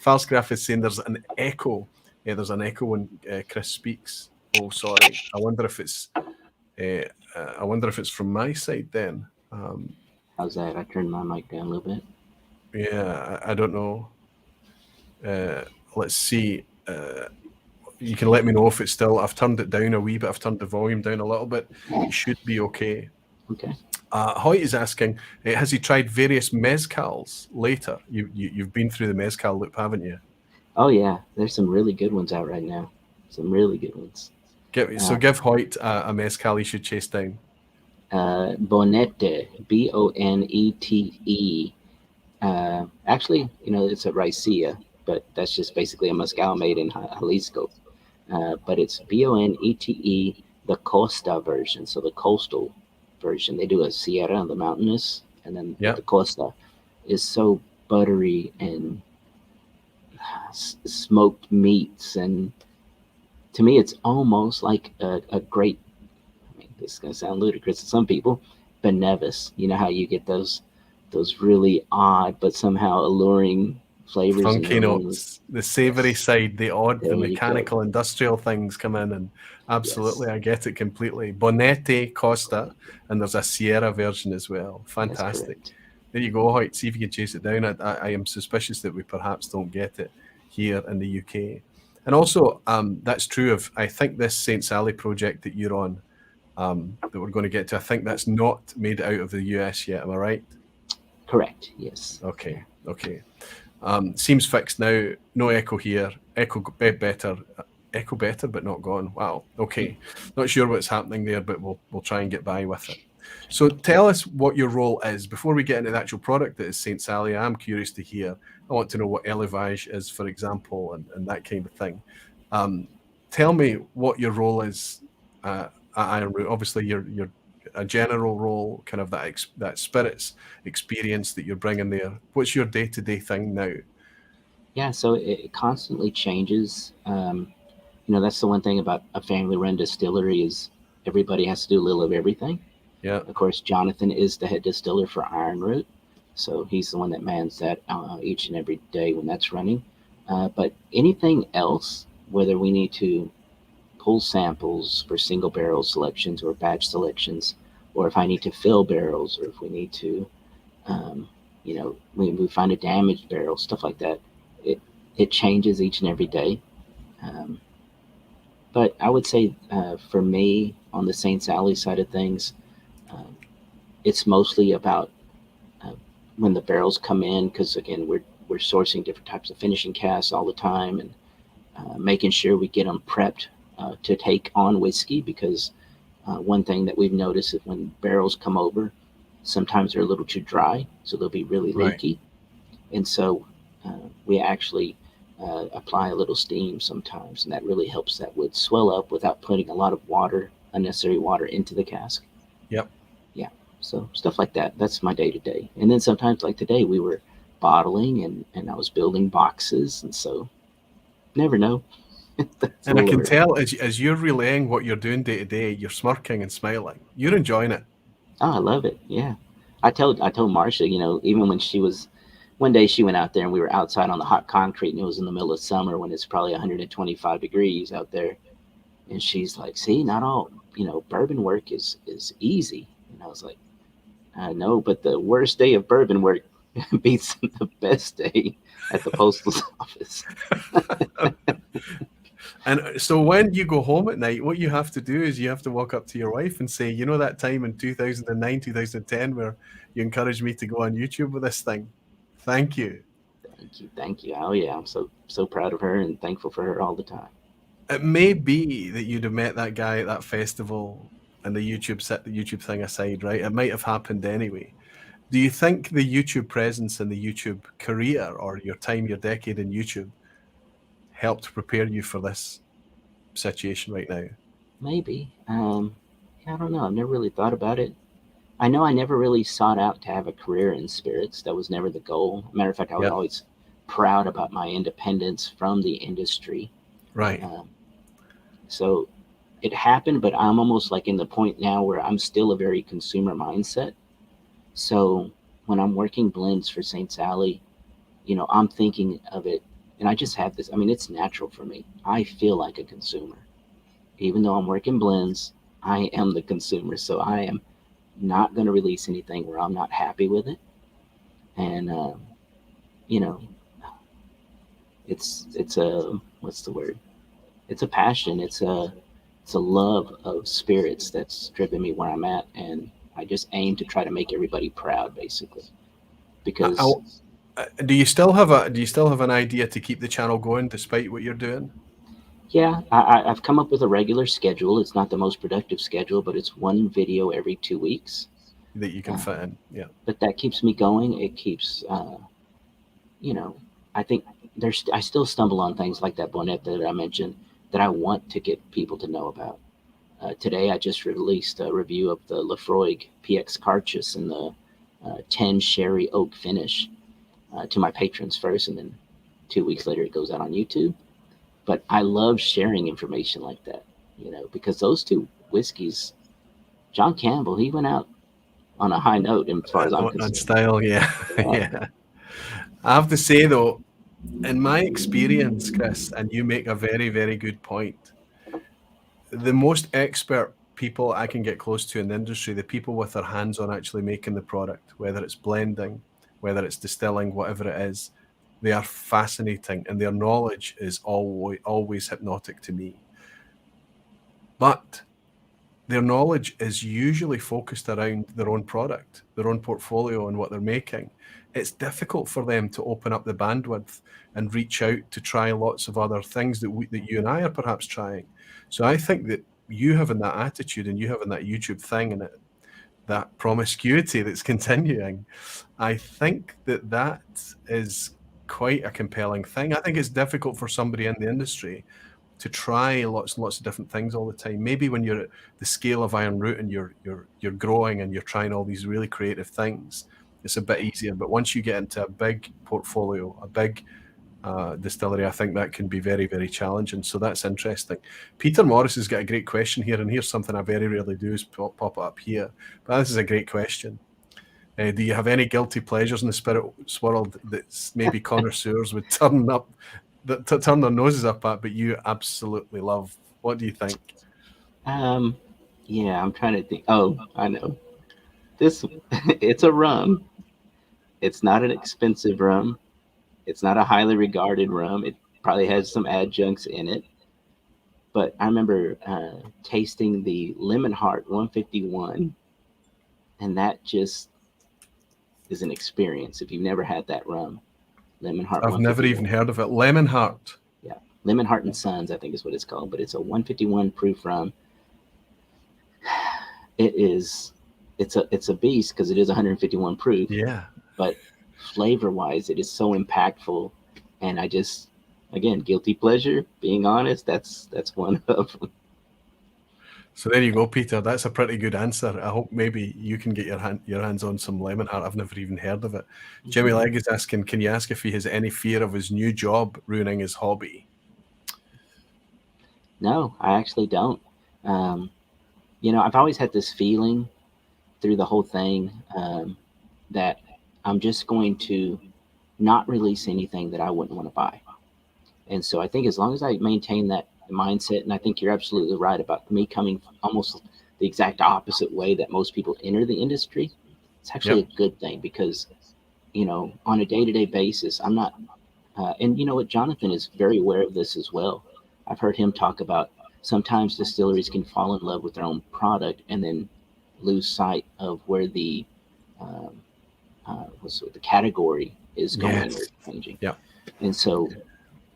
Falsgraph is saying there's an echo. Yeah, there's an echo when Chris speaks. Oh, sorry. I wonder if it's from my side then. How's that? I turned my mic down a little bit. Yeah, I don't know. Let's see. You can let me know if it's still. I've turned it down a wee bit. I've turned the volume down a little bit. It should be okay. Okay. Hoyt is asking, has he tried various mezcals later? You've been through the mezcal loop, haven't you? Oh yeah, there's some really good ones out right now. Some really good ones. Give Hoyt a mezcal he should chase down. Bonete, Bonete. Actually, it's a raicilla, but that's just basically a mezcal made in Jalisco. But it's Bonete, the Costa version. So the coastal version. They do a Sierra on the mountainous, and then the Costa is so buttery and smoked meats. And to me, it's almost like a great, this is going to sound ludicrous to some people, but Nevis. You know how you get those really odd but somehow alluring flavors, funky notes, the savory side, the odd, the mechanical industrial things come in, and absolutely, I get it completely. Bonete, Costa, and there's a Sierra version as well. Fantastic. There you go, Hoyt. See if you can chase it down. I am suspicious that we perhaps don't get it here in the UK. And also, that's true of, I think, this St. Sally project that you're on, that we're going to get to. I think that's not made out of the US yet. Am I right? Correct. Yes. Okay. Seems fixed now. No echo here. Echo better. Echo better, but not gone. Wow. Okay. Not sure what's happening there, but we'll try and get by with it. So tell us what your role is. Before we get into the actual product that is St. Sally, I'm curious to hear. I want to know what élevage is, for example, and that kind of thing. Tell me what your role is at Iron Root. Obviously, you're a general role, kind of that spirits experience that you're bringing there. What's your day-to-day thing now? Yeah, so it constantly changes. that's the one thing about a family-run distillery is everybody has to do a little of everything. Yeah. Of course, Jonathan is the head distiller for Iron Root, so he's the one that mans that each and every day when that's running. But anything else, whether we need to pull samples for single barrel selections or batch selections, or if I need to fill barrels, or if we need to, we find a damaged barrel, stuff like that. It changes each and every day. But I would say for me, on the St. Sally side of things, it's mostly about when the barrels come in, because again, we're sourcing different types of finishing casks all the time, and making sure we get them prepped to take on whiskey, because one thing that we've noticed is when barrels come over, sometimes they're a little too dry, so they'll be really leaky. Right. And so we actually apply a little steam sometimes, and that really helps that wood swell up without putting a lot of water, unnecessary water, into the cask. Yep. Yeah. So stuff like that. That's my day to day. And then sometimes, like today, we were bottling and I was building boxes, and so never know. And I can tell as you're relaying what you're doing day to day, you're smirking and smiling. You're enjoying it. Oh, I love it. Yeah. I told Marsha, even when one day she went out there and we were outside on the hot concrete, and it was in the middle of summer when it's probably 125 degrees out there. And she's like, see, not all, bourbon work is easy. And I was like, I know, but the worst day of bourbon work beats the best day at the postal office. And so when you go home at night, what you have to do is you have to walk up to your wife and say, that time in 2009, 2010 where you encouraged me to go on YouTube with this thing. Thank you. Thank you. Oh yeah, I'm so proud of her and thankful for her all the time. It may be that you'd have met that guy at that festival, and the YouTube thing aside, right? It might have happened anyway. Do you think the YouTube presence and the YouTube career, or your decade in YouTube, helped prepare you for this situation right now? Maybe. I don't know. I've never really thought about it. I know I never really sought out to have a career in spirits. That was never the goal. Matter of fact, I was always proud about my independence from the industry. Right. So it happened, but I'm almost like in the point now where I'm still a very consumer mindset. So when I'm working blends for St. Sally, I'm thinking of it, and I just have this. I mean, it's natural for me. I feel like a consumer. Even though I'm working blends, I am the consumer. So I am not going to release anything where I'm not happy with it. And, it's a, what's the word? It's a passion. It's a love of spirits that's driven me where I'm at. And I just aim to try to make everybody proud, basically. Because do you still have an idea to keep the channel going despite what you're doing? Yeah, I've come up with a regular schedule. It's not the most productive schedule, but it's one video every 2 weeks that you can fit in. Yeah, but that keeps me going. It keeps, I think I still stumble on things like that bonnet that I mentioned that I want to get people to know about. Today, I just released a review of the Laphroaig PX Cartouche and the 10 Sherry Oak finish to my patrons first, and then 2 weeks later it goes out on YouTube. But I love sharing information like that, because those two whiskeys, John Campbell, he went out on a high note as far as I'm concerned. On style, yeah. Yeah. I have to say, though, in my experience, Chris, and you make a very, very good point, the most expert people I can get close to in the industry, the people with their hands on actually making the product, whether it's blending, whether it's distilling, whatever it is, they are fascinating, and their knowledge is always hypnotic to me. But their knowledge is usually focused around their own product, their own portfolio, and what they're making. It's difficult for them to open up the bandwidth and reach out to try lots of other things that you and I are perhaps trying. So I think that you having that attitude and you having that YouTube thing and that promiscuity that's continuing, I think that is quite a compelling thing. I think it's difficult for somebody in the industry to try lots and lots of different things all the time. Maybe when you're at the scale of Iron Root and you're growing and you're trying all these really creative things, it's a bit easier. But once you get into a big portfolio, a big distillery, I think that can be very, very challenging. So that's interesting. Peter Morris has got a great question here, and here's something I very rarely do is pop it up here. But this is a great question. Do you have any guilty pleasures in the spirits world that's maybe connoisseurs would turn their noses up at, but you absolutely love? What do you think? Yeah, I'm trying to think. Oh, I know. It's a rum. It's not an expensive rum. It's not a highly regarded rum. It probably has some adjuncts in it. But I remember tasting the Lemon Heart 151, and that just is an experience. If you've never had that rum, Lemon Heart. I've never even heard of it. Lemon Heart. Yeah, Lemon Heart and Sons, I think is what it's called. But it's a 151 proof rum. It's a beast because it is 151 proof. Yeah. But flavor-wise, it is so impactful, and I just, again, guilty pleasure. Being honest, that's one of them. So there you go, Peter. That's a pretty good answer. I hope maybe you can get your hands on some Lemon Heart. I've never even heard of it. Jimmy Legg is asking, can you ask if he has any fear of his new job ruining his hobby? No, I actually don't. I've always had this feeling through the whole thing that I'm just going to not release anything that I wouldn't want to buy. And so I think as long as I maintain that mindset, and I think you're absolutely right about me coming almost the exact opposite way that most people enter the industry, it's actually a good thing because, on a day-to-day basis, I'm not, and you know what, Jonathan is very aware of this as well. I've heard him talk about sometimes distilleries can fall in love with their own product and then lose sight of where the category is going or changing. Yeah. And so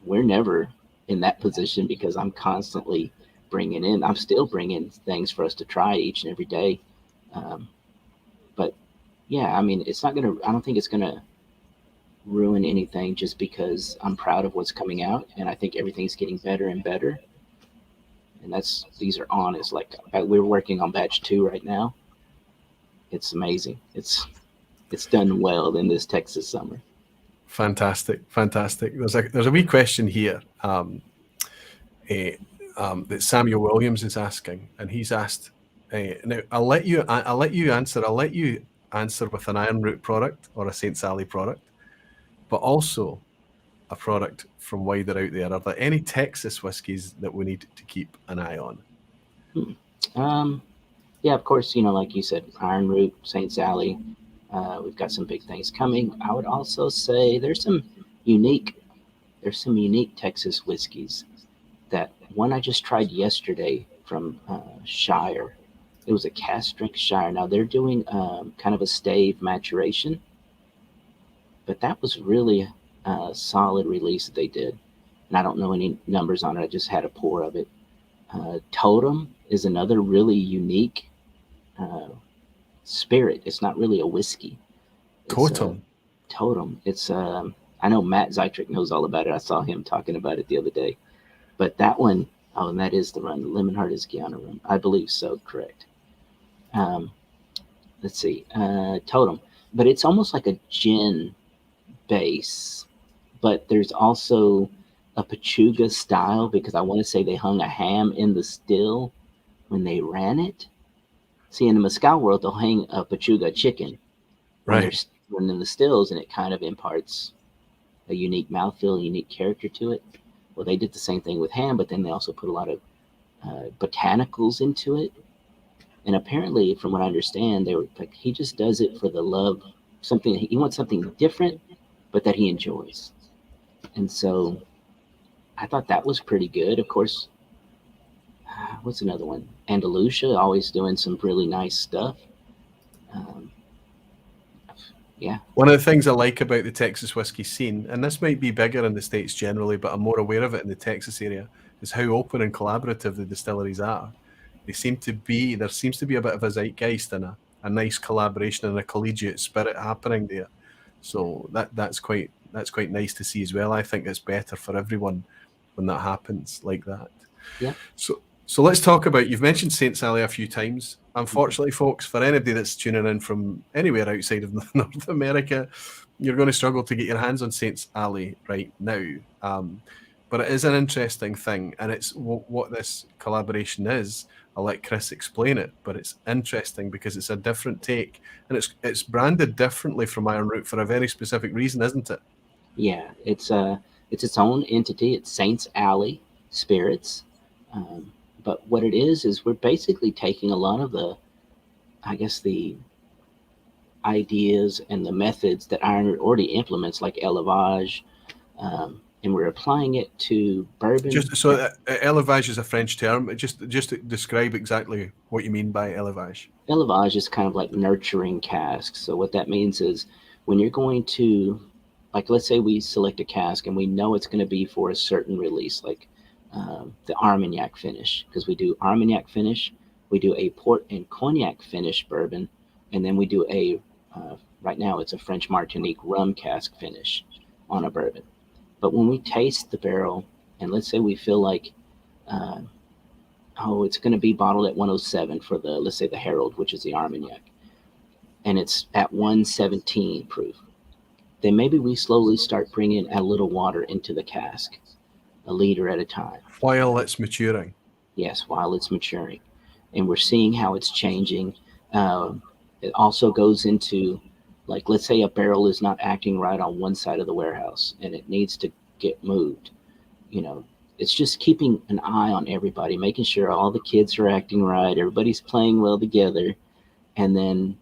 we're never in that position because I'm constantly I'm still bringing things for us to try each and every day. But yeah, I mean, I don't think it's going to ruin anything just because I'm proud of what's coming out. And I think everything's getting better and better. And these are honest, like we're working on batch 2 right now. It's amazing. It's done well in this Texas summer. Fantastic. There's a wee question here that Samuel Williams is asking, and he's asked. Now I'll let you answer. I'll let you answer with an Iron Root product or a St. Sally product, but also a product from wider out there. Are there any Texas whiskies that we need to keep an eye on? Yeah, of course. Like you said, Iron Root, St. Sally. We've got some big things coming. I would also say there's some unique Texas whiskeys. That one I just tried yesterday from Shire. It was a cask strength Shire. Now they're doing kind of a stave maturation, but that was really a solid release that they did. And I don't know any numbers on it. I just had a pour of it. Totem is another really unique spirit. It's not really a whiskey. Totem. It's I know Matt Zeitrick knows all about it. I saw him talking about it the other day. But that one, and that is the run. The Lemon Heart is Guyana rum. I believe so, correct. Let's see. Totem. But it's almost like a gin base. But there's also a Pachuga style because I want to say they hung a ham in the still when they ran it. See, in the Mezcal world, they'll hang a Pachuga chicken when in the stills, and it kind of imparts a unique mouthfeel, a unique character to it. Well, they did the same thing with ham, but then they also put a lot of botanicals into it. And apparently, from what I understand, they were like, he just does it for the love, he wants something different, but that he enjoys. And so I thought that was pretty good. Of course, what's another one? Andalusia, always doing some really nice stuff. Yeah. One of the things I like about the Texas whiskey scene, and this might be bigger in the States generally, but I'm more aware of it in the Texas area, is how open and collaborative the distilleries are. There seems to be a bit of a zeitgeist and a nice collaboration and a collegiate spirit happening there. So that's quite nice to see as well. I think it's better for everyone when that happens like that. Yeah. So let's talk about, you've mentioned Saint Sally a few times. Unfortunately, folks, for anybody that's tuning in from anywhere outside of North America, you're going to struggle to get your hands on Saint Sally right now. But it is an interesting thing, and it's what this collaboration is. I'll let Chris explain it, but it's interesting because it's a different take, and it's branded differently from Iron Root for a very specific reason, isn't it? Yeah, it's its own entity. It's Saints Alley Spirits. But what it is we're basically taking a lot of the, I guess, the ideas and the methods that Iron Root already implements, like élevage, and we're applying it to bourbon. Just so élevage is a French term. Just to describe exactly what you mean by élevage. Élevage is kind of like nurturing casks. So what that means is when you're going to, like, let's say we select a cask and we know it's going to be for a certain release, like the Armagnac finish, because we do Armagnac finish, we do a port and cognac finish bourbon, and then we do a, right now it's a French Martinique rum cask finish on a bourbon. But when we taste the barrel, and let's say we feel like, it's going to be bottled at 107 for the, let's say the Herald, which is the Armagnac, and it's at 117 proof, then maybe we slowly start bringing a little water into the cask, a liter at a time. While it's maturing. Yes, while it's maturing. And we're seeing how it's changing. It also goes into, like, let's say a barrel is not acting right on one side of the warehouse and it needs to get moved. It's just keeping an eye on everybody, making sure all the kids are acting right, everybody's playing well together. And then,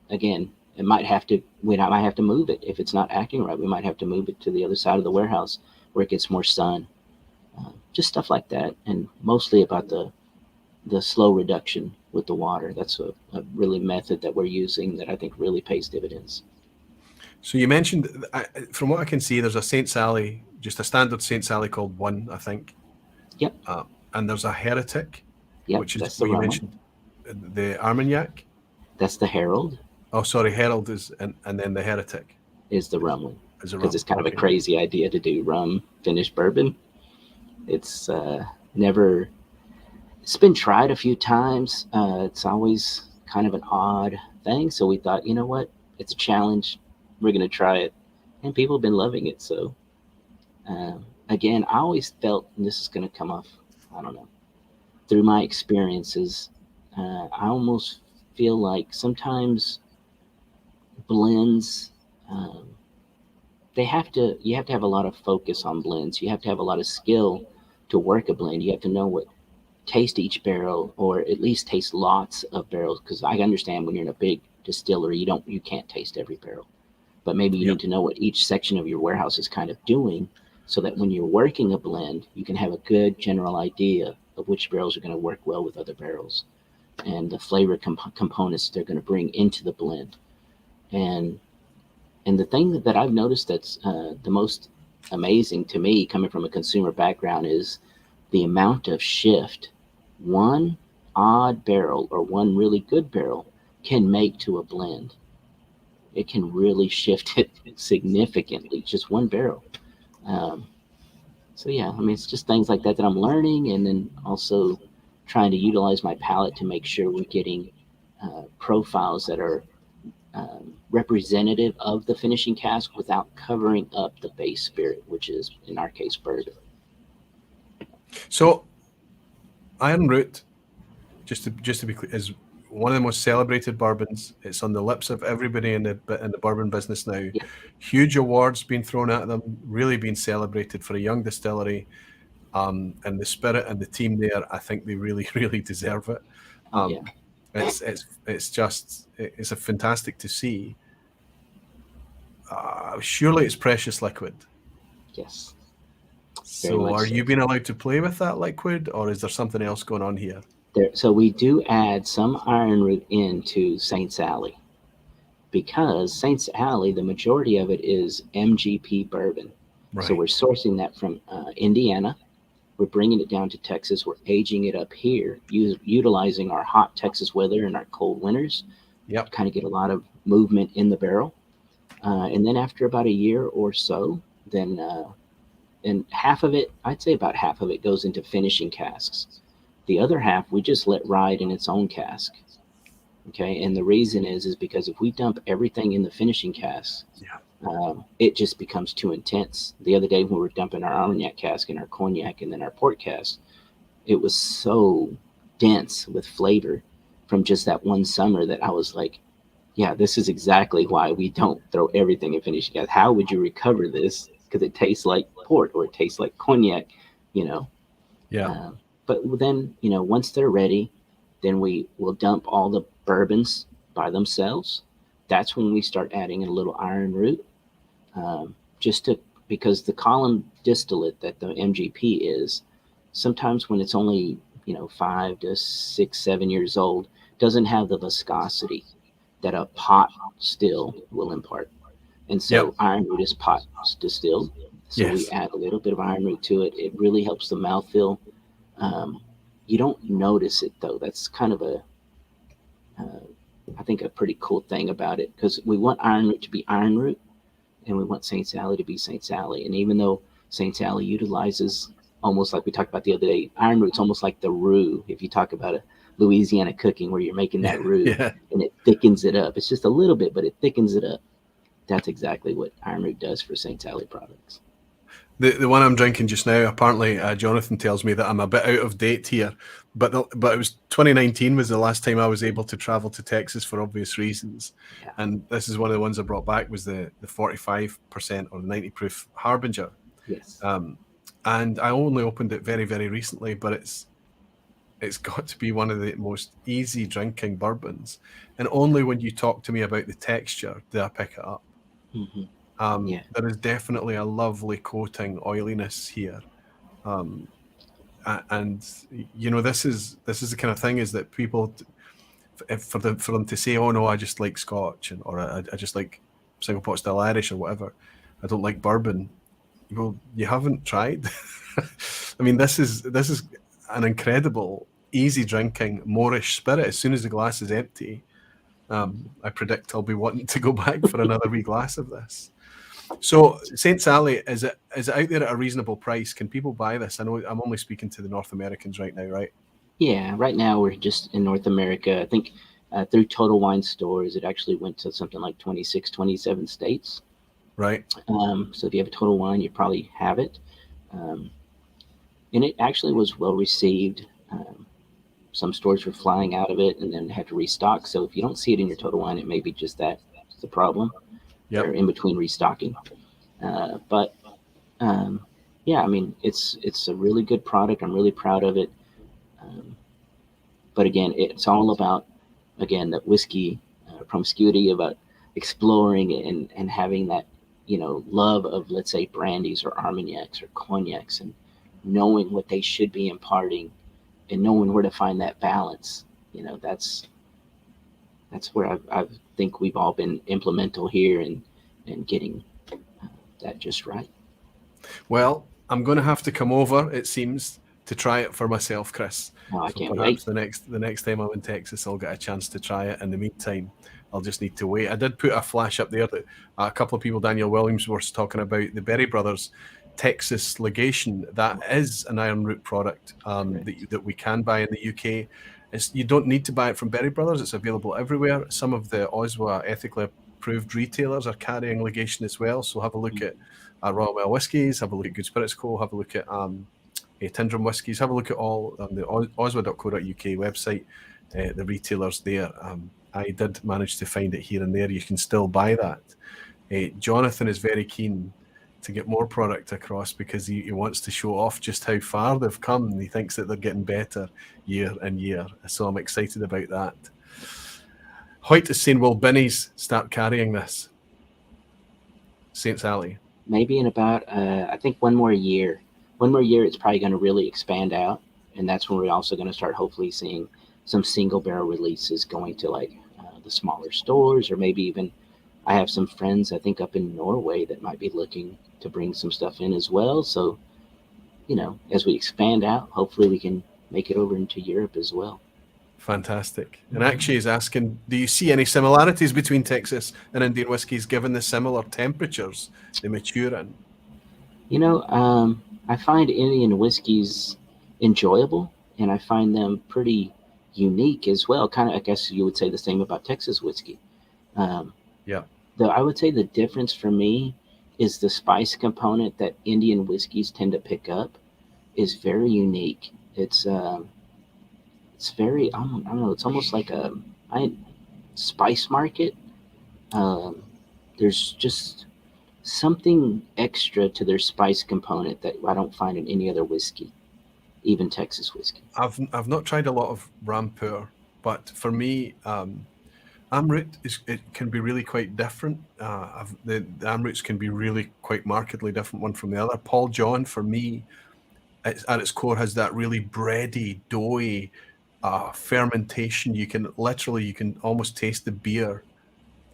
again, we might have to move it. If it's not acting right, we might have to move it to the other side of the warehouse where it gets more sun. Just stuff like that. And mostly about the slow reduction with the water. That's a really method that we're using that I think really pays dividends. So you mentioned, from what I can see, there's a Saint Sally, just a standard Saint Sally called 1, I think. Yep. And there's a Heretic, which is what you mentioned, the Armagnac. That's the Herald. Oh, sorry, Herald is, and then the Heretic is the rum one. Because it's kind of a crazy idea to do rum finished bourbon. It's it's been tried a few times. It's always kind of an odd thing. So we thought, you know what? It's a challenge. We're going to try it. And people have been loving it. So, again, I always felt, and this is going to come off, I don't know, through my experiences, I almost feel like sometimes blends, you have to have a lot of focus on blends. You have to have a lot of skill to work a blend. You have to know taste each barrel, or at least taste lots of barrels. Because I understand when you're in a big distillery, you can't taste every barrel, but maybe you need to know what each section of your warehouse is kind of doing, so that when you're working a blend, you can have a good general idea of which barrels are going to work well with other barrels, and the flavor components they're going to bring into the blend. And the thing that I've noticed that's the most amazing to me, coming from a consumer background, is the amount of shift one odd barrel or one really good barrel can make to a blend. It can really shift it significantly, just one barrel. So yeah, I mean, it's just things like that I'm learning, and then also trying to utilize my palate to make sure we're getting profiles that are representative of the finishing cask without covering up the base spirit, which is, in our case, bourbon. So, Iron Root, just to be clear, is one of the most celebrated bourbons. It's on the lips of everybody in the bourbon business now. Yeah. Huge awards being thrown at them, really being celebrated for a young distillery, and the spirit and the team there. I think they really, really deserve it. It's a fantastic to see. Surely it's precious liquid. Yes. So are you being allowed to play with that liquid, or is there something else going on here? So we do add some Iron Root into Saint Sally, because Saint Sally, the majority of it is MGP bourbon. Right. So we're sourcing that from Indiana. We're bringing it down to Texas. We're aging it up here, utilizing our hot Texas weather and our cold winters. Yep. Kind of get a lot of movement in the barrel. And then after about a year or so, then and half of it, I'd say about half of it, goes into finishing casks. The other half we just let ride in its own cask. Okay, and the reason is because if we dump everything in the finishing cask, it just becomes too intense. The other day when we were dumping our Armagnac cask and our cognac and then our port cask, it was so dense with flavor from just that one summer that I was like, yeah, this is exactly why we don't throw everything in finishing cask. How would you recover this? Because it tastes like port or it tastes like cognac, you know. Yeah. But then, you know, once they're ready, then we will dump all the bourbons by themselves. That's when we start adding a little iron root, because the column distillate that the MGP is, sometimes when it's only, you know, 5 to 6, 7 years old, doesn't have the viscosity that a pot still will impart. And so iron root is pot distilled. So we add a little bit of iron root to it. It really helps the mouthfeel. You don't notice it though. That's kind of I think a pretty cool thing about it, because we want iron root to be iron root and we want St. Sally to be St. Sally. And even though St. Sally utilizes, almost like we talked about the other day, iron root's almost like the roux. If you talk about a Louisiana cooking where you're making that roux and it thickens it up. It's just a little bit, but it thickens it up. That's exactly what iron root does for St. Sally products. The one I'm drinking just now, apparently Jonathan tells me that I'm a bit out of date here, but it was 2019 was the last time I was able to travel to Texas for obvious reasons. Yeah. And this is one of the ones I brought back, was the 45% or 90 proof Harbinger. Yes. And I only opened it very, very recently, but it's got to be one of the most easy drinking bourbons. And only when you talk to me about the texture do I pick it up. Mm-hmm. There is definitely a lovely coating oiliness here. And you know, this is the kind of thing, is that people, for them to say, oh no, I just like scotch, or I just like single pot still Irish or whatever, I don't like bourbon. Well, you haven't tried. I mean, this is an incredible, easy drinking Moorish spirit. As soon as the glass is empty, I predict I'll be wanting to go back for another wee glass of this. So, St. Sally, is it out there at a reasonable price? Can people buy this? I know I'm only speaking to the North Americans right now, right? Yeah, right now we're just in North America. I think through Total Wine stores, it actually went to something like 26, 27 states. Right. So if you have a Total Wine, you probably have it. And it actually was well received. Some stores were flying out of it and then had to restock. So if you don't see it in your Total Wine, it may be just that's the problem. They're in between restocking. But yeah, I mean, it's a really good product. I'm really proud of it. But again, it's all about, again, that whiskey promiscuity, about exploring and having that, you know, love of, let's say, brandies or armagnacs or cognacs, and knowing what they should be imparting and knowing where to find that balance. You know, that's where I think we've all been implemental here and getting that just right. Well, I'm going to have to come over, it seems, to try it for myself, Chris. Oh, I can't perhaps wait. the next time I'm in Texas, I'll get a chance to try it. In the meantime, I'll just need to wait. I did put a flash up there that a couple of people, Daniel Williams, was talking about the Berry Brothers Texas legation. That is an iron root product that we can buy in the UK. You don't need to buy it from Berry Brothers. It's available everywhere. Some of the OSWA ethically approved retailers are carrying legation as well. So have a look at Royal Well Whiskies, have a look at Good Spirits Co., have a look at Tindrum Whiskies, have a look at all on the oswa.co.uk website, the retailers there. I did manage to find it here and there. You can still buy that. Jonathan is very keen to get more product across because he wants to show off just how far they've come, and he thinks that they're getting better year and year. So I'm excited about that. Hoyt is saying, will Binnies start carrying this? St. Sally? Maybe in about, I think one more year, it's probably going to really expand out. And that's when we're also going to start hopefully seeing some single barrel releases going to like the smaller stores, or maybe even I have some friends, I think, up in Norway that might be looking to bring some stuff in as well. So, you know, as we expand out, hopefully we can make it over into Europe as well. Fantastic. And actually is asking, do you see any similarities between Texas and Indian whiskies given the similar temperatures they mature in? I find Indian whiskeys enjoyable, and I find them pretty unique as well. Kind of, I guess you would say the same about Texas whiskey. Um, Yeah. though I would say the difference for me is the spice component that Indian whiskeys tend to pick up is very unique. It's very I don't know. It's almost like I spice market. Um, there's just something extra to their spice component that I don't find in any other whiskey, even Texas whiskey. I've not tried a lot of Rampur, but for me, Amrut it can be really quite different. The Amruts can be really quite markedly different one from the other. Paul John, for me, at its core has that really bready, doughy fermentation. You can almost taste the beer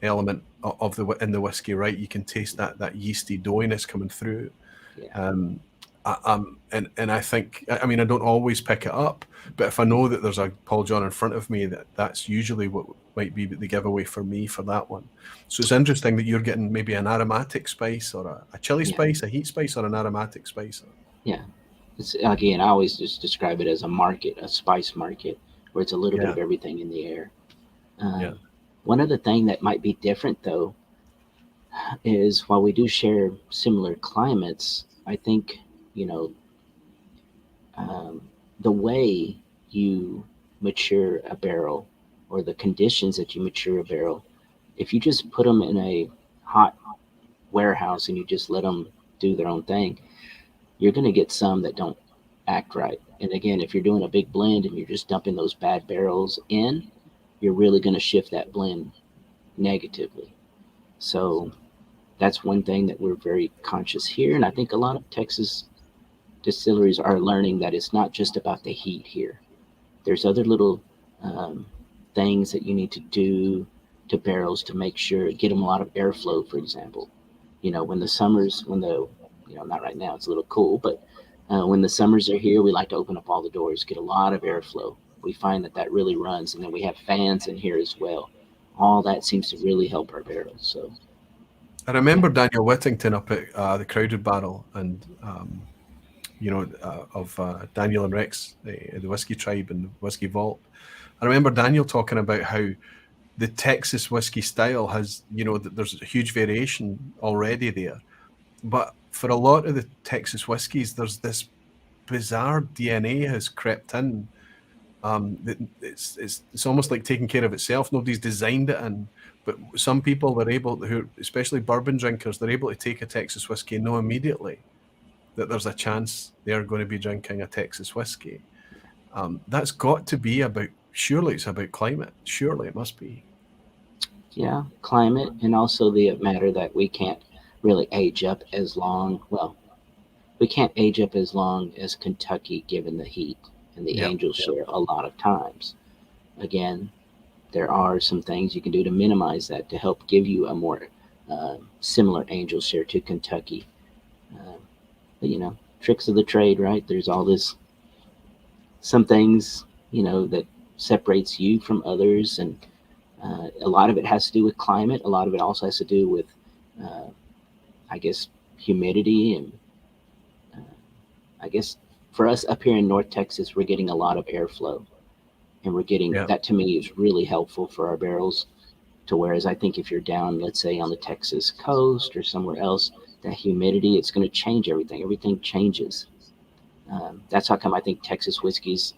element of in the whiskey, right? You can taste that yeasty doughiness coming through. Yeah, And I think, I mean, I don't always pick it up, but if I know that there's a Paul John in front of me, that's usually what might be the giveaway for me for that one. So it's interesting that you're getting maybe an aromatic spice or a chili yeah, spice, a heat spice, or an aromatic spice. yeah. It's, again, I always just describe it as a market, a spice market, where it's a little bit Yeah, of everything in the air. yeah, Um, one other thing that might be different, though, is while we do share similar climates, I think, you know, um, the way you mature a barrel or the conditions that you mature a barrel, if you just put them in a hot warehouse and you just let them do their own thing, you're going to get some that don't act right. And again, if you're doing a big blend and you're just dumping those bad barrels in, you're really going to shift that blend negatively. So that's one thing that we're very conscious here. And I think a lot of Texas distilleries are learning that it's not just about the heat here. There's other little um, things that you need to do to barrels to make sure get them a lot of airflow. For example, when the summers, not right now, it's a little cool, but when the summers are here, we like to open up all the doors, get a lot of airflow. We find that really runs, and then we have fans in here as well. All that seems to really help our barrels. So I yeah, remember Daniel Whittington up at the Crowded Barrel, and of Daniel and Rex, the Whiskey Tribe and the Whiskey Vault. I remember Daniel talking about how the Texas whiskey style has, there's a huge variation already there. But for a lot of the Texas whiskeys, there's this bizarre DNA has crept in. It's almost like taking care of itself. Nobody's designed it in, but some people are able, who especially bourbon drinkers, they're able to take a Texas whiskey and know immediately that there's a chance they're going to be drinking a Texas whiskey. That's got to be about. Surely it's about climate. Surely it must be. yeah, climate, and also the matter that we can't really age up as long. Well, we can't age up as long as Kentucky given the heat and the Yeah, Angels share a lot of times. Again, there are some things you can do to minimize that to help give you a more similar Angel share to Kentucky. Uh, but tricks of the trade, right? There's all this, some things, that separates you from others, and a lot of it has to do with climate. A lot of it also has to do with, uh, I guess, humidity and I guess for us up here in North Texas, we're getting a lot of airflow, and we're getting yeah. that. To me, is really helpful for our barrels. To whereas I think if you're down, let's say on the Texas coast or somewhere else, that humidity, it's going to change everything. Everything changes. That's how come I think Texas whiskeys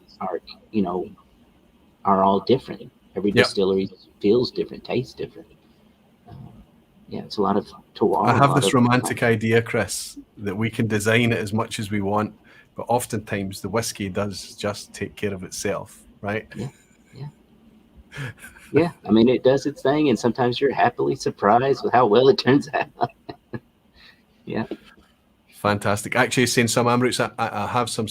you know, are all different. Every Yeah. distillery feels different, tastes different. Um, yeah, it's a lot of I terroir, a have lot this of romantic idea, Chris, that we can design it as much as we want, but oftentimes the whiskey does just take care of itself, right? yeah, yeah. Yeah, I mean, it does its thing, and sometimes you're happily surprised with how well it turns out. Yeah, Fantastic. Actually, saying some Amrits, I have some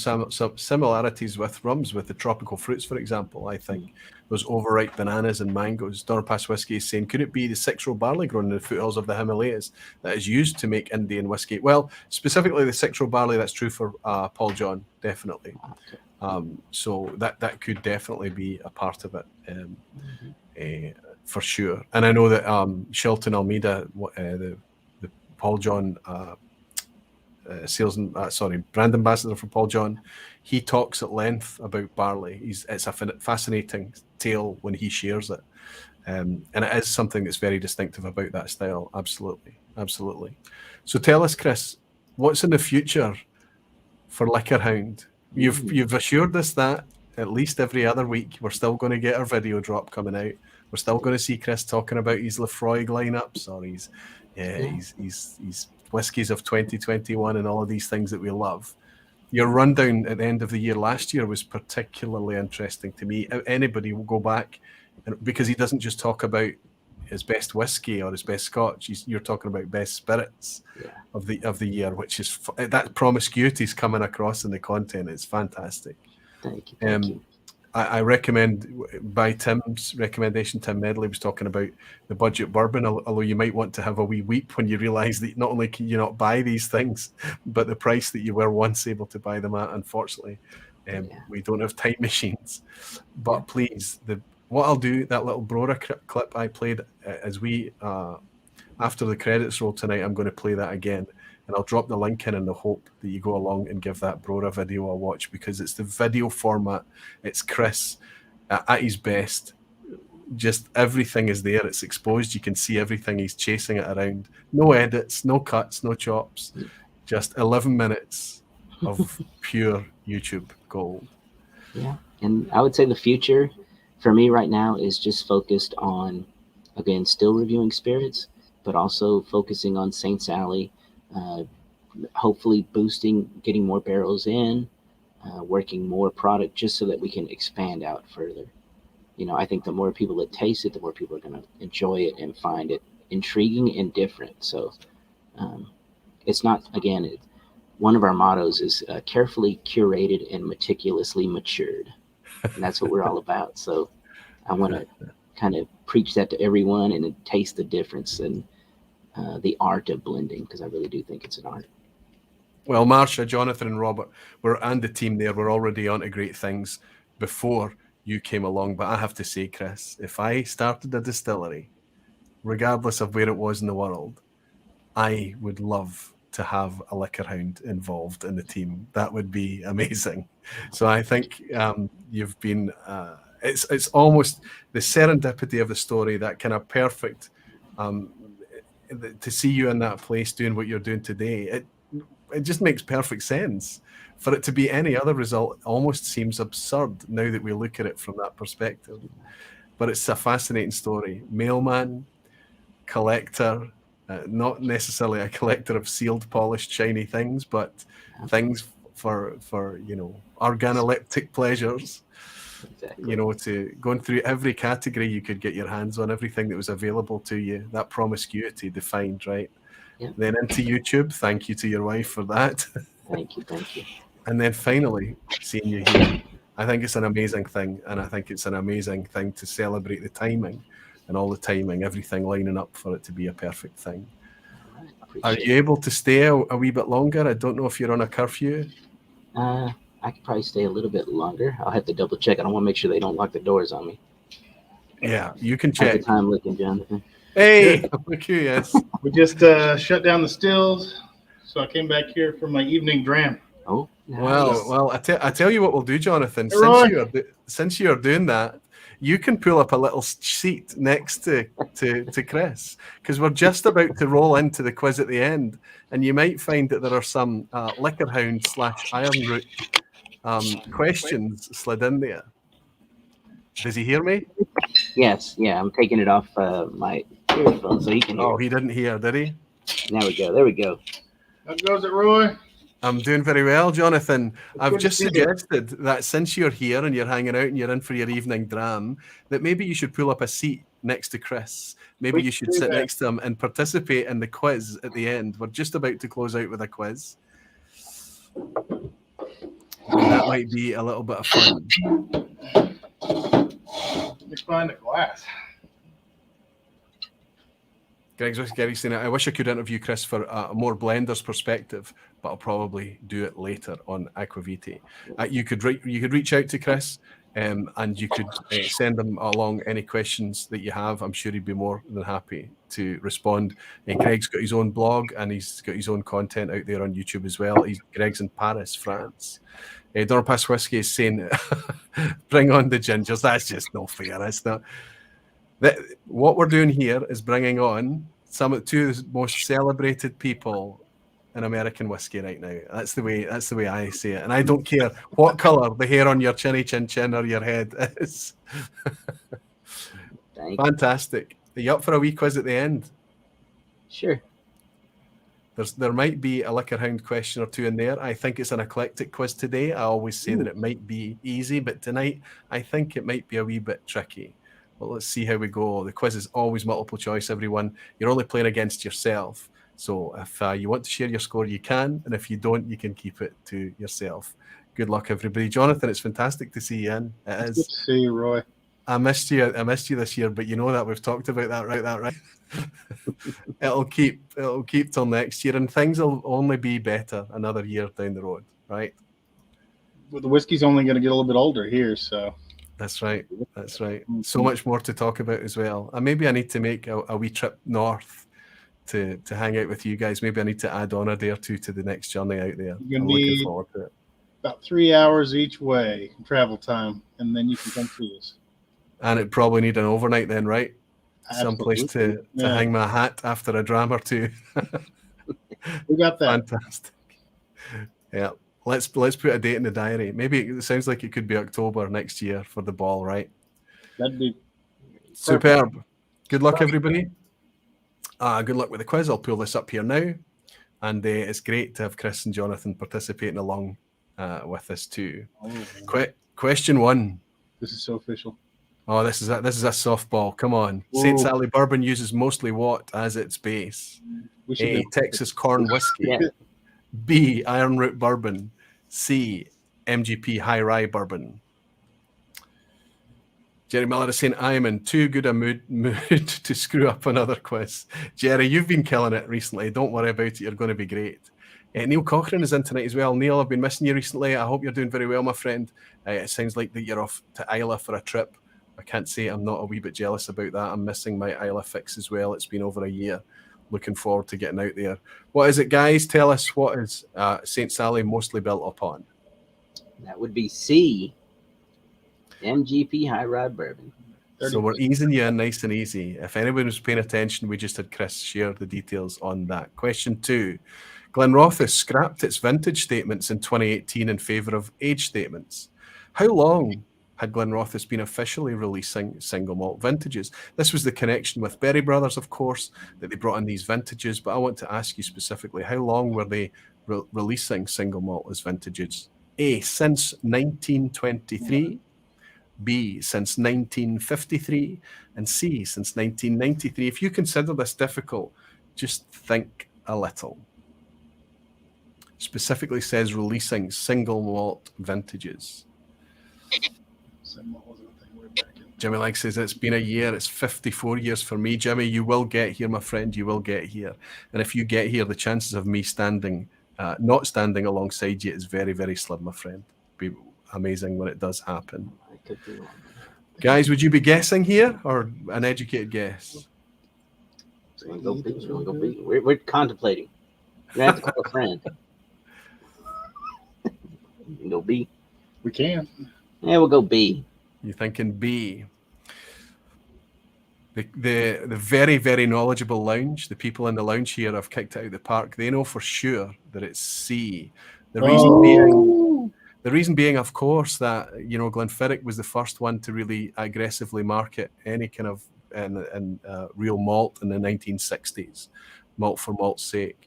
similarities with rums, with the tropical fruits, for example. I think those overripe bananas and mangoes. Dorpass whiskey is saying, could it be the 6-row barley grown in the foothills of the Himalayas that is used to make Indian whiskey? Well, specifically the 6-row barley, that's true for Paul John, definitely. okay. So that could definitely be a part of it. Mhm. For sure. And I know that Shelton Almeida, the Paul John brand ambassador for Paul John. He talks at length about barley. It's a fascinating tale when he shares it. And it is something that's very distinctive about that style. Absolutely. Absolutely. So tell us, Chris, what's in the future for Liquorhound? You've assured us that at least every other week we're still going to get our video drop coming out. We're still going to see Chris talking about his Lefroy lineups or his whiskies of 2021 and all of these things that we love. Your rundown at the end of the year last year was particularly interesting to me. Anybody will go back, because he doesn't just talk about his best whiskey or his best scotch. You're talking about best spirits of the year, which is that promiscuity is coming across in the content. It's fantastic. Thank you. I recommend, by Tim's recommendation, Tim Medley was talking about the budget bourbon, although you might want to have a wee weep when you realise that not only can you not buy these things, but the price that you were once able to buy them at, unfortunately, we don't have time machines. But please, what I'll do, that little Brora clip I played as we, after the credits roll tonight, I'm going to play that again. And I'll drop the link in the hope that you go along and give that Brora video a watch, because it's the video format. It's Chris at his best. Just everything is there. It's exposed. You can see everything. He's chasing it around. No edits, no cuts, no chops. Just 11 minutes of pure YouTube gold. Yeah. And I would say the future for me right now is just focused on, again, still reviewing spirits, but also focusing on Saint Sally. Hopefully getting more barrels in, working more product, just so that we can expand out further. I think the more people that taste it, the more people are going to enjoy it and find it intriguing and different. So it's not, again, one of our mottos is carefully curated and meticulously matured. And that's what we're all about. So I want to kind of preach that to everyone and taste the difference and the art of blending, because I really do think it's an art. Well, Marsha, Jonathan, and Robert, and the team there were already on to great things before you came along. But I have to say, Chris, if I started a distillery, regardless of where it was in the world, I would love to have a Liquorhound involved in the team. That would be amazing. So I think you've been. It's almost the serendipity of the story, that kind of perfect. To see you in that place doing what you're doing today, it just makes perfect sense. For it to be any other result almost seems absurd now that we look at it from that perspective. But it's a fascinating story. Mailman, collector, not necessarily a collector of sealed, polished, shiny things, but things for organoleptic pleasures. Exactly. To going through every category you could get your hands on, everything that was available to you, that promiscuity defined, right? Yeah. Then into YouTube. Thank you to your wife for that. Thank you. And then finally, seeing you here, I think it's an amazing thing. And I think it's an amazing thing to celebrate the timing and all the timing, everything lining up for it to be a perfect thing. Are you able to stay a wee bit longer? I don't know if you're on a curfew. I could probably stay a little bit longer. I'll have to double check. I don't want to make sure they don't lock the doors on me. Yeah, you can check. At the time looking, Jonathan. Hey, look who yes. We just shut down the stills, so I came back here for my evening dram. Oh, nice. Well, I tell you what we'll do, Jonathan. Since you're doing that, you can pull up a little seat next to Chris, because we're just about to roll into the quiz at the end, and you might find that there are some Liquorhound / Iron Root questions slid in there. Does he hear me? Yes, yeah, I'm taking it off my earphone so he can hear. Oh, he didn't hear, did he? There we go. How goes it, Roy? I'm doing very well, Jonathan. I've just suggested that since you're here and you're hanging out and you're in for your evening dram, that maybe you should pull up a seat next to Chris. Maybe you should sit next to him and participate in the quiz at the end. We're just about to close out with a quiz. And that might be a little bit of fun. Let me find a glass. Gary's saying, I wish I could interview Chris for a more blender's perspective, but I'll probably do it later on Aquaviti. You could reach out to Chris. And you could send him along any questions that you have. I'm sure he'd be more than happy to respond. Greg's got his own blog and he's got his own content out there on YouTube as well. Greg's in Paris, France. Dorpas Whiskey is saying, bring on the gingers. That's just no fair. That's not. What we're doing here is bringing on two of the most celebrated people in American whiskey right now. That's the way I see it. And I don't care what colour the hair on your chinny chin chin or your head is. Fantastic. Are you up for a wee quiz at the end? Sure. There might be a Liquorhound question or two in there. I think it's an eclectic quiz today. I always say that it might be easy, but tonight I think it might be a wee bit tricky. Well, let's see how we go. The quiz is always multiple choice, everyone. You're only playing against yourself. So if you want to share your score, you can. And if you don't, you can keep it to yourself. Good luck, everybody. Jonathan, it's fantastic to see you in. It is. Good to see you, Roy. I missed you this year, but you know that we've talked about that, right? It'll keep till next year, and things will only be better another year down the road, right? Well, the whiskey's only going to get a little bit older here, so. That's right. So much more to talk about as well. And maybe I need to make a wee trip north to hang out with you guys. Maybe I need to add on a day or two to the next journey out there. I'm looking forward to it. About 3 hours each way travel time, and then you can come see us. And it probably need an overnight then, right? Absolutely. Someplace to hang my hat after a dram or two. We got that. Fantastic. Yeah. Let's put a date in the diary. Maybe it sounds like it could be October next year for the ball, right? That'd be superb. Perfect. Good luck, everybody. Good luck with the quiz. I'll pull this up here now. And it's great to have Chris and Jonathan participating along with us too. Question 1. This is so official. Oh, this is a softball. Come on. Whoa. St. Sally bourbon uses mostly what as its base? A, Texas corn whiskey. Yeah. B, iron root bourbon. C, MGP high rye bourbon. Jerry Miller is saying, I am in too good a mood to screw up another quiz. Jerry, you've been killing it recently. Don't worry about it. You're going to be great. Neil Cochran is in tonight as well. Neil, I've been missing you recently. I hope you're doing very well, my friend. It sounds like that you're off to Isla for a trip. I can't say I'm not a wee bit jealous about that. I'm missing my Isla fix as well. It's been over a year. Looking forward to getting out there. What is it, guys? Tell us, what is St. Sally mostly built upon? That would be C, MGP high rye bourbon. So we're easing you in nice and easy. If anyone was paying attention, we just had Chris share the details on that. Question 2. Glenrothes scrapped its vintage statements in 2018 in favour of age statements. How long had Glenrothes been officially releasing single malt vintages? This was the connection with Berry Brothers, of course, that they brought in these vintages. But I want to ask you specifically, how long were they releasing single malt as vintages? A, since 1923. B, since 1953. And C, since 1993. If you consider this difficult, just think a little. Specifically says releasing single malt vintages. Jimmy Lang says it's been a year. It's 54 years for me. Jimmy, you will get here, my friend. You will get here. And if you get here, the chances of me not standing alongside you is very, very slim, my friend. It'd be amazing when it does happen. I could be wrong. Guys, would you be guessing here or an educated guess? Go B. We're contemplating. You have to call a friend. You can go B. We can. Yeah, we'll go B. You're thinking B. The very, very knowledgeable lounge, the people in the lounge here have kicked it out of the park. They know for sure that it's C. The reason being, of course, that Glenfiddich was the first one to really aggressively market any kind of real malt in the 1960s, malt for malt's sake.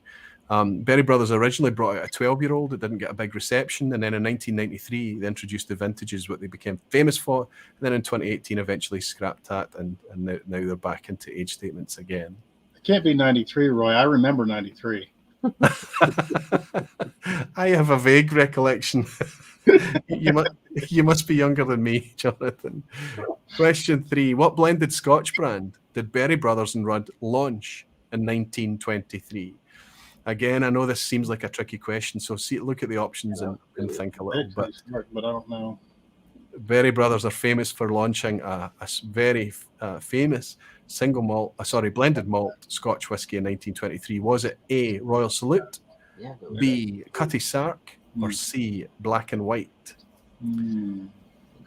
Berry Brothers originally brought out a 12-year-old. It didn't get a big reception. And then in 1993, they introduced the vintages, what they became famous for. And then in 2018, eventually scrapped that. And now they're back into age statements again. It can't be 93, Roy. I remember 93. I have a vague recollection. You must be younger than me, Jonathan. Question 3. What blended Scotch brand did Berry Brothers and Rudd launch in 1923? Again, I know this seems like a tricky question, so look at the options and think a little bit. But I don't know. Berry Brothers are famous for launching a very famous blended malt Scotch whiskey in 1923. Was it A, Royal Salute, Yeah. B, Cutty Sark, or C, Black and White?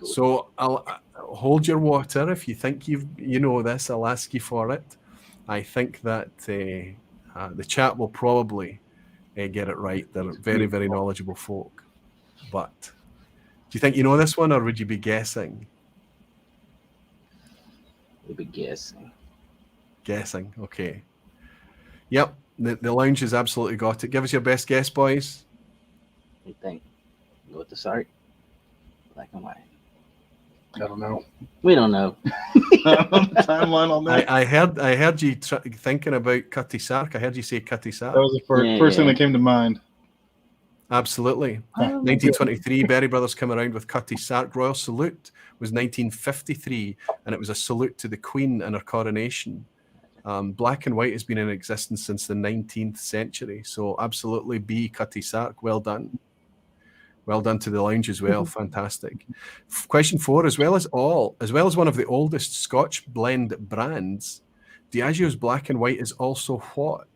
So I'll hold your water. If you think you know this, I'll ask you for it. I think that the chat will probably get it right. They're very, very knowledgeable folk. But do you think you know this one, or would you be guessing? We'd be guessing. Guessing, okay. Yep, the lounge has absolutely got it. Give us your best guess, boys. What do you think? Go with the Sark? Black and White. I don't know. We don't know. Timeline on that. I heard you thinking about Cutty Sark. I heard you say Cutty Sark. That was the first thing that came to mind. Absolutely. 1923, Berry Brothers come around with Cutty Sark. Royal Salute was 1953, and it was a salute to the Queen and her coronation. Black and White has been in existence since the 19th century. So absolutely B, Cutty Sark. Well done. Well done to the lounge as well. Fantastic. Question 4, as well as one of the oldest Scotch blend brands, Diageo's Black and White is also what?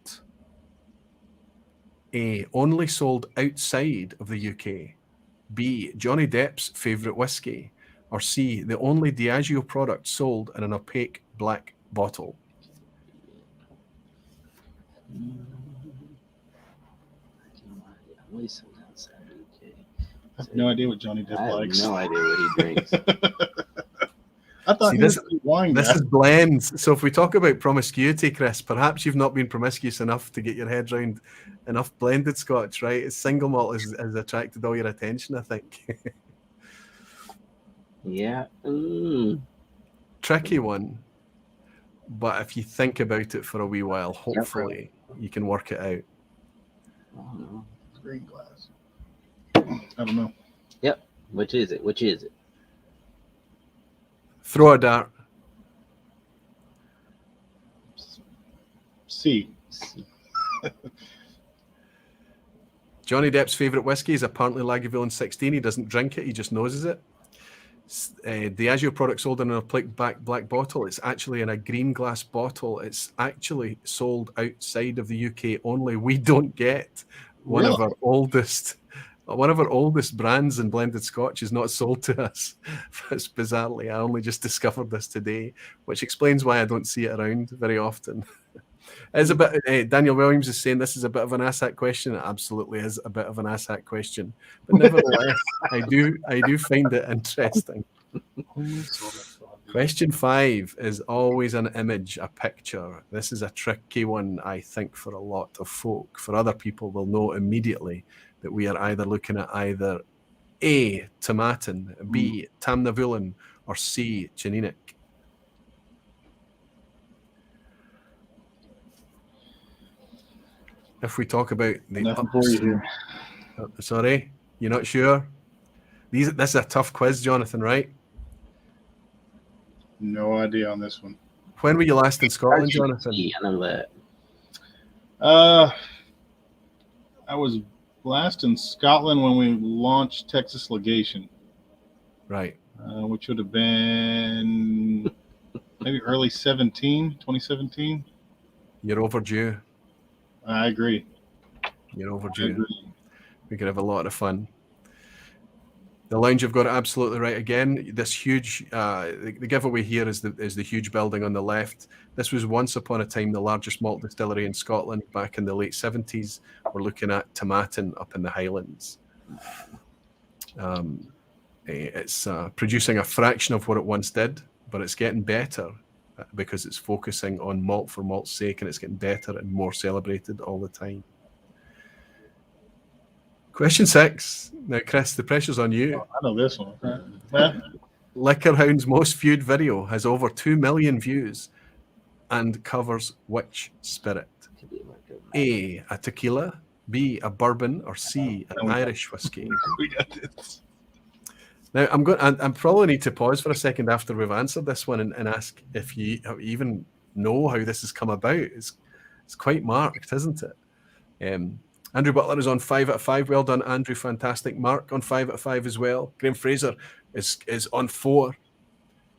A, only sold outside of the UK. B, Johnny Depp's favourite whiskey. Or C, the only Diageo product sold in an opaque black bottle. I have no idea what Johnny Depp likes. I have no idea what he drinks. I thought this is blends. So if we talk about promiscuity, Chris, perhaps you've not been promiscuous enough to get your head around enough blended Scotch, right? It's single malt has attracted all your attention, I think. Yeah. Tricky one. But if you think about it for a wee while, hopefully you can work it out. I don't know. Green glass. I don't know. Yep. Which is it? Throw a dart. C. Johnny Depp's favourite whiskey is apparently Lagavulin 16. He doesn't drink it, he just noses it. Diageo product sold in an opaque black bottle. It's actually in a green glass bottle. It's actually sold outside of the UK only. We don't get one of our oldest brands in blended Scotch is not sold to us. It's bizarrely, I only just discovered this today, which explains why I don't see it around very often. It's a bit. Daniel Williams is saying this is a bit of an asshat question. It absolutely is a bit of an asshat question, but nevertheless, I do find it interesting. Question 5 is always an image, a picture. This is a tricky one, I think, for a lot of folk. For other people, will know immediately that we are either looking at either A, Tomatin, B, Tamnavulin, or C, Janinic. If we talk about the sorry, you're not sure? This is a tough quiz, Jonathan, right? No idea on this one. When were you last in Scotland, Jonathan? I know that. I was last in Scotland when we launched Texas Legation. Right. Which would have been maybe early 2017. You're overdue. I agree. You're overdue. We could have a lot of fun. The lounge have got it absolutely right again. This huge, the giveaway here is the huge building on the left. This was once upon a time the largest malt distillery in Scotland back in the late 70s. We're looking at Tomatin up in the Highlands. It's producing a fraction of what it once did, but it's getting better because it's focusing on malt for malt's sake, and it's getting better and more celebrated all the time. Question 6. Now, Chris, the pressure's on you. Oh, I know this one. Liquorhound's most viewed video has over 2 million views and covers which spirit? A, a tequila, B, a bourbon, or C, an Irish whiskey? We got this. Now, I'm probably need to pause for a second after we've answered this one and ask if you even know how this has come about. It's quite marked, isn't it? Andrew Butler is on 5 out of 5. Well done, Andrew. Fantastic. Mark on 5 out of 5 as well. Graham Fraser is on 4.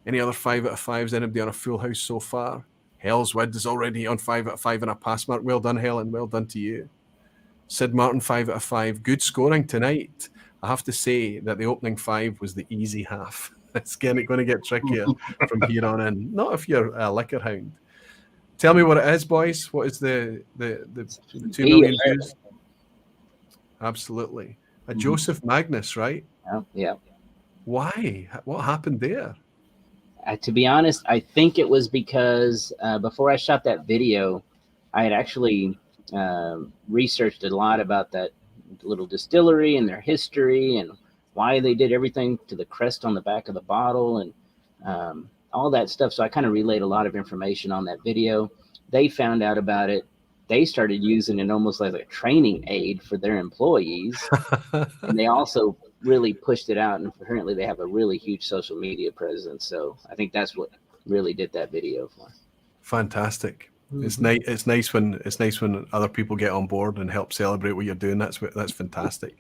Any other 5 out of 5s? Anybody on a full house so far? Hell's Wood is already on 5 out of 5 and a pass mark. Well done, Helen. Well done to you. Sid Martin, 5 out of 5. Good scoring tonight. I have to say that the opening 5 was the easy half. It's going to get trickier from here on in. Not if you're a Liquorhound. Tell me what it is, boys. What is the 2 million views? Absolutely. A Joseph Magnus, right? Yeah. Why? What happened there? To be honest, I think it was because before I shot that video, I had actually researched a lot about that little distillery and their history and why they did everything to the crest on the back of the bottle and all that stuff. So I kind of relayed a lot of information on that video. They found out about it. They started using it almost like a training aid for their employees. And they also really pushed it out. And apparently they have a really huge social media presence. So I think that's what really did that video for. Fantastic. It's nice when other people get on board and help celebrate what you're doing. That's fantastic.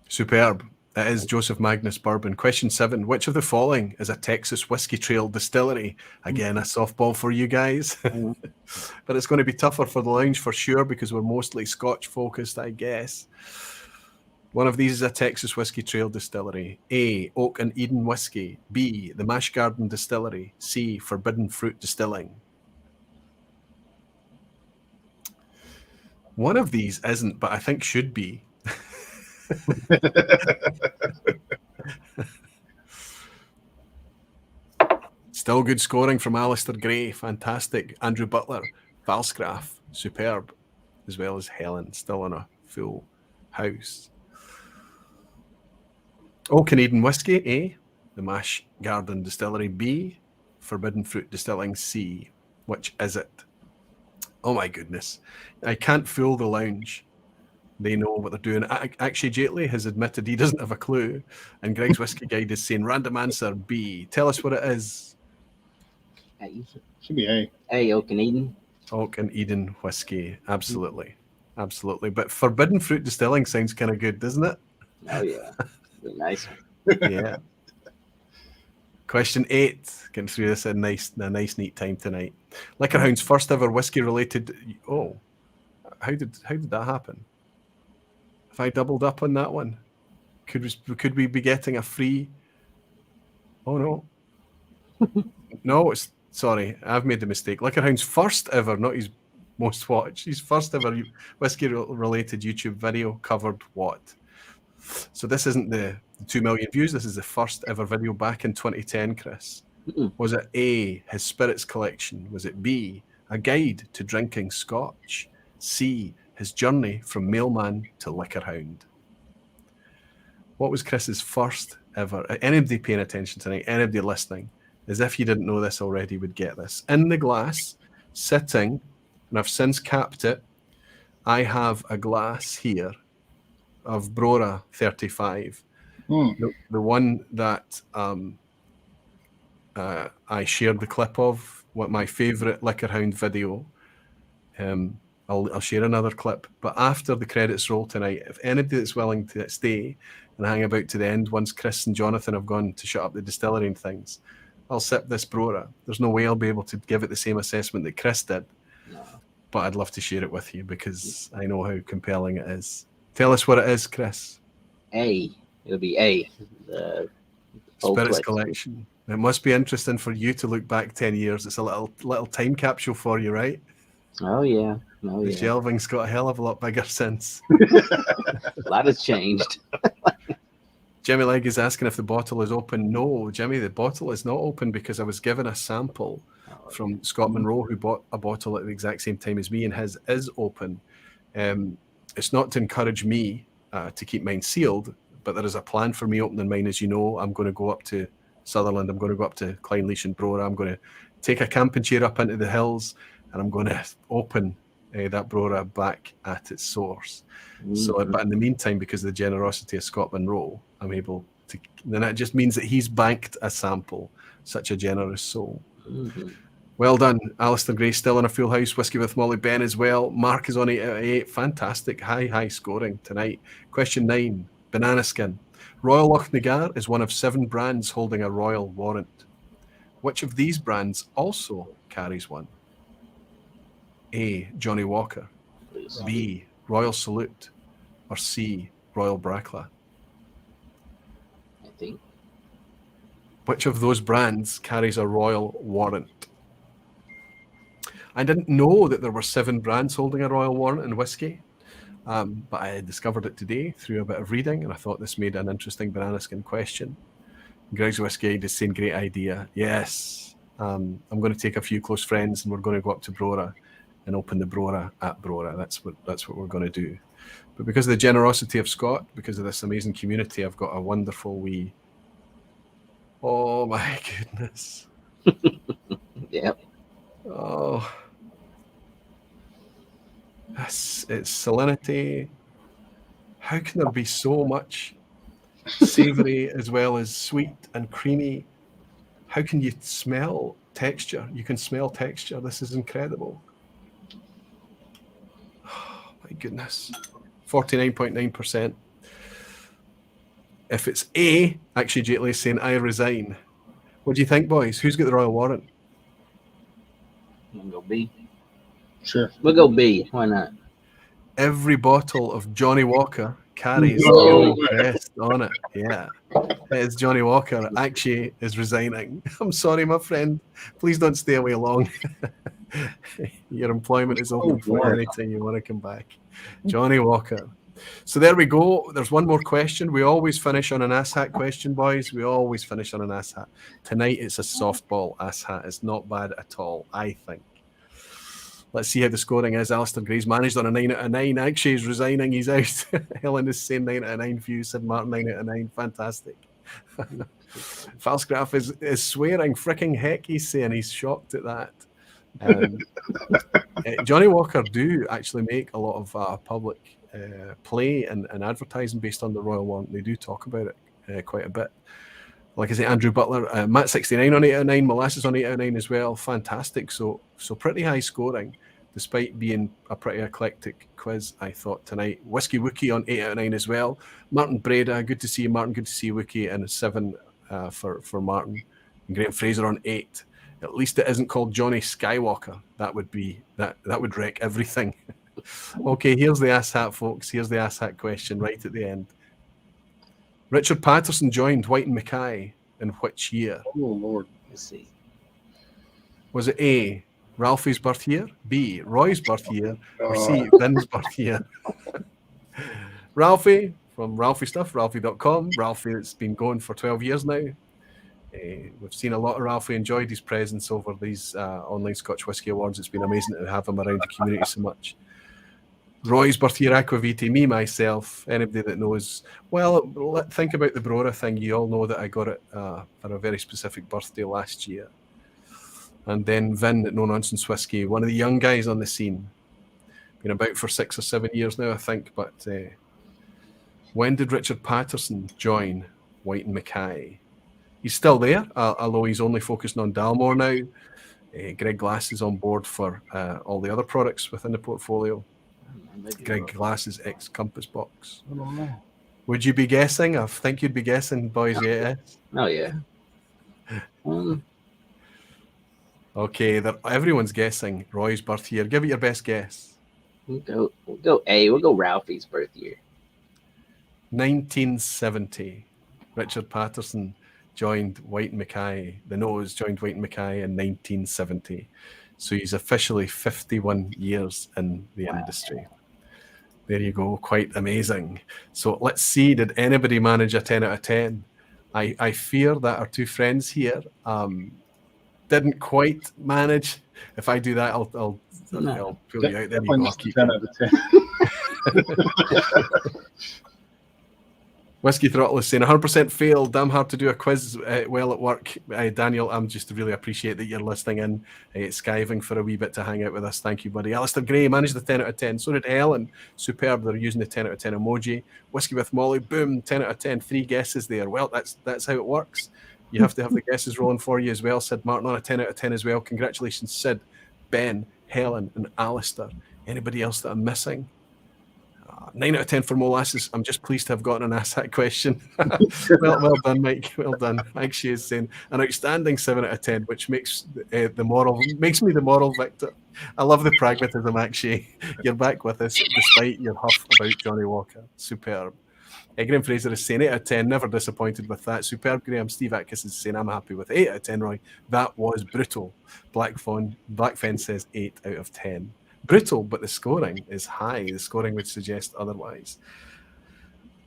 Superb. It is Joseph Magnus Bourbon. Question 7. Which of the following is a Texas Whiskey Trail distillery? Again, a softball for you guys. But it's going to be tougher for the lounge for sure because we're mostly Scotch focused, I guess. One of these is a Texas Whiskey Trail distillery. A, Oak and Eden Whiskey. B, the Mash Garden Distillery. C, Forbidden Fruit Distilling. One of these isn't, but I think should be. Still good scoring from Alistair Gray. Fantastic. Andrew Butler. Valsgraf. Superb. As well as Helen. Still on a full house. Oak and Eden Whiskey. A. The Mash Garden Distillery. B. Forbidden Fruit Distilling. C. Which is it? Oh my goodness. I can't fool the lounge. They know what they're doing. Actually, Jaitley has admitted he doesn't have a clue. And Greg's Whiskey Guide is saying random answer B. Tell us what it is. Should be A. A, Oak and Eden. Oak and Eden Whiskey. Absolutely. Absolutely. But Forbidden Fruit Distilling sounds kind of good, doesn't it? Oh, yeah. Be nice. Yeah. Question 8. Getting through this in a nice, neat time tonight. Liquorhound's first ever whiskey-related... Oh. How did that happen? Have I doubled up on that one? Could we be getting a free... Oh, no. No, sorry, I've made the mistake. Liquorhound's first ever, not his most watched, his first ever whiskey-related YouTube video covered what? So this isn't the 2 million views. This is the first ever video back in 2010, Chris. Was it A, his spirits collection? Was it B, a guide to drinking Scotch? C, his journey from Mailman to Liquorhound? What was Chris's first ever? Anybody paying attention tonight, anybody listening, as if you didn't know this already, would get this. In the glass, sitting, and I've since capped it, I have a glass here of Brora 35. The one that I shared the clip of, what my favourite Liquorhound video. I'll share another clip. But after the credits roll tonight, if anybody that's willing to stay and hang about to the end, once Chris and Jonathan have gone to shut up the distillery and things, I'll sip this Brora. There's no way I'll be able to give it the same assessment that Chris did. No. But I'd love to share it with you because I know how compelling it is. Tell us what it is, Chris. A. It'll be A. The Spirits collection. It must be interesting for you to look back 10 years. It's a little time capsule for you, right? Oh, yeah. The shelving's got a hell of a lot bigger since. A lot has changed. Jimmy Legg is asking if the bottle is open. No, Jimmy, the bottle is not open because I was given a sample from Scott Monroe, who bought a bottle at the exact same time as me, and his is open. It's not to encourage me to keep mine sealed, but there is a plan for me opening mine. As you know, I'm going to go up to Sutherland. I'm going to go up to Kleinleash and Brora. I'm going to take a camping chair up into the hills, and I'm going to open that Brora back at its source. So, but in the meantime, because of the generosity of Scott Monroe, I'm able to. Then that just means that he's banked a sample. Such a generous soul. Well done. Alistair Gray still in a full house. Whiskey with Molly. Ben as well. Mark is on 8 out of 8. Fantastic. High scoring tonight. Question 9. Banana Skin. Royal Lochnagar is one of 7 brands holding a royal warrant. Which of these brands also carries one? A. Johnny Walker. B. Royal Salute. Or C. Royal Bracla. I think. Which of those brands carries a royal warrant? I didn't know that there were 7 brands holding a royal warrant in whiskey, but I discovered it today through a bit of reading, and I thought this made an interesting banana skin question. Greg's Whiskey is saying, great idea. Yes. I'm going to take a few close friends, and we're going to go up to Brora and open the Brora at Brora. That's what we're going to do. But because of the generosity of Scott, because of this amazing community, I've got a wonderful wee... Oh, my goodness. Yep. Oh, it's salinity. How can there be so much savory as well as sweet and creamy? How can you smell texture? You can smell texture. This is incredible. Oh, my goodness. 49.9%. If it's A, actually, J. is saying, I resign. What do you think, boys? Who's got the royal warrant? We'll go B. Sure. We'll go B. Why not? Every bottle of Johnny Walker carries No the way. crest on it. Yeah. It's Johnny Walker actually is resigning. I'm sorry, my friend. Please don't stay away long. Your employment is open for any time you want to come back. Johnny Walker. So there we go. There's one more question. We always finish on an asshat question, boys. We always finish on an asshat. Tonight it's a softball asshat. It's not bad at all, I think. Let's see how the scoring is. Alistair Gray's managed on a 9 out of 9. Actually, he's resigning. He's out. Helen is saying 9 out of 9 for you. Sid Martin, 9 out of 9. Fantastic. Falsgraf is swearing. Fricking heck, he's saying. He's shocked at that. Johnny Walker do actually make a lot of public play and advertising based on the royal warrant. They do talk about it quite a bit. Like I say, Andrew Butler, Matt 69 on 8 out of 9, Molasses on 8 out of 9 as well. Fantastic. So pretty high scoring, despite being a pretty eclectic quiz, I thought, tonight. Whiskey Wookie on 8 out of 9 as well. Martin Breda, good to see you, Martin. Good to see you, Wookie, and a 7 for Martin. And Graham Fraser on 8. At least it isn't called Johnny Skywalker. That would be that would wreck everything. Okay, here's the asshat, folks. Here's the asshat question right at the end. Richard Patterson joined White and Mackay in which year? Oh, Lord. Let's see. Was it A, Ralphie's birth year, B, Roy's birth year, or C, Vin's birth year? Ralphie, from Ralphie Stuff, Ralphie.com. Ralphie, it's been going for 12 years now. We've seen a lot of Ralphie, enjoyed his presence over these online Scotch Whisky Awards. It's been amazing to have him around the community so much. Roy's birth year, Aquavite, me, myself, anybody that knows. Well, think about the Brora thing. You all know that I got it for a very specific birthday last year. And then Vin at No Nonsense Whiskey, one of the young guys on the scene. Been about for 6 or 7 years now, I think. But when did Richard Patterson join White and Mackay? He's still there, although he's only focusing on Dalmore now. Greg Glass is on board for all the other products within the portfolio. Greg Glass's ex-Compass Box. I don't know. Would you be guessing? I think you'd be guessing, boys. Yes. Oh, yeah. Okay, everyone's guessing Roy's birth year. Give it your best guess. We'll go A. We'll go Ralphie's birth year. 1970. Richard Patterson joined White and Mackay. The Nose joined White and Mackay in 1970. So he's officially 51 years in the industry. There you go. Quite amazing. So let's see. Did anybody manage a 10 out of 10? I fear that our two friends here didn't quite manage. If I do that, I'll pull you out. There you go. I'll keep 10 out of 10. Whiskey Throttle is saying 100% failed. Damn hard to do a quiz well at work. Daniel, I'm just really appreciate that you're listening in, skiving for a wee bit to hang out with us. Thank you, buddy. Alistair Gray managed the 10 out of 10. So did Helen. Superb. They're using the 10 out of 10 emoji. Whiskey with Molly. Boom. 10 out of 10. 3 guesses there. Well, that's how it works. You have to have the guesses rolling for you as well. Sid Martin on a 10 out of 10 as well. Congratulations, Sid, Ben, Helen, and Alistair. Anybody else that I'm missing? 9 out of 10 for molasses. I'm just pleased to have gotten an asked that question. well done, Mike. Well done. Mike Shea is saying an outstanding 7 out of 10, which makes me the moral victor. I love the pragmatism, actually. You're back with us despite your huff about Johnny Walker. Superb. Graham Fraser is saying 8 out of 10, never disappointed with that. Superb, Graham. Steve Atkiss is saying I'm happy with 8 out of 10, Roy. That was brutal. Blackfen says 8 out of 10. Brutal, but the scoring is high. The scoring would suggest otherwise.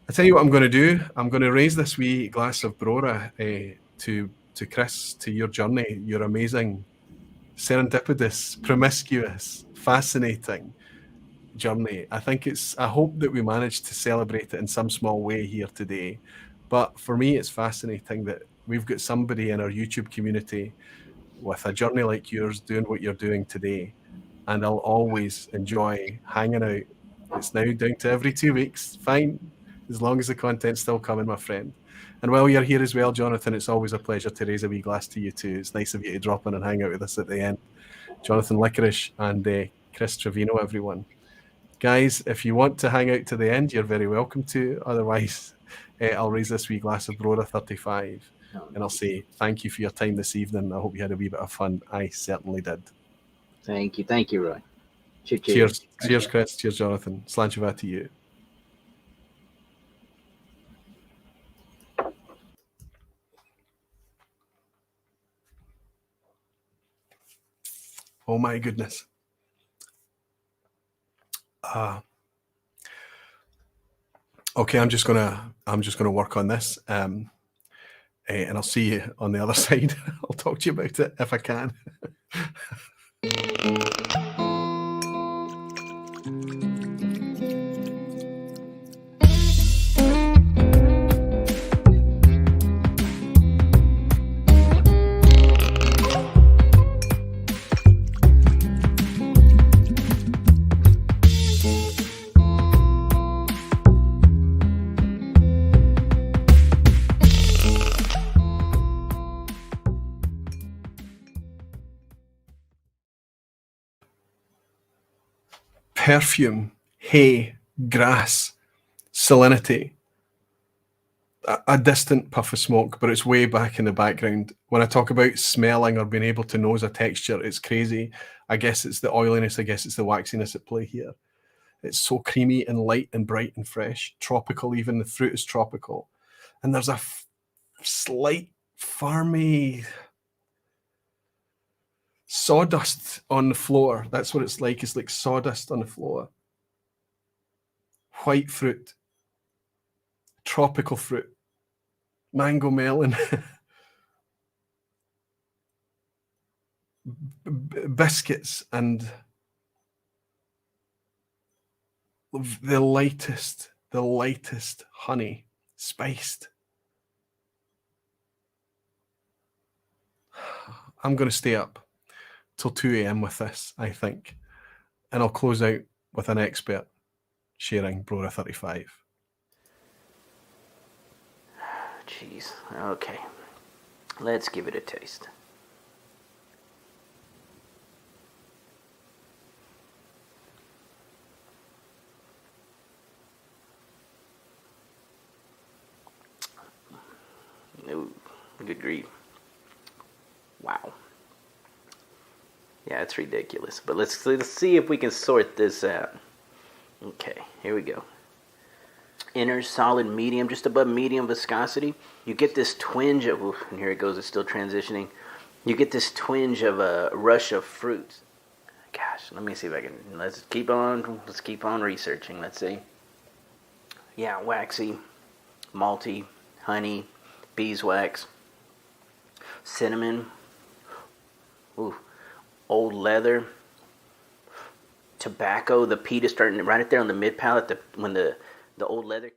I tell you what I'm going to do. I'm going to raise this wee glass of Brora to Chris, to your journey, your amazing, serendipitous, promiscuous, fascinating journey. I hope that we managed to celebrate it in some small way here today. But for me, it's fascinating that we've got somebody in our YouTube community with a journey like yours doing what you're doing today. And I'll always enjoy hanging out. It's now down to every 2 weeks. Fine, as long as the content's still coming, my friend. And while you're here as well, Jonathan, it's always a pleasure to raise a wee glass to you too. It's nice of you to drop in and hang out with us at the end. Jonathan Liquorhound and Chris Trevino, everyone. Guys, if you want to hang out to the end, you're very welcome to. Otherwise, I'll raise this wee glass of Brora 35 and I'll say thank you for your time this evening. I hope you had a wee bit of fun. I certainly did. Thank you, Roy. Cheers, Chris. Cheers, Jonathan. Slancheva to you. Oh my goodness. Okay, I'm just gonna work on this, and I'll see you on the other side. I'll talk to you about it if I can. Perfume, hay, grass, salinity, a distant puff of smoke, but it's way back in the background. When I talk about smelling or being able to nose a texture, it's crazy. I guess it's the oiliness, I guess it's the waxiness at play here. It's so creamy and light and bright and fresh, tropical even. The fruit is tropical. And there's a slight farmy sawdust on the floor. That's what it's like. It's like sawdust on the floor. White fruit, tropical fruit, mango melon, biscuits, and the lightest honey, spiced. I'm going to stay up till 2 a.m. with this, I think. And I'll close out with an expert sharing Brora 35. Jeez. Okay. Let's give it a taste. Ooh, good grief. Wow. Yeah, it's ridiculous. But let's see if we can sort this out. Okay, here we go. Inner solid medium, just above medium viscosity. You get this twinge of, oof, and here it goes, it's still transitioning. You get this twinge of a rush of fruit. Gosh, let me see if I can, let's keep on researching. Let's see. Yeah, waxy, malty, honey, beeswax, cinnamon, ooh, old leather, tobacco. The peat is starting right there on the mid palate. When the old leather.